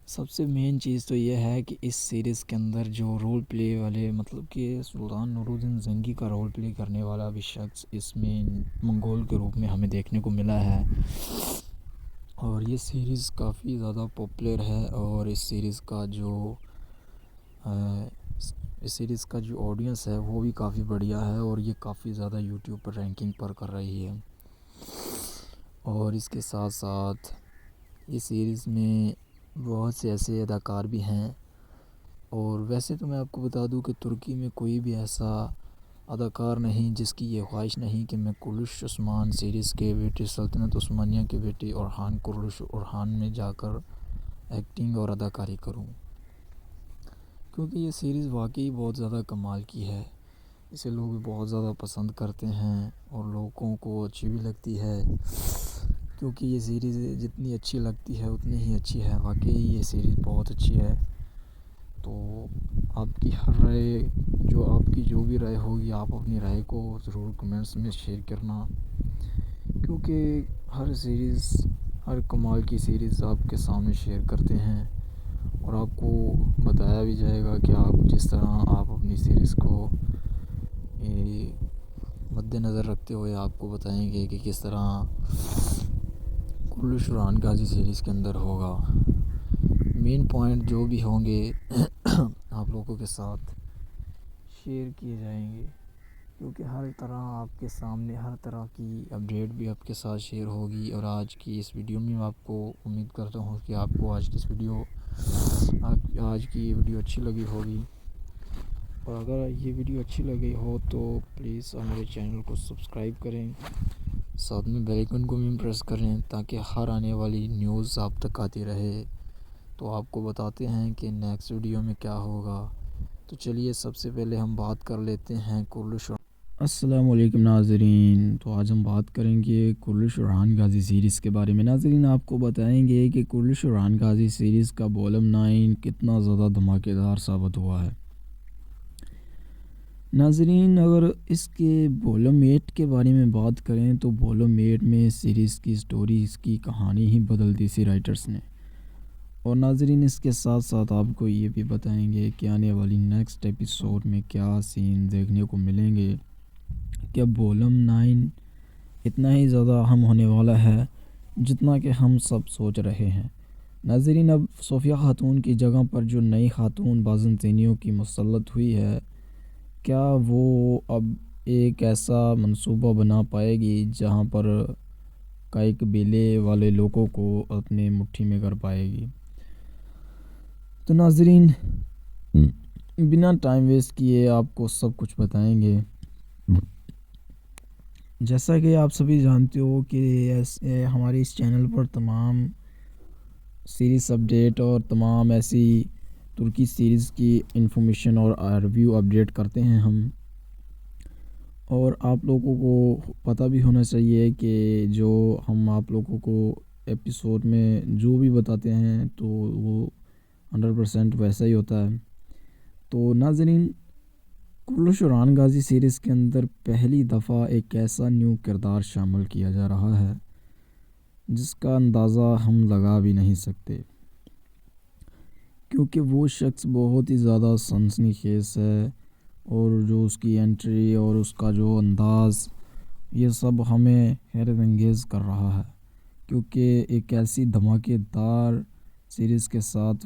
سب سے مین چیز تو یہ ہے کہ اس سیریز کے اندر جو رول پلے والے مطلب کہ سلطان نور الدین زنگی کا رول پلے کرنے والا بھی شخص اس میں منگول کے روپ میں ہمیں دیکھنے کو ملا ہے، اور یہ سیریز کافی زیادہ پاپولر ہے، اور اس سیریز کا جو آڈینس ہے وہ بھی کافی بڑھیا ہے، اور یہ کافی زیادہ یوٹیوب پر رینکنگ پر کر رہی ہے، اور اس کے ساتھ ساتھ اس سیریز میں بہت سے ایسے اداکار بھی ہیں، اور ویسے تو میں آپ کو بتا دوں کہ ترکی میں کوئی بھی ایسا اداکار نہیں جس کی یہ خواہش نہیں کہ میں کلش عثمان سیریز کے بیٹے سلطنت عثمانیہ کے بیٹے ارحان کلش ارحان میں جا کر ایکٹنگ اور اداکاری کروں، کیونکہ یہ سیریز واقعی بہت زیادہ کمال کی ہے، اسے لوگ بہت زیادہ پسند کرتے ہیں، اور لوگوں کو اچھی بھی لگتی ہے، کیونکہ یہ سیریز جتنی اچھی لگتی ہے اتنی ہی اچھی ہے، واقعی یہ سیریز بہت اچھی ہے۔ تو آپ کی ہر رائے آپ کی جو بھی رائے ہوگی آپ اپنی رائے کو ضرور کمنٹس میں شیئر کرنا، کیونکہ ہر کمال کی سیریز آپ کے سامنے شیئر کرتے ہیں، اور آپ کو بتایا بھی جائے گا کہ آپ جس طرح آپ اپنی سیریز کو مد نظر رکھتے ہوئے آپ کو بتائیں گے کہ کس طرح کلش ارحان غازی سیریز کے اندر ہوگا، مین پوائنٹ جو بھی ہوں گے آپ لوگوں کے ساتھ شیئر کیے جائیں گے، کیونکہ ہر طرح آپ کے سامنے ہر طرح کی اپڈیٹ بھی آپ کے ساتھ شیئر ہوگی، اور آج کی اس ویڈیو میں آپ کو امید کرتا ہوں کہ آپ کو آج کی یہ ویڈیو اچھی لگی ہوگی، اور اگر یہ ویڈیو اچھی لگی ہو تو پلیز ہمارے چینل کو سبسکرائب کریں، ساتھ میں بیل آئیکن کو بھی پریس کریں تاکہ ہر آنے والی نیوز آپ تک آتی رہے۔ تو آپ کو بتاتے ہیں کہ نیکسٹ ویڈیو میں کیا ہوگا، تو چلیے سب سے پہلے ہم بات کر لیتے ہیں کلش۔ السلام علیکم ناظرین، تو آج ہم بات کریں گے کلش ارحان غازی سیریز کے بارے میں۔ ناظرین آپ کو بتائیں گے کہ کلش ارحان غازی سیریز کا والوم 9 کتنا زیادہ دھماکے دار ثابت ہوا ہے۔ ناظرین اگر اس کے والوم 8 کے بارے میں بات کریں تو والوم 8 میں سیریز کی سٹوری اس کی کہانی ہی بدل دی سی رائٹرز نے، اور ناظرین اس کے ساتھ ساتھ آپ کو یہ بھی بتائیں گے کہ آنے والی نیکسٹ ایپیسوڈ میں کیا سین دیکھنے کو ملیں گے، کہ اب والوم 9 اتنا ہی زیادہ اہم ہونے والا ہے جتنا کہ ہم سب سوچ رہے ہیں۔ ناظرین اب صوفیہ خاتون کی جگہ پر جو نئی خاتون بازنطینیوں کی مسلط ہوئی ہے، کیا وہ اب ایک ایسا منصوبہ بنا پائے گی جہاں پر کئی قبیلے والے لوگوں کو اپنے مٹھی میں کر پائے گی؟ تو ناظرین بنا ٹائم ویسٹ کیے آپ کو سب کچھ بتائیں گے، جیسا کہ آپ سبھی جانتے ہو کہ ہمارے اس چینل پر تمام سیریز اپڈیٹ اور تمام ایسی ترکی سیریز کی انفارمیشن اور ریویو اپڈیٹ کرتے ہیں ہم، اور آپ لوگوں کو پتہ بھی ہونا چاہیے کہ جو ہم آپ لوگوں کو ایپیسوڈ میں جو بھی بتاتے ہیں تو وہ 100% ویسا ہی ہوتا ہے۔ تو ناظرین، کرلش ارحان غازی سیریز کے اندر پہلی دفعہ ایک ایسا نیو کردار شامل کیا جا رہا ہے جس کا اندازہ ہم لگا بھی نہیں سکتے، کیونکہ وہ شخص بہت ہی زیادہ سنسنی خیز ہے، اور جو اس کی انٹری اور اس کا جو انداز، یہ سب ہمیں حیرت انگیز کر رہا ہے، کیونکہ ایک ایسی دھماکے دار سیریز کے ساتھ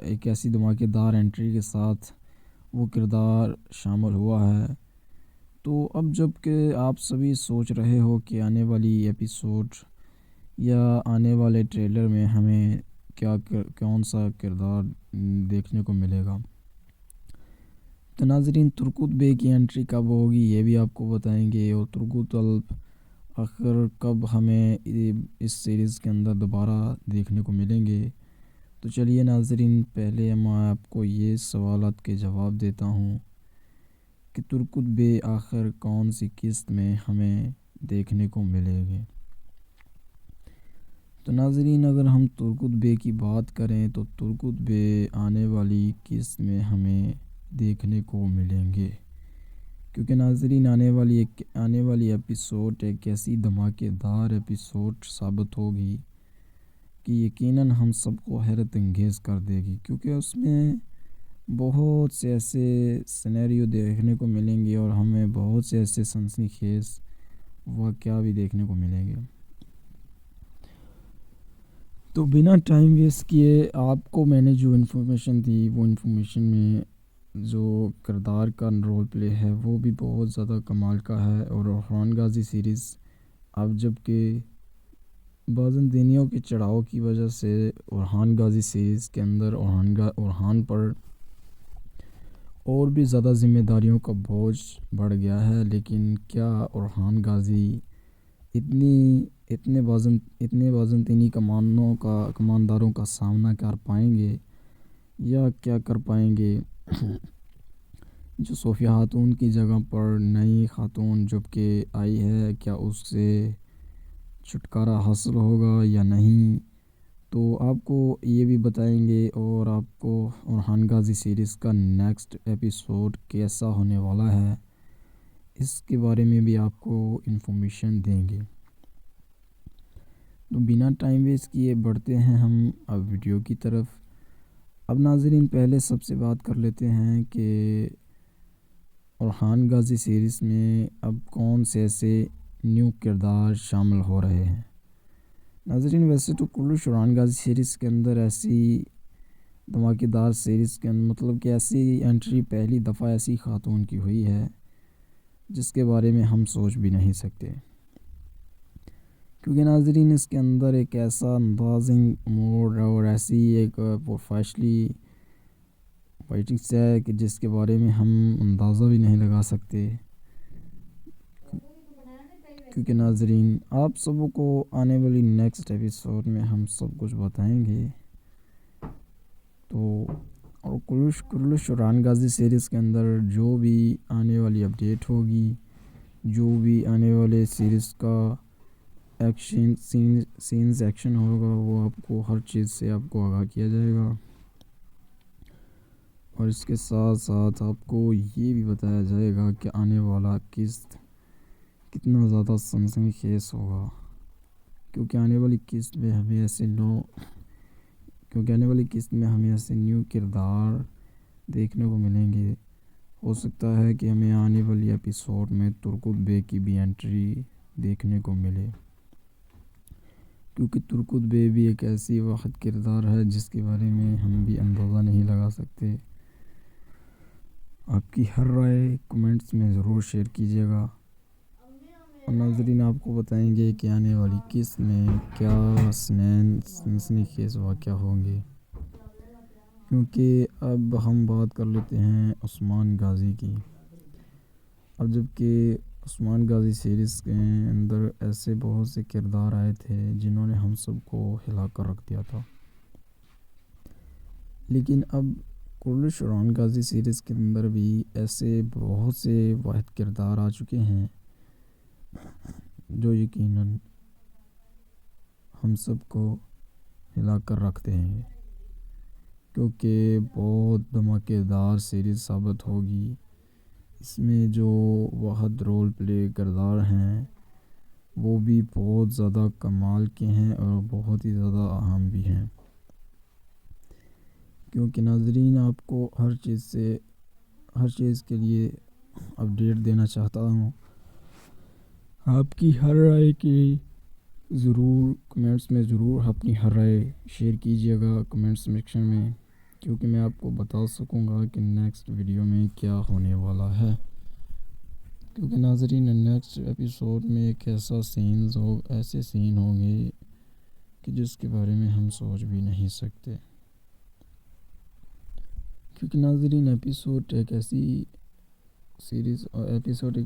ایک ایسی دھماکے دار انٹری کے ساتھ وہ کردار شامل ہوا ہے۔ تو اب جب کہ آپ سبھی سوچ رہے ہو کہ آنے والی ایپیسوڈ یا آنے والے ٹریلر میں ہمیں کون سا کردار دیکھنے کو ملے گا، تو ناظرین ترکوت بے کی انٹری کب ہوگی یہ بھی آپ کو بتائیں گے، اور ترکوت الپ آخر کب ہمیں اس سیریز کے اندر دوبارہ دیکھنے کو ملیں گے۔ تو چلیے ناظرین، پہلے میں آپ کو یہ سوالات کے جواب دیتا ہوں کہ ترکوت بے آخر کون سی قسط میں ہمیں دیکھنے کو ملے گے۔ تو ناظرین، اگر ہم ترکوت بے کی بات کریں تو ترکوت بے آنے والی قسط میں ہمیں دیکھنے کو ملیں گے، کیونکہ ناظرین آنے والی ایپیسوڈ ایک ایسی دھماکے دار ایپیسوڈ ثابت ہوگی کہ یقیناً ہم سب کو حیرت انگیز کر دے گی، کیونکہ اس میں بہت سے ایسے سینیریو دیکھنے کو ملیں گے اور ہمیں بہت سے ایسے سنسنی خیز واقعہ بھی دیکھنے کو ملیں گے۔ تو بنا ٹائم ویسٹ کیے آپ کو میں نے جو انفارمیشن دی، وہ انفارمیشن میں جو کردار کا رول پلے ہے وہ بھی بہت زیادہ کمال کا ہے، اور ارحان غازی سیریز اب جب کہ بعض دینیوں کے چڑھاؤ کی وجہ سے ارحان غازی سیریز کے اندر ارحان پر اور بھی زیادہ ذمہ داریوں کا بوجھ بڑھ گیا ہے، لیکن کیا ارحان غازی اتنے بازنطینی کمانداروں کا سامنا کر پائیں گے، یا کیا کر پائیں گے؟ جو صوفیہ خاتون کی جگہ پر نئی خاتون جب کہ آئی ہے، کیا اس سے چھٹکارا حاصل ہوگا یا نہیں؟ تو آپ کو یہ بھی بتائیں گے، اور آپ کو ارحان غازی سیریز کا نیکسٹ ایپیسوڈ کیسا ہونے والا ہے اس کے بارے میں بھی آپ کو انفارمیشن دیں گے۔ تو بنا ٹائم ویسٹ کیے بڑھتے ہیں ہم اب ویڈیو کی طرف۔ اب ناظرین، پہلے سب سے بات کر لیتے ہیں کہ ارحان غازی سیریز میں اب کون سے ایسے نیو کردار شامل ہو رہے ہیں۔ ناظرین، ویسے تو کرلش ارحان غازی سیریز کے اندر ایسی دھماکے دار سیریز کے مطلب کہ ایسی انٹری پہلی دفعہ ایسی خاتون کی ہوئی ہے جس کے بارے میں ہم سوچ بھی نہیں سکتے، کیونکہ ناظرین اس کے اندر ایک ایسا اندازنگ موڈ اور ایسی ایک پروفیشنلی فائٹنگس ہے کہ جس کے بارے میں ہم اندازہ بھی نہیں لگا سکتے، کیونکہ ناظرین آپ سب کو آنے والی نیکسٹ ایپیسوڈ میں ہم سب کچھ بتائیں گے۔ تو اور کرلش ارحان غازی سیریز کے اندر جو بھی آنے والی اپڈیٹ ہوگی، جو بھی آنے والے سیریز کا ایکشن ہوگا، وہ آپ کو ہر چیز سے آپ کو آگاہ کیا جائے گا، اور اس کے ساتھ ساتھ آپ کو یہ بھی بتایا جائے گا کہ آنے والا قسط کتنا زیادہ سنسنی خیز ہوگا، کیونکہ آنے والی قسط میں ہمیں ایسے نیو کردار دیکھنے کو ملیں گے۔ ہو سکتا ہے کہ ہمیں آنے والی ایپیسوڈ میں ترکوت بے کی بھی انٹری دیکھنے کو ملے، کیونکہ ترکوت بے بھی ایک ایسی واحد کردار ہے جس کے بارے میں ہم بھی اندازہ نہیں لگا سکتے۔ آپ کی ہر رائے کمنٹس میں ضرور شیئر کیجیے گا، اور ناظرین آپ کو بتائیں گے کہ آنے والی قسط میں کیا سنسنی خیز واقعہ ہوں گے۔ کیونکہ اب ہم بات کر لیتے ہیں عثمان غازی کی۔ اب جب کہ عثمان غازی سیریز کے اندر ایسے بہت سے کردار آئے تھے جنہوں نے ہم سب کو ہلا کر رکھ دیا تھا، لیکن اب کرلش عثمان غازی سیریز کے اندر بھی ایسے بہت سے واحد کردار آ چکے ہیں جو یقیناً ہم سب کو ہلا کر رکھتے ہیں، کیونکہ بہت دھماکے دار سیریز ثابت ہوگی۔ اس میں جو واحد رول پلے کردار ہیں وہ بھی بہت زیادہ کمال کے ہیں اور بہت ہی زیادہ اہم بھی ہیں، کیونکہ ناظرین آپ کو ہر چیز کے لیے اپڈیٹ دینا چاہتا ہوں۔ آپ کی ہر رائے کے ضرور کمنٹس میں اپنی ہر رائے شیئر کیجیے گا کمنٹس سیکشن میں، کیونکہ میں آپ کو بتا سکوں گا کہ نیکسٹ ویڈیو میں کیا ہونے والا ہے، کیونکہ ناظرین نیکسٹ ایپیسوڈ میں ایک ایسے سین ہوں گے کہ جس کے بارے میں ہم سوچ بھی نہیں سکتے، کیونکہ ناظرین ایپیسوڈ ایک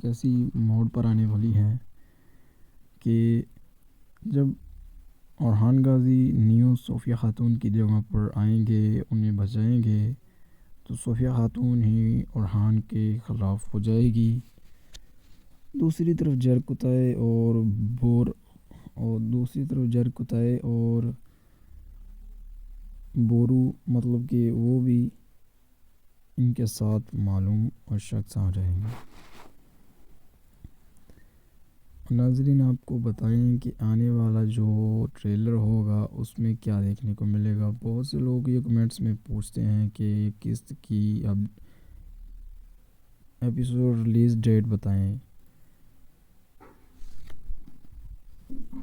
ایسی موڑ پر آنے والی ہے کہ جب اورحان غازی نیو صوفیہ خاتون کی جگہ پر آئیں گے، انہیں بچائیں گے، تو صوفیہ خاتون ہی اورحان کے خلاف ہو جائے گی۔ دوسری طرف جرکتائے اور بورو مطلب کہ وہ بھی ان کے ساتھ معلوم اور شخص آ جائیں گے۔ ناظرین آپ کو بتائیں کہ آنے والا جو ٹریلر ہوگا اس میں کیا دیکھنے کو ملے گا۔ بہت سے لوگ یہ کمنٹس میں پوچھتے ہیں کہ قسط کی اب ایپیسوڈ ریلیز ڈیٹ بتائیں،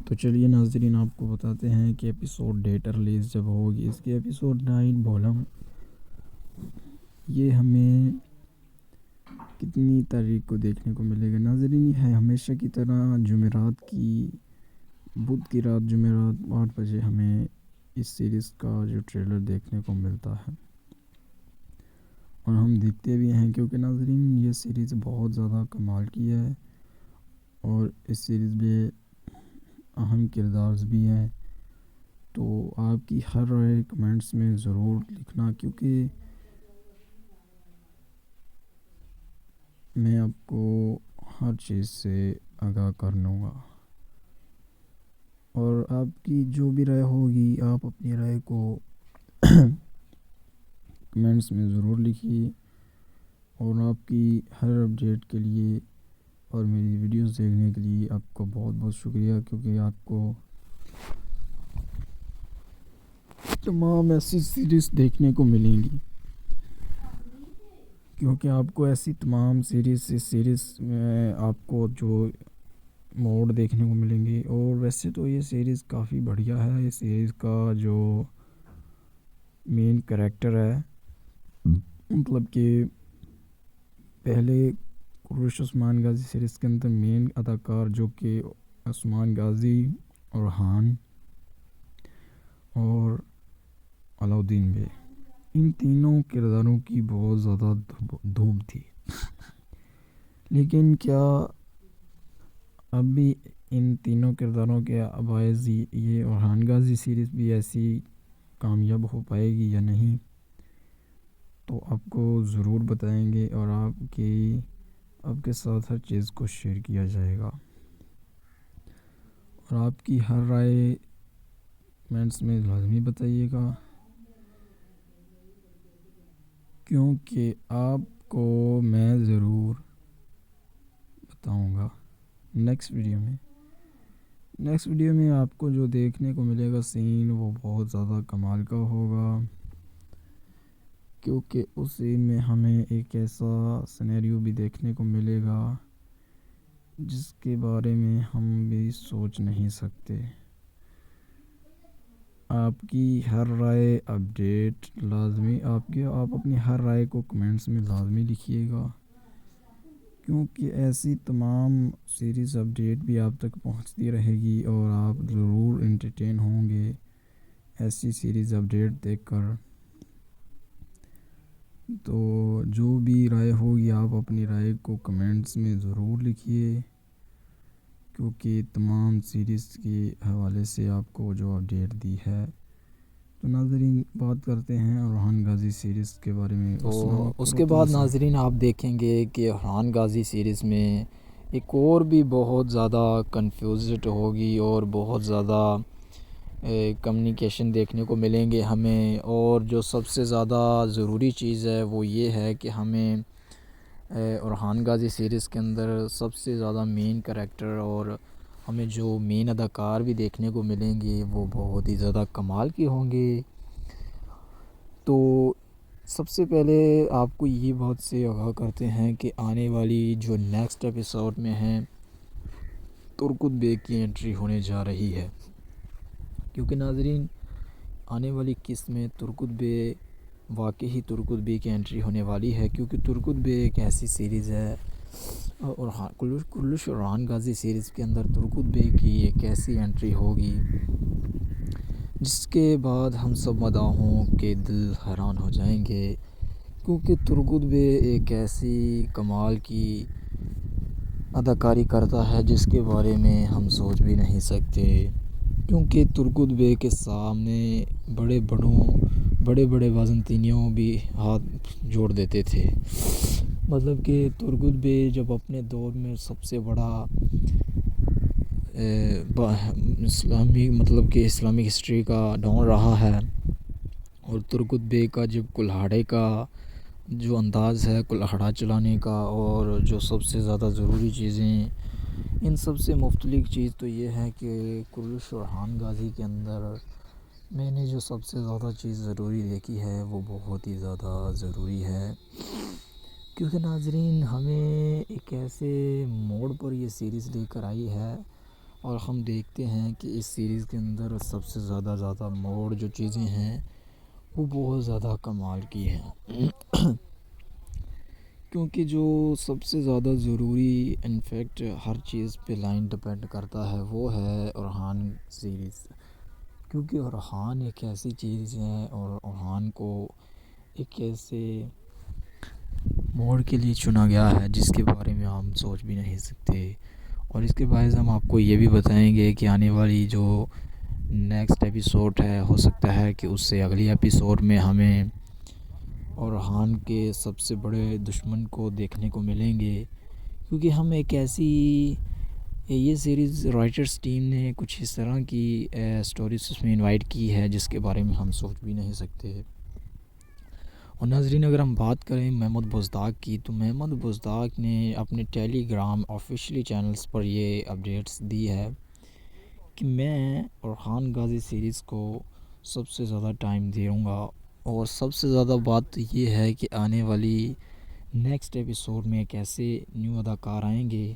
تو چلیے ناظرین آپ کو بتاتے ہیں کہ ایپیسوڈ ڈیٹ ریلیز جب ہوگی اس کی ایپیسوڈ 9 بولم یہ ہمیں کتنی تاریخ کو دیکھنے کو ملے گا۔ ناظرین یہ ہے ہمیشہ کی طرح بدھ کی رات جمعرات 8 بجے ہمیں اس سیریز کا جو ٹریلر دیکھنے کو ملتا ہے، اور ہم دیکھتے بھی ہیں، کیونکہ ناظرین یہ سیریز بہت زیادہ کمال کی ہے اور اس سیریز میں اہم کردار بھی ہیں۔ تو آپ کی ہر رائے کمنٹس میں ضرور لکھنا، کیونکہ میں آپ کو ہر چیز سے آگاہ کر لوں گا، اور آپ کی جو بھی رائے ہوگی آپ اپنی رائے کو کمنٹس میں ضرور لکھیے، اور آپ کی ہر اپڈیٹ کے لیے اور میری ویڈیوز دیکھنے کے لیے آپ کو بہت بہت شکریہ، کیونکہ آپ کو تمام ایسی سیریز دیکھنے کو ملیں گی، کیونکہ آپ کو ایسی تمام سیریز میں آپ کو جو موڈ دیکھنے کو ملیں گے۔ اور ویسے تو یہ سیریز کافی بڑھیا ہے، اس سیریز کا جو مین کریکٹر ہے، مطلب کہ پہلے کرلش عثمان غازی سیریز کے اندر مین اداکار جو کہ عثمان غازی، اورحان اور علاؤدین بے، ان تینوں کرداروں کی بہت زیادہ دھوم تھی، لیکن کیا اب بھی ان تینوں کرداروں کے باعث یہ اورحان غازی سیریز بھی ایسی کامیاب ہو پائے گی یا نہیں، تو آپ کو ضرور بتائیں گے، اور آپ کے ساتھ ہر چیز کو شیئر کیا جائے گا، اور آپ کی ہر رائے کمنٹس میں لازمی بتائیے گا، کیونکہ آپ کو میں ضرور بتاؤں گا نیکسٹ ویڈیو میں آپ کو جو دیکھنے کو ملے گا سین وہ بہت زیادہ کمال کا ہوگا، کیونکہ اس سین میں ہمیں ایک ایسا سینیریو بھی دیکھنے کو ملے گا جس کے بارے میں ہم بھی سوچ نہیں سکتے۔ آپ کی ہر رائے اپڈیٹ لازمی آپ اپنی ہر رائے کو کمنٹس میں لازمی لکھیے گا، کیونکہ ایسی تمام سیریز اپڈیٹ بھی آپ تک پہنچتی رہے گی، اور آپ ضرور انٹرٹین ہوں گے ایسی سیریز اپڈیٹ دیکھ کر۔ تو جو بھی رائے ہوگی آپ اپنی رائے کو کمنٹس میں ضرور لکھیے، کیونکہ تمام سیریز کے حوالے سے آپ کو جو اپڈیٹ دی ہے۔ تو ناظرین، بات کرتے ہیں ارحان غازی سیریز کے بارے میں۔ السلام تو اس علیکم کے ورحمۃ اللہ بعد صاحب۔ ناظرین آپ دیکھیں گے کہ ارحان غازی سیریز میں ایک اور بھی بہت زیادہ کنفیوزڈ ہوگی اور بہت زیادہ کمیونیکیشن دیکھنے کو ملیں گے ہمیں، اور جو سب سے زیادہ ضروری چیز ہے وہ یہ ہے کہ ہمیں ارحان غازی سیریز کے اندر سب سے زیادہ مین کریکٹر اور ہمیں جو مین اداکار بھی دیکھنے کو ملیں گے وہ بہت ہی زیادہ کمال کے ہوں گے۔ تو سب سے پہلے آپ کو یہ بات سے آگاہ کرتے ہیں کہ آنے والی جو نیکسٹ ایپیسوڈ میں ہیں ترکت بے کی انٹری ہونے جا رہی ہے، کیونکہ ناظرین آنے والی قسط میں ترکت بے واقعی ترکت بے کی انٹری ہونے والی ہے، کیونکہ ترکت بے ایک ایسی سیریز ہے اور کلش ارحان غازی سیریز کے اندر ترکت بے کی ایک ایسی انٹری ہوگی جس کے بعد ہم سب مداحوں کے دل حیران ہو جائیں گے، کیونکہ ترکت بے ایک ایسی کمال کی اداکاری کرتا ہے جس کے بارے میں ہم سوچ بھی نہیں سکتے، کیونکہ ترکت بے کے سامنے بڑے بڑے وزنطینیوں بھی ہاتھ جوڑ دیتے تھے۔ مطلب کہ ترکت بے جب اپنے دور میں سب سے بڑا اسلامی ہسٹری کا ڈان رہا ہے، اور ترکت بے کا جب کلہاڑے کا جو انداز ہے کلہاڑا چلانے کا، اور جو سب سے زیادہ ضروری چیزیں ان سب سے مختلف چیز تو یہ ہے کہ کلش ارحان غازی کے اندر میں نے جو سب سے زیادہ چیز ضروری دیکھی ہے وہ بہت ہی زیادہ ضروری ہے، کیونکہ ناظرین ہمیں ایک ایسے موڑ پر یہ سیریز لے کر آئی ہے، اور ہم دیکھتے ہیں کہ اس سیریز کے اندر سب سے زیادہ موڑ جو چیزیں ہیں وہ بہت زیادہ کمال کی ہیں، کیونکہ جو سب سے زیادہ ضروری انفیکٹ ہر چیز پہ لائن ڈپینڈ کرتا ہے وہ ہے ارحان سیریز، کیونکہ ارحان ایک ایسی چیز ہے اور ارحان کو ایک ایسے موڑ کے لیے چنا گیا ہے جس کے بارے میں ہم سوچ بھی نہیں سکتے، اور اس کے باعث ہم آپ کو یہ بھی بتائیں گے کہ آنے والی جو نیکسٹ ایپیسوڈ ہے ہو سکتا ہے کہ اس سے اگلی ایپیسوڈ میں ہمیں ارحان کے سب سے بڑے دشمن کو دیکھنے کو ملیں گے، کیونکہ ہم ایک ایسی یہ سیریز رائٹرز ٹیم نے کچھ اس طرح کی سٹوریز اس میں انوائٹ کی ہے جس کے بارے میں ہم سوچ بھی نہیں سکتے۔ اور ناظرین اگر ہم بات کریں محمد بزداق کی، تو محمد بزداق نے اپنے ٹیلی گرام آفیشلی چینلز پر یہ اپڈیٹس دی ہے کہ میں ارحان غازی سیریز کو سب سے زیادہ ٹائم دوں گا، اور سب سے زیادہ بات یہ ہے کہ آنے والی نیکسٹ ایپیسوڈ میں ایک ایسے نیو اداکار آئیں گے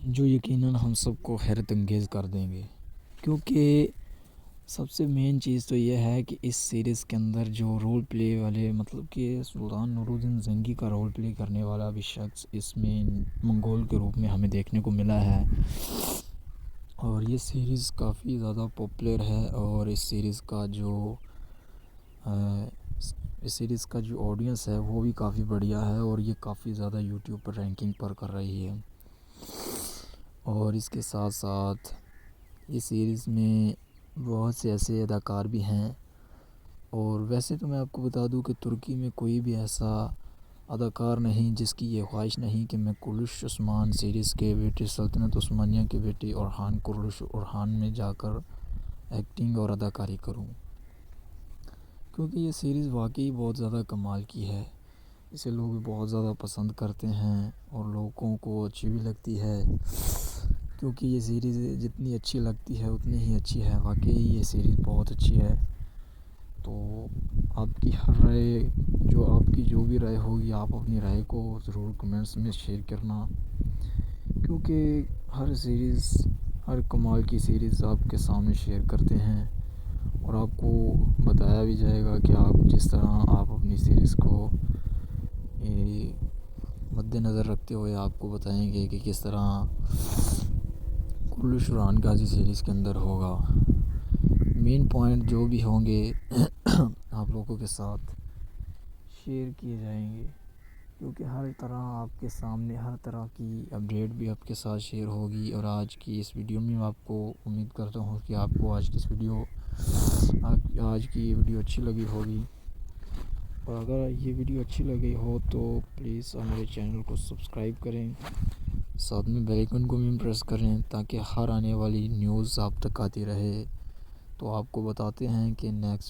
جو یقیناً ہم سب کو حیرت انگیز کر دیں گے، کیونکہ سب سے مین چیز تو یہ ہے کہ اس سیریز کے اندر جو رول پلے والے مطلب کہ سلطان نور الدین زنگی کا رول پلے کرنے والا بھی شخص اس میں منگول کے روپ میں ہمیں دیکھنے کو ملا ہے، اور یہ سیریز کافی زیادہ پاپولر ہے، اور اس سیریز کا جو آڈینس ہے وہ بھی کافی بڑھیا ہے، اور یہ کافی زیادہ یوٹیوب پر رینکنگ پر کر رہی ہے، اور اس کے ساتھ ساتھ یہ سیریز میں بہت سے ایسے اداکار بھی ہیں، اور ویسے تو میں آپ کو بتا دوں کہ ترکی میں کوئی بھی ایسا اداکار نہیں جس کی یہ خواہش نہیں کہ میں کلش عثمان سیریز کے بیٹے سلطنت عثمانیہ کے بیٹے کلش ارحان میں جا کر ایکٹنگ اور اداکاری کروں، کیونکہ یہ سیریز واقعی بہت زیادہ کمال کی ہے، اسے لوگ بہت زیادہ پسند کرتے ہیں اور لوگوں کو اچھی بھی لگتی ہے، کیونکہ یہ سیریز جتنی اچھی لگتی ہے اتنی ہی اچھی ہے، واقعی یہ سیریز بہت اچھی ہے۔ تو آپ کی ہر رائے آپ کی جو بھی رائے ہوگی آپ اپنی رائے کو ضرور کمنٹس میں شیئر کرنا، کیونکہ ہر کمال کی سیریز آپ کے سامنے شیئر کرتے ہیں، اور آپ کو بتایا بھی جائے گا کہ آپ جس طرح آپ اپنی سیریز کو مد نظر رکھتے ہوئے آپ کو بتائیں گے کہ کس طرح کلش ارحان غازی سیریز کے اندر ہوگا، مین پوائنٹ جو بھی ہوں گے آپ لوگوں کے ساتھ شیئر کیے جائیں گے، کیونکہ ہر طرح آپ کے سامنے ہر طرح کی اپڈیٹ بھی آپ کے ساتھ شیئر ہوگی۔ اور آج کی اس ویڈیو میں آپ کو امید کرتا ہوں کہ آپ کو آج کی یہ ویڈیو اچھی لگی ہوگی، اور اگر یہ ویڈیو اچھی لگی ہو تو پلیز ہمارے چینل کو سبسکرائب کریں، ساتھ میں بیل آئیکن کو بھی پریس کریں تاکہ ہر آنے والی نیوز آپ تک آتی رہے۔ تو آپ کو بتاتے ہیں کہ نیکسٹ